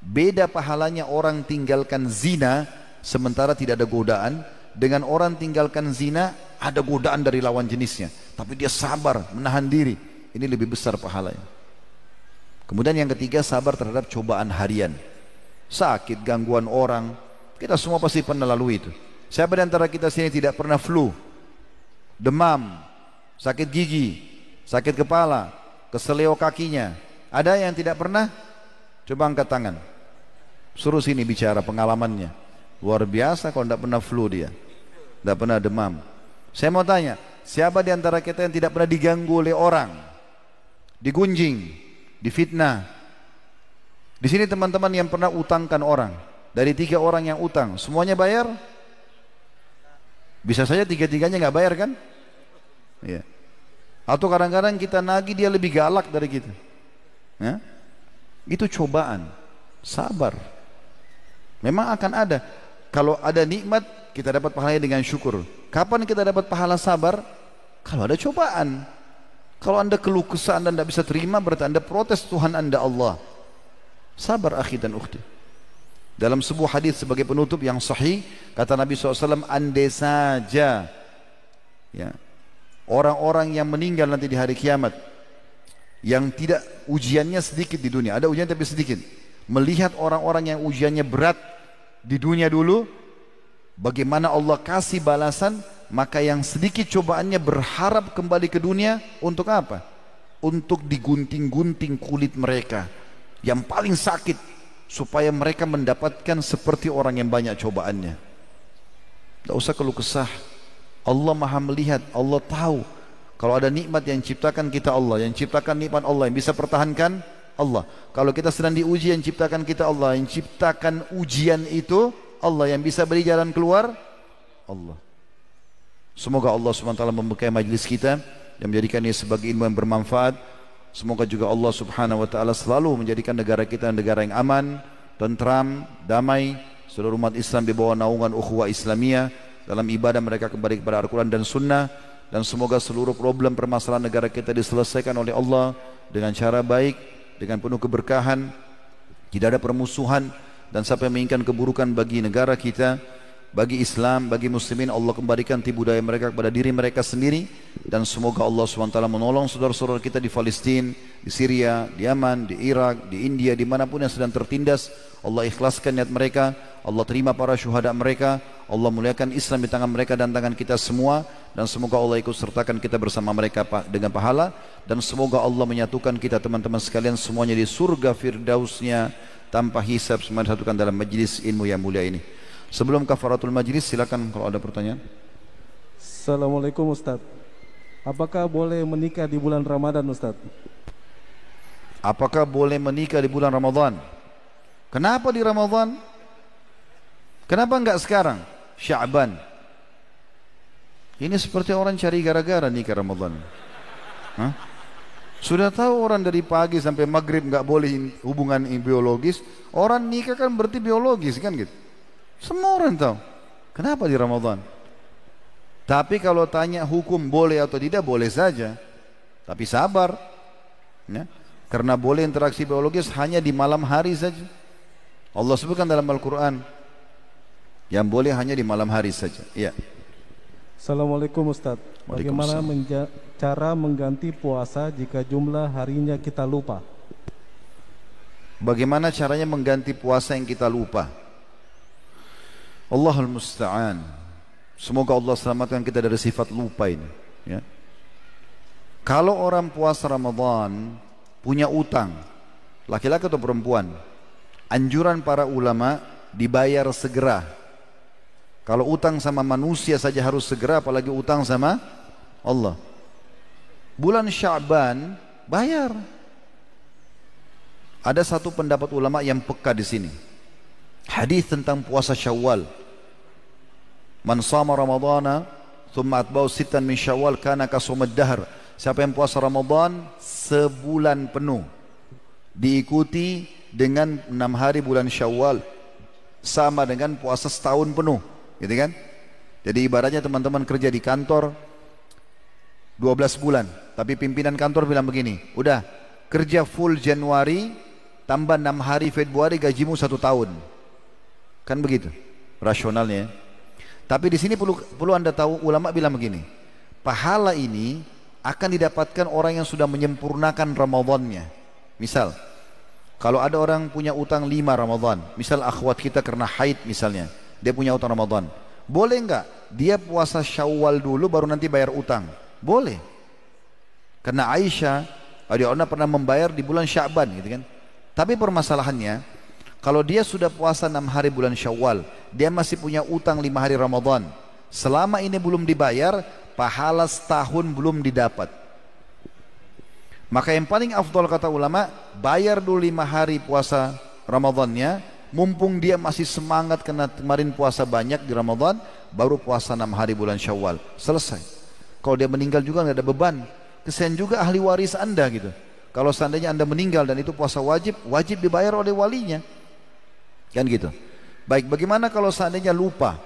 Beda pahalanya orang tinggalkan zina sementara tidak ada godaan, dengan orang tinggalkan zina ada godaan dari lawan jenisnya, tapi dia sabar menahan diri. Ini lebih besar pahalanya. Kemudian yang ketiga, sabar terhadap cobaan harian. Sakit, gangguan orang, kita semua pasti pernah lalui itu. Siapa di antara kita sini tidak pernah flu, demam, sakit gigi, sakit kepala, keseleo kakinya? Ada yang tidak pernah? Coba angkat tangan. Suruh sini bicara pengalamannya. Luar biasa kalau tidak pernah flu dia, tidak pernah demam. Saya mau tanya, siapa di antara kita yang tidak pernah diganggu oleh orang, digunjing, difitnah? Di sini teman-teman yang pernah utangkan orang, dari 3 orang yang utang, semuanya bayar? Bisa saja 3-3-nya nggak bayar kan? Ya. Atau kadang-kadang kita nagih dia lebih galak dari kita. Ya? Itu cobaan. Sabar. Memang akan ada. Kalau ada nikmat, kita dapat pahalanya dengan syukur. Kapan kita dapat pahala sabar? Kalau ada cobaan. Kalau anda keluh kesah, anda tidak bisa terima, berarti anda protes Tuhan anda Allah. Sabar akhi dan ukhti. Dalam sebuah hadis sebagai penutup yang sahih, kata Nabi SAW, andai saja ya, orang-orang yang meninggal nanti di hari kiamat, yang tidak ujiannya sedikit di dunia, ada ujian tapi sedikit, melihat orang-orang yang ujiannya berat di dunia dulu, bagaimana Allah kasih balasan, maka yang sedikit cobaannya berharap kembali ke dunia untuk apa? Untuk digunting-gunting kulit mereka yang paling sakit, supaya mereka mendapatkan seperti orang yang banyak cobaannya. Tidak usah keluh kesah. Allah maha melihat, Allah tahu. Kalau ada nikmat yang ciptakan kita Allah, yang ciptakan nikmat Allah, yang bisa pertahankan Allah. Kalau kita sedang diuji, yang ciptakan kita Allah, yang ciptakan ujian itu Allah, yang bisa beri jalan keluar Allah. Semoga Allah SWT memberkahi majlis kita dan menjadikannya sebagai ilmu yang bermanfaat. Semoga juga Allah Subhanahu wa taala selalu menjadikan negara kita negara yang aman, tentram, damai, seluruh umat Islam di bawah naungan ukhuwah Islamiyah, dalam ibadah mereka kembali kepada Al-Quran dan Sunnah, dan semoga seluruh problem permasalahan negara kita diselesaikan oleh Allah dengan cara baik, dengan penuh keberkahan, tidak ada permusuhan, dan siapa yang menginginkan keburukan bagi negara kita, bagi Islam, bagi muslimin, Allah kembalikan tipu daya mereka kepada diri mereka sendiri. Dan semoga Allah SWT menolong saudara-saudara kita di Palestina, di Syria, di Yaman, di Irak, di India, dimanapun yang sedang tertindas. Allah ikhlaskan niat mereka, Allah terima para syuhada mereka, Allah muliakan Islam di tangan mereka dan tangan kita semua. Dan semoga Allah ikut sertakan kita bersama mereka dengan pahala. Dan semoga Allah menyatukan kita teman-teman sekalian semuanya di surga firdausnya tanpa hisab, semua disatukan dalam majlis ilmu yang mulia ini. Sebelum kafaratul majlis, silakan kalau ada pertanyaan. Assalamualaikum Ustaz. Apakah boleh menikah di bulan Ramadan Ustaz? Apakah boleh menikah di bulan Ramadan? Kenapa di Ramadan? Kenapa enggak sekarang? Sya'ban. Ini seperti orang cari gara-gara nikah Ramadan. Hah? Sudah tahu orang dari pagi sampai maghrib enggak boleh hubungan biologis. Orang nikah kan berarti biologis kan gitu. Semua orang tahu. Kenapa di Ramadan? Tapi kalau tanya hukum boleh atau tidak, boleh saja. Tapi sabar. Ya. Karena boleh interaksi biologis hanya di malam hari saja. Allah sebutkan dalam Al-Quran, yang boleh hanya di malam hari saja. Ya. Assalamualaikum Ustaz. Bagaimana cara mengganti puasa jika jumlah harinya kita lupa? Bagaimana caranya mengganti puasa yang kita lupa? Allahul Musta'an. Semoga Allah selamatkan kita dari sifat lupa ini. Ya. Kalau orang puasa Ramadan punya utang, laki-laki atau perempuan, anjuran para ulama dibayar segera. Kalau utang sama manusia saja harus segera, apalagi utang sama Allah. Bulan Sya'ban bayar. Ada satu pendapat ulama yang peka di sini. Hadis tentang puasa Syawal. Man shama Ramadhana thumma atba'u sittan min Syawal kana kasumad dahr. Siapa yang puasa Ramadan sebulan penuh diikuti dengan 6 hari bulan Syawal, sama dengan puasa setahun penuh, gitu kan? Jadi ibaratnya teman-teman kerja di kantor 12 bulan, tapi pimpinan kantor bilang begini, udah kerja full Januari tambah 6 hari Februari, gajimu 1 tahun. Kan begitu rasionalnya. Tapi di sini perlu Anda tahu, ulama bilang begini, pahala ini akan didapatkan orang yang sudah menyempurnakan Ramadannya. Misal, kalau ada orang punya utang 5 Ramadan, misal akhwat kita karena haid misalnya, dia punya utang Ramadan, boleh enggak dia puasa Syawal dulu baru nanti bayar utang? Boleh. Karena Aisyah radhiyallahu pernah membayar di bulan Sya'ban, gitu kan. Tapi permasalahannya, kalau dia sudah puasa 6 hari bulan Syawal, dia masih punya utang 5 hari Ramadan, selama ini belum dibayar, pahala setahun belum didapat. Maka yang paling afdal kata ulama, bayar dulu 5 hari puasa Ramadannya, mumpung dia masih semangat karena kemarin puasa banyak di Ramadan, baru puasa 6 hari bulan Syawal, selesai. Kalau dia meninggal juga nggak ada beban. Kesian juga ahli waris Anda gitu. Kalau seandainya Anda meninggal dan itu puasa wajib, wajib dibayar oleh walinya, kan gitu. Baik, bagaimana kalau seandainya lupa?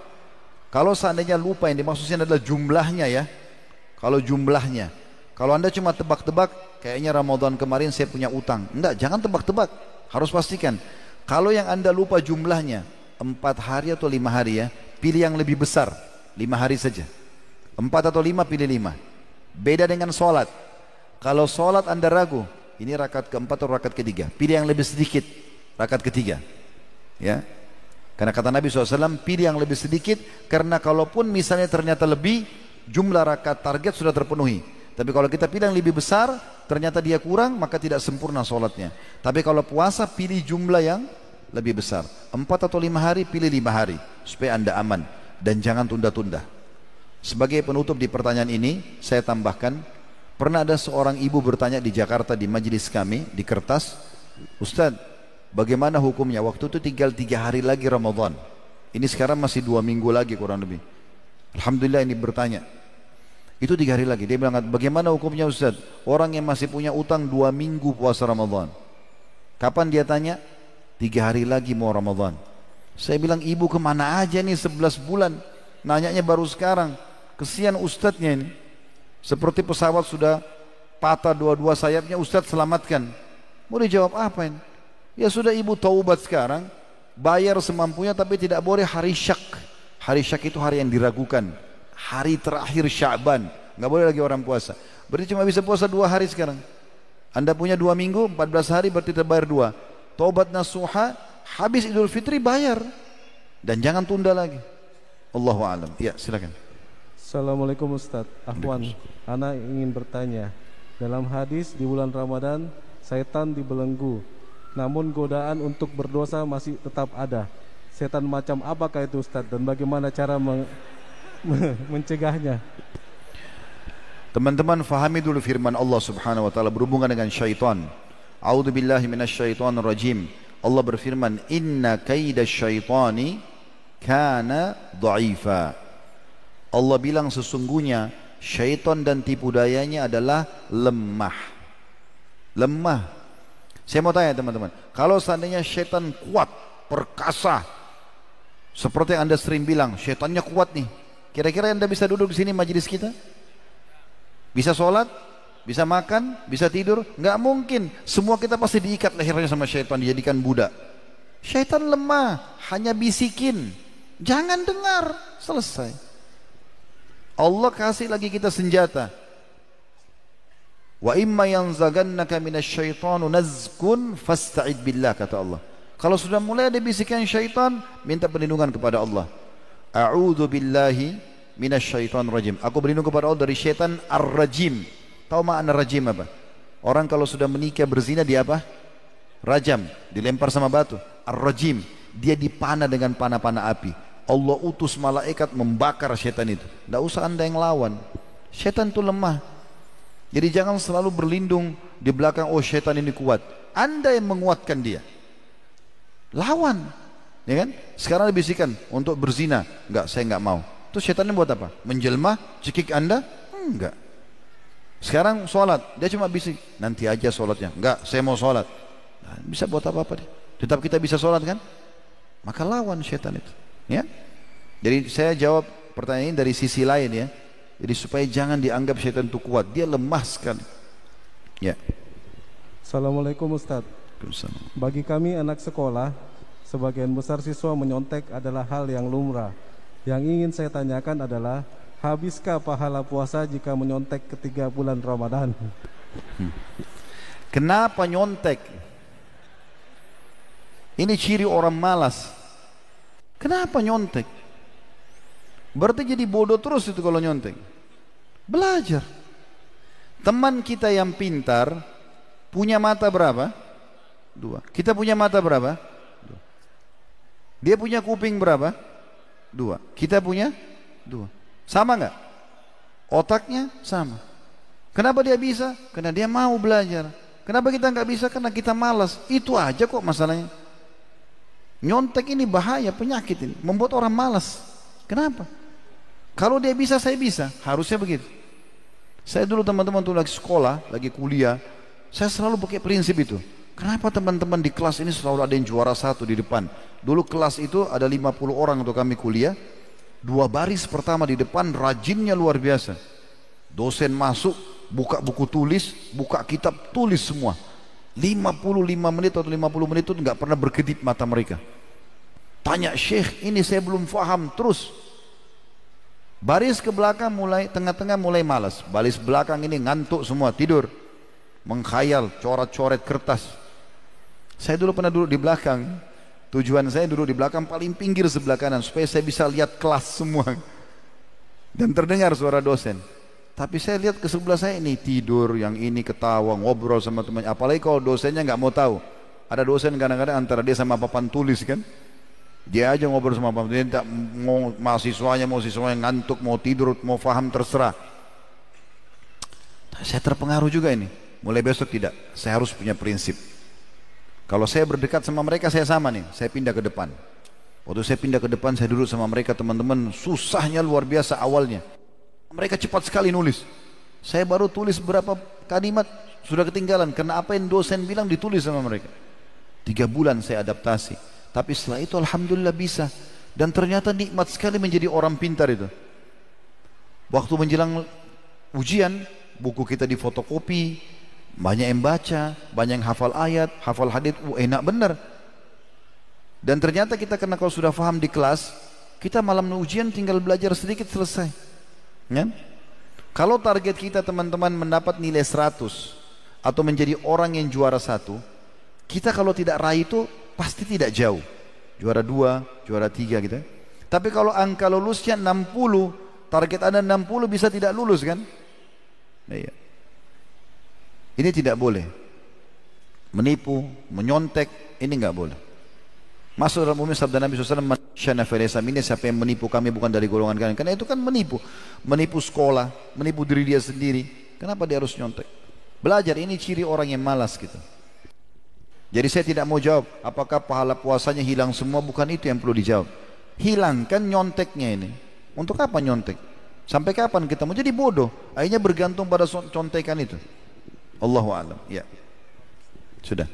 Kalau seandainya lupa, yang dimaksudnya adalah jumlahnya ya. Kalau jumlahnya, kalau Anda cuma tebak-tebak, kayaknya Ramadan kemarin saya punya utang. Enggak, jangan tebak-tebak, harus pastikan. Kalau yang Anda lupa jumlahnya 4 hari atau 5 hari ya, pilih yang lebih besar, 5 hari saja. 4 atau 5, pilih 5. Beda dengan sholat. Kalau sholat Anda ragu, ini rakaat keempat atau rakaat ketiga, pilih yang lebih sedikit, rakaat ketiga. Ya. Karena kata Nabi SAW, pilih yang lebih sedikit, karena kalaupun misalnya ternyata lebih, jumlah rakaat target sudah terpenuhi. Tapi kalau kita pilih yang lebih besar, ternyata dia kurang, maka tidak sempurna sholatnya. Tapi kalau puasa, pilih jumlah yang lebih besar. 4 atau 5 hari, pilih 5 hari, supaya Anda aman. Dan jangan tunda-tunda. Sebagai penutup di pertanyaan ini, saya tambahkan, pernah ada seorang ibu bertanya di Jakarta, di majelis kami, di kertas, Ustadz, bagaimana hukumnya? Waktu itu tinggal 3 hari lagi Ramadan. Ini sekarang masih 2 minggu lagi kurang lebih. Alhamdulillah ini bertanya. Itu 3 hari lagi. Dia bilang, bagaimana hukumnya Ustaz? Orang yang masih punya utang 2 minggu puasa Ramadan. Kapan dia tanya? 3 hari lagi mau Ramadan. Saya bilang, ibu kemana aja nih 11 bulan? Nanyanya baru sekarang. Kesian Ustadznya ini. Seperti pesawat sudah patah dua-dua sayapnya, Ustadz selamatkan. Mau dijawab apa ini? Ya sudah, ibu taubat sekarang, bayar semampunya, tapi tidak boleh hari syak. Hari syak itu hari yang diragukan, hari terakhir Sya'ban, nggak boleh lagi orang puasa. Berarti cuma bisa puasa 2 hari sekarang. Anda punya 2 minggu, 14 hari, berarti terbayar 2. Taubat nasuha, habis Idul Fitri bayar, dan jangan tunda lagi. Allahu a'lam. Ya, silakan. Assalamualaikum Ustaz. Afwan, ana ingin bertanya. Dalam hadis di bulan Ramadan, setan dibelenggu, namun godaan untuk berdosa masih tetap ada. Setan macam apakah itu Ustaz, dan bagaimana cara mencegahnya? Teman-teman fahami dulu firman Allah Subhanahu wa taala berhubungan dengan syaitan. A'udzubillahi minasyaitonir rajim. Allah berfirman, "Inna kaidasyaitani kana dha'ifa." Allah bilang sesungguhnya syaitan dan tipu dayanya adalah lemah. Lemah. Saya mau tanya teman-teman, kalau seandainya syaitan kuat, perkasa, seperti yang Anda sering bilang, syaitannya kuat nih, kira-kira Anda bisa duduk di sini majelis kita? Bisa sholat? bisa makan, bisa tidur. Nggak mungkin. Semua kita pasti diikat lehernya sama syaitan, dijadikan budak. Syaitan lemah, hanya bisikin. Jangan dengar, selesai. Allah kasih lagi kita senjata. Wa imma yanzagannaka minasyaitanu nazkun fasta'id billah, kata Allah. Kalau sudah mulai ada bisikan syaitan, minta perlindungan kepada Allah. A'udzu billahi minasyaitonir rajim. Aku berlindung kepada Allah dari syaitan ar-rajim. Tahu makna rajim apa? Orang kalau sudah menikah berzina dia apa? Rajam, dilempar sama batu. Ar-rajim, dia dipanah dengan panah-panah api. Allah utus malaikat membakar syaitan itu. Tidak usah anda yang lawan. Syaitan itu lemah. Jadi jangan selalu berlindung di belakang, oh syaitan ini kuat. Anda yang menguatkan dia. Lawan, ya kan? Sekarang dibisikan untuk berzina. Enggak, saya enggak mau. Terus syaitan ini buat apa? Menjelma, cekik anda? Enggak. Sekarang sholat, dia cuma bisik. Nanti aja sholatnya. Enggak, saya mau sholat. Nah, bisa buat apa-apa dia. Tetap kita bisa sholat kan? Maka lawan syaitan itu. Ya, jadi saya jawab pertanyaan ini dari sisi lain ya. Jadi supaya jangan dianggap syaitan itu kuat, dia lemah sekali. Ya. Assalamualaikum Ustaz. Bagi kami anak sekolah, sebagian besar siswa menyontek adalah hal yang lumrah. Yang ingin saya tanyakan adalah, habiskah pahala puasa jika menyontek ketiga bulan Ramadan? Kenapa nyontek? Ini ciri orang malas. Kenapa nyontek? Berarti jadi bodoh terus itu kalau nyontek. Belajar. Teman kita yang pintar punya mata berapa? 2. Kita punya mata berapa? 2. Dia punya kuping berapa? 2. Kita punya 2. Sama enggak? Otaknya sama. Kenapa dia bisa? Karena dia mau belajar. Kenapa kita enggak bisa? Karena kita malas. Itu aja kok masalahnya. Nyontek ini bahaya, penyakit ini, membuat orang malas. Kenapa? Kalau dia bisa, saya bisa. Harusnya begitu. Saya dulu teman-teman tuh lagi sekolah, lagi kuliah, saya selalu pakai prinsip itu. Kenapa teman-teman di kelas ini selalu ada yang juara 1 di depan? Dulu kelas itu ada 50 orang untuk kami kuliah. 2 baris pertama di depan, rajinnya luar biasa. Dosen masuk, buka buku tulis, buka kitab, tulis semua. 55 menit atau 50 menit itu nggak pernah berkedip mata mereka. Tanya Syekh, ini saya belum faham. Terus baris ke belakang mulai, tengah-tengah mulai malas. Baris belakang ini ngantuk semua, tidur, mengkhayal, coret-coret kertas. Saya dulu pernah duduk di belakang. Tujuan saya duduk di belakang paling pinggir sebelah kanan supaya saya bisa lihat kelas semua dan terdengar suara dosen. Tapi saya lihat ke sebelah saya ini tidur, yang ini ketawa, ngobrol sama temannya. Apalagi kalau dosennya nggak mau tahu. Ada dosen kadang-kadang antara dia sama papan tulis kan, dia aja ngobrol sama papan tulis. Dia tak mau mahasiswanya ngantuk, mau tidur, mau faham, terserah. Saya terpengaruh juga ini. Mulai besok tidak, saya harus punya prinsip. Kalau saya berdekat sama mereka, saya sama nih, saya pindah ke depan. Waktu saya pindah ke depan, saya duduk sama mereka, teman-teman, susahnya luar biasa awalnya. Mereka cepat sekali nulis. Saya baru tulis berapa kalimat sudah ketinggalan karena apa yang dosen bilang ditulis sama mereka. 3 bulan saya adaptasi. Tapi setelah itu alhamdulillah bisa. Dan ternyata nikmat sekali menjadi orang pintar itu. Waktu menjelang ujian, buku kita difotokopi, banyak yang baca, banyak yang hafal ayat, hafal hadits, enak benar. Dan ternyata kita karena kalau sudah paham di kelas, kita malam ujian tinggal belajar sedikit selesai. Ya? Kalau target kita teman-teman mendapat nilai 100 atau menjadi orang yang juara 1, kita kalau tidak raih itu pasti tidak jauh. Juara 2, juara 3 gitu. Tapi kalau angka lulusnya 60, target Anda 60 bisa tidak lulus kan? Nah, iya. Ini tidak boleh. Menipu, menyontek, ini enggak boleh. Masuk dalam umum sabda Nabi SAW, siapa yang menipu kami bukan dari golongan kalian. Karena itu kan menipu. Menipu sekolah, menipu diri dia sendiri. Kenapa dia harus nyontek? Belajar, ini ciri orang yang malas gitu. Jadi saya tidak mau jawab apakah pahala puasanya hilang semua, bukan itu yang perlu dijawab. Hilangkan nyonteknya ini. Untuk apa nyontek? Sampai kapan kita mau jadi bodoh? Akhirnya bergantung pada contekan itu. Allahu a'lam. Ya. Sudah.